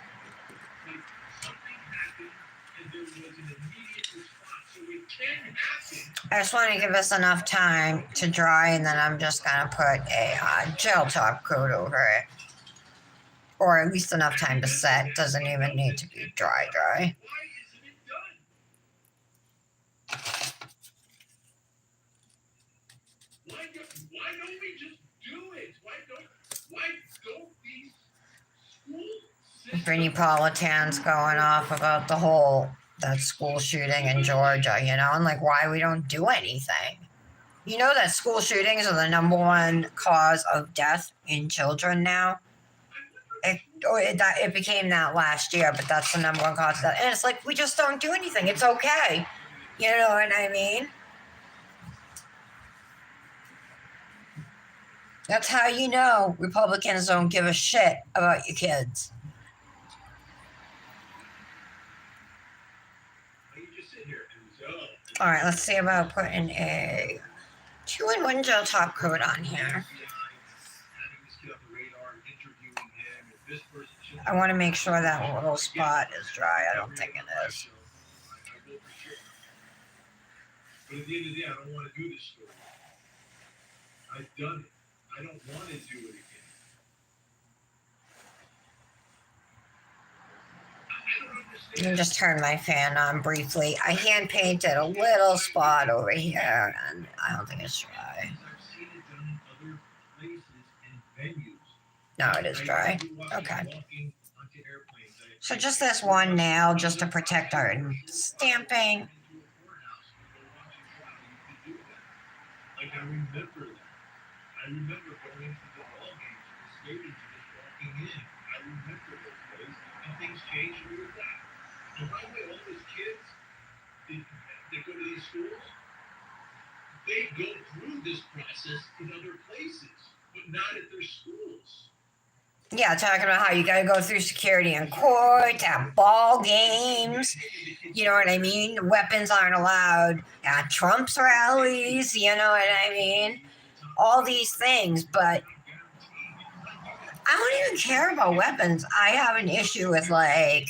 like, something happened and there was an immediate response. So it can happen. I just want to give us enough time to dry, and then I'm just gonna put a gel top coat over it, or at least enough time to set. Doesn't even need to be dry. Why isn't it done? Why don't we just do it? Why don't these school systems? Brittany Politan's going off about that school shooting in Georgia, you know, and like why we don't do anything. You know that school shootings are the #1 cause of death in children now. It became that last year, but that's the #1 cause of death. And it's like we just don't do anything. It's okay. You know what I mean? That's how you know Republicans don't give a shit about your kids. All right, let's see about putting a 2-in-1 gel top coat on here. I want to make sure that little spot is dry. I don't think it is. But at the end of the day, I don't want to do this story. I've done it. I don't want to do it again. Let me just turn my fan on briefly. I hand painted a little spot over here, and I don't think it's dry. I've seen it done in other places and venues. No, it is dry. I Okay. walking onto airplanes. I So just this one nail just to protect our stamping. Like I remember that. I remember going to the ball games and the stadium and just walking in. I remember those days, and things changed with that. And by the way, all those kids that go to these schools, they go through this process in other places, but not at their schools. Yeah, talking about how you gotta go through security in court, at ball games. You know what I mean? Weapons aren't allowed at Trump's rallies. You know what I mean? All these things, but I don't even care about weapons. I have an issue with like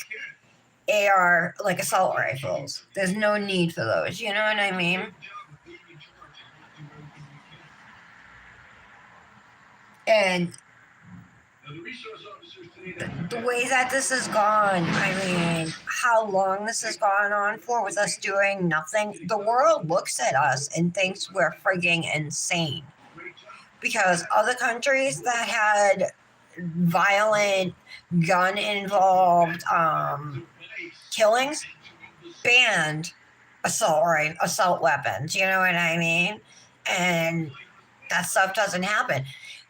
AR, like assault rifles. There's no need for those. You know what I mean? And the way that this has gone, I mean, how long this has gone on for with us doing nothing, the world looks at us and thinks we're frigging insane. Because other countries that had violent, gun involved killings banned assault weapons. You know what I mean? And that stuff doesn't happen.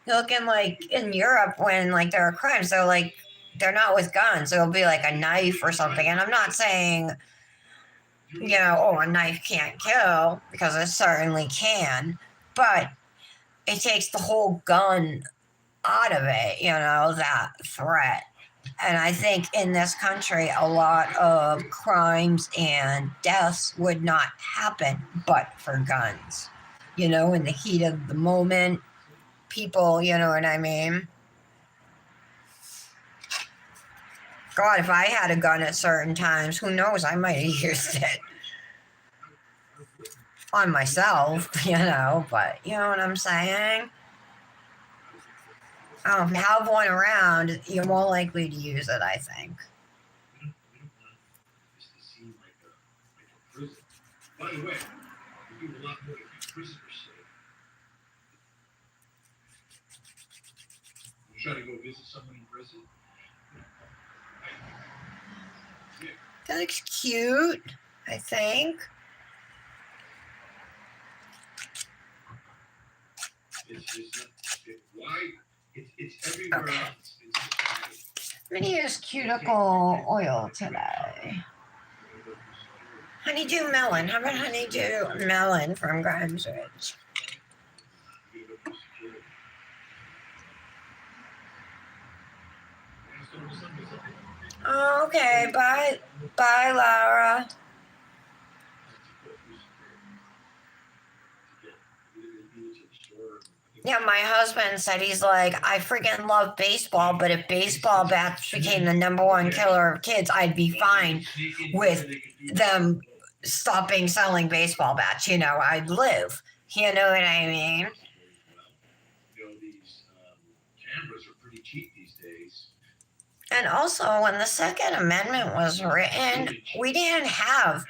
Looking like in Europe when like there are crimes, they're not with guns. It'll be like a knife or something. And I'm not saying, a knife can't kill, because it certainly can, but it takes the whole gun out of it, that threat. And I think in this country, a lot of crimes and deaths would not happen but for guns. In the heat of the moment, people, you know what I mean? God, if I had a gun at certain times, who knows? I might have used it on myself, but you know what I'm saying? Have one around, you're more likely to use it, I think. By the way, we do a lot more to keep prisoners safe. You try to go visit someone in prison? That looks cute, I think. It's everywhere Okay. else. I'm going to use cuticle oil today. Honeydew melon. How about honeydew melon from Grimes Ridge? Okay, bye, Laura. Yeah, my husband said he's like, I freaking love baseball, but if baseball bats became the number one killer of kids, I'd be fine with them stopping selling baseball bats. I'd live. You know what I mean? These cameras are pretty cheap these days. And also, when the Second Amendment was written, we didn't have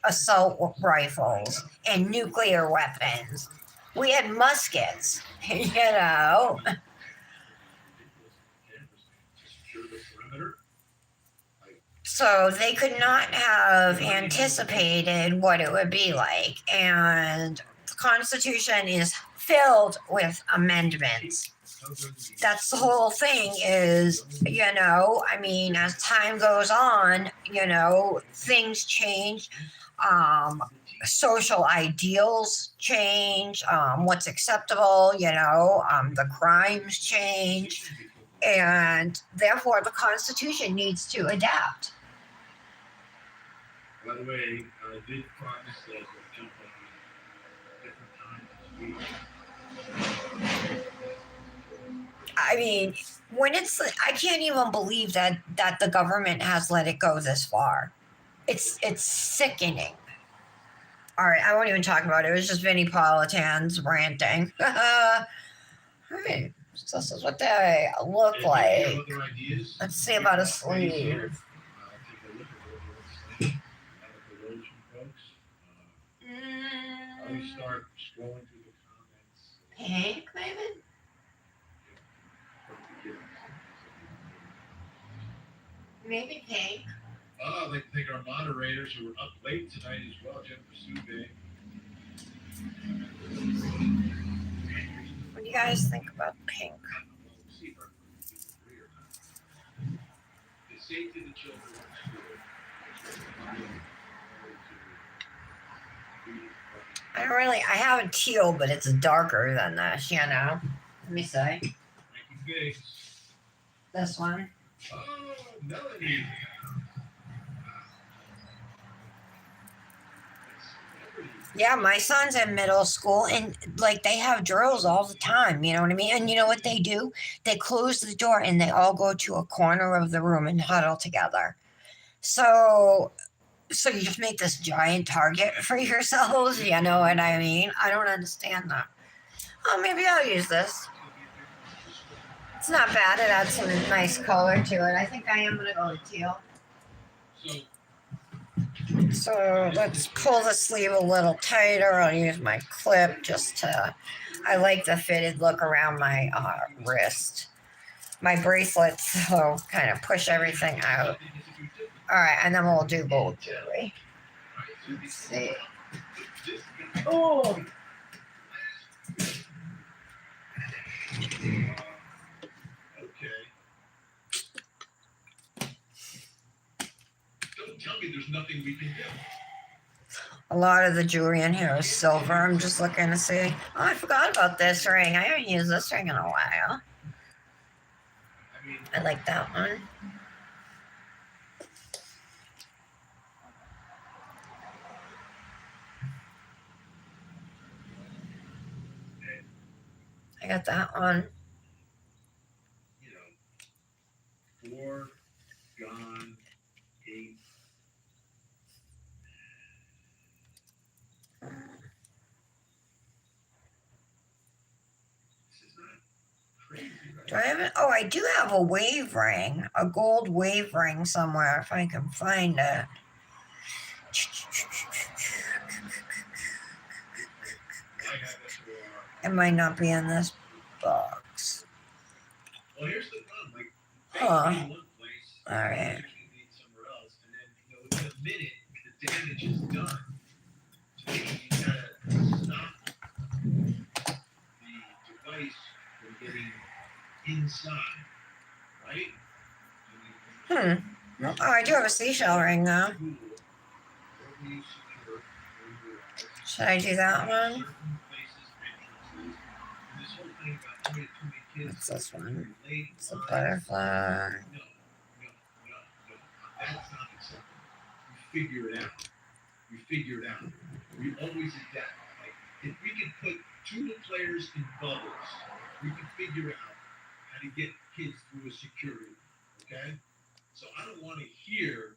assault rifles and nuclear weapons. We had muskets, So they could not have anticipated what it would be like. And the Constitution is filled with amendments. That's the whole thing is, as time goes on, things change. Social ideals change. What's acceptable, the crimes change. And therefore, the Constitution needs to adapt. By the way, I did promise that we'll jump on different times this week. I mean, I can't even believe that the government has let it go this far. It's sickening. All right, I won't even talk about it. It was just Vinnie Politan's ranting. All right, so this is what they look like. Let's see about a sleeve. Start scrolling through the comments. Pink, maybe? Maybe pink. Oh, I'd like to thank our moderators who were up late tonight as well. Jennifer Sube. What do you guys think about pink? We'll see if our people agree or not. The safety of the children in school. I don't really. I have a teal, but it's darker than this. You know. Let me see. Thank you, face. This one. Oh, Melanie. Yeah, my son's in middle school, and like they have drills all the time. You know what I mean? And you know what they do? They close the door and they all go to a corner of the room and huddle together. So you just make this giant target for yourselves. You know what I mean? I don't understand that. Oh, maybe I'll use this. It's not bad. It adds some nice color to it. I think I am gonna go with teal. So let's pull the sleeve a little tighter. I'll use my clip just to, I like the fitted look around my wrist. My bracelets, so kind of push everything out. All right, and then we'll do gold jewelry. Let's see. Oh. Don't tell me there's nothing we can do. A lot of the jewelry in here is silver. I'm just looking to see. Oh, I forgot about this ring. I haven't used this ring in a while. I like that one. I got that one. You know, 4, gone, 8. Do I have it? Oh, I do have a wave ring, a gold wave ring somewhere if I can find it. It might not be in this box. Well, here's the problem. Huh. One place, all right. Somewhere else, and then within a minute, the damage is done. So you gotta stop the device from getting inside, right? Oh, I do have a seashell ring though. Should I do that one? What's this one? It's a butterfly. No. That's not acceptable. We figure it out. We always adapt. Like, if we could put 2 players in bubbles, we could figure out how to get kids through a security. Okay? So I don't want to hear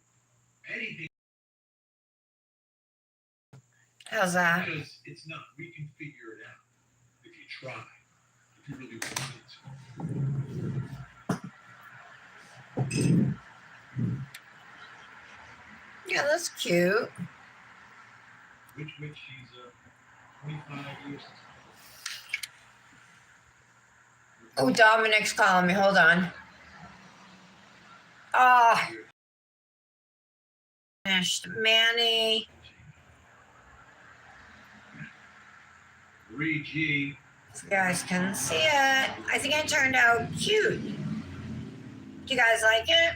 anything. How's that? Because it's not. We can figure it out if you try. If you really want it. Yeah, that's cute. Which she's 25 years. Oh, Dominic's calling me. Hold on. Finished. Manny. 3G. You guys can see it. I think it turned out cute. Do you guys like it?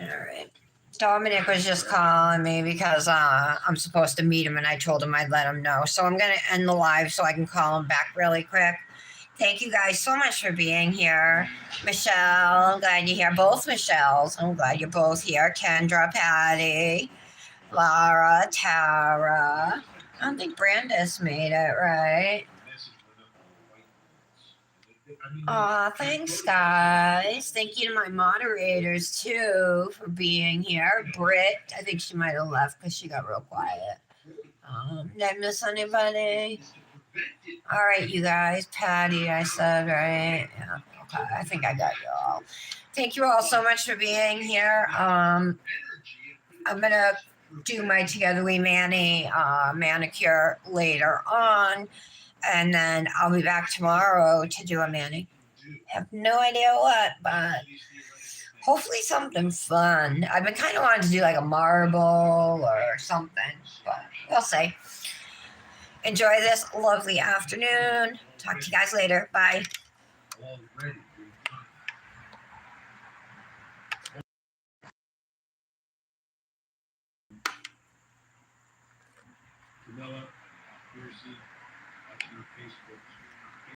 All right. Dominic was just calling me because I'm supposed to meet him and I told him I'd let him know. So I'm going to end the live so I can call him back really quick. Thank you guys so much for being here. Michelle, I'm glad you're here. Both Michelles, I'm glad you're both here. Kendra, Patty, Laura, Tara. I don't think Brandis made it, right? Aw, thanks, guys. Thank you to my moderators, too, for being here. Britt, I think she might have left because she got real quiet. Did I miss anybody? All right, you guys. Patty, I said, right? Yeah, okay. I think I got you all. Thank you all so much for being here. I'm going to do my Together We Mani manicure later on. And then I'll be back tomorrow to do a mani. Have no idea what, but hopefully something fun. I've been kind of wanting to do like a marble or something, but we'll see. Enjoy this lovely afternoon. Talk to you guys later. Bye.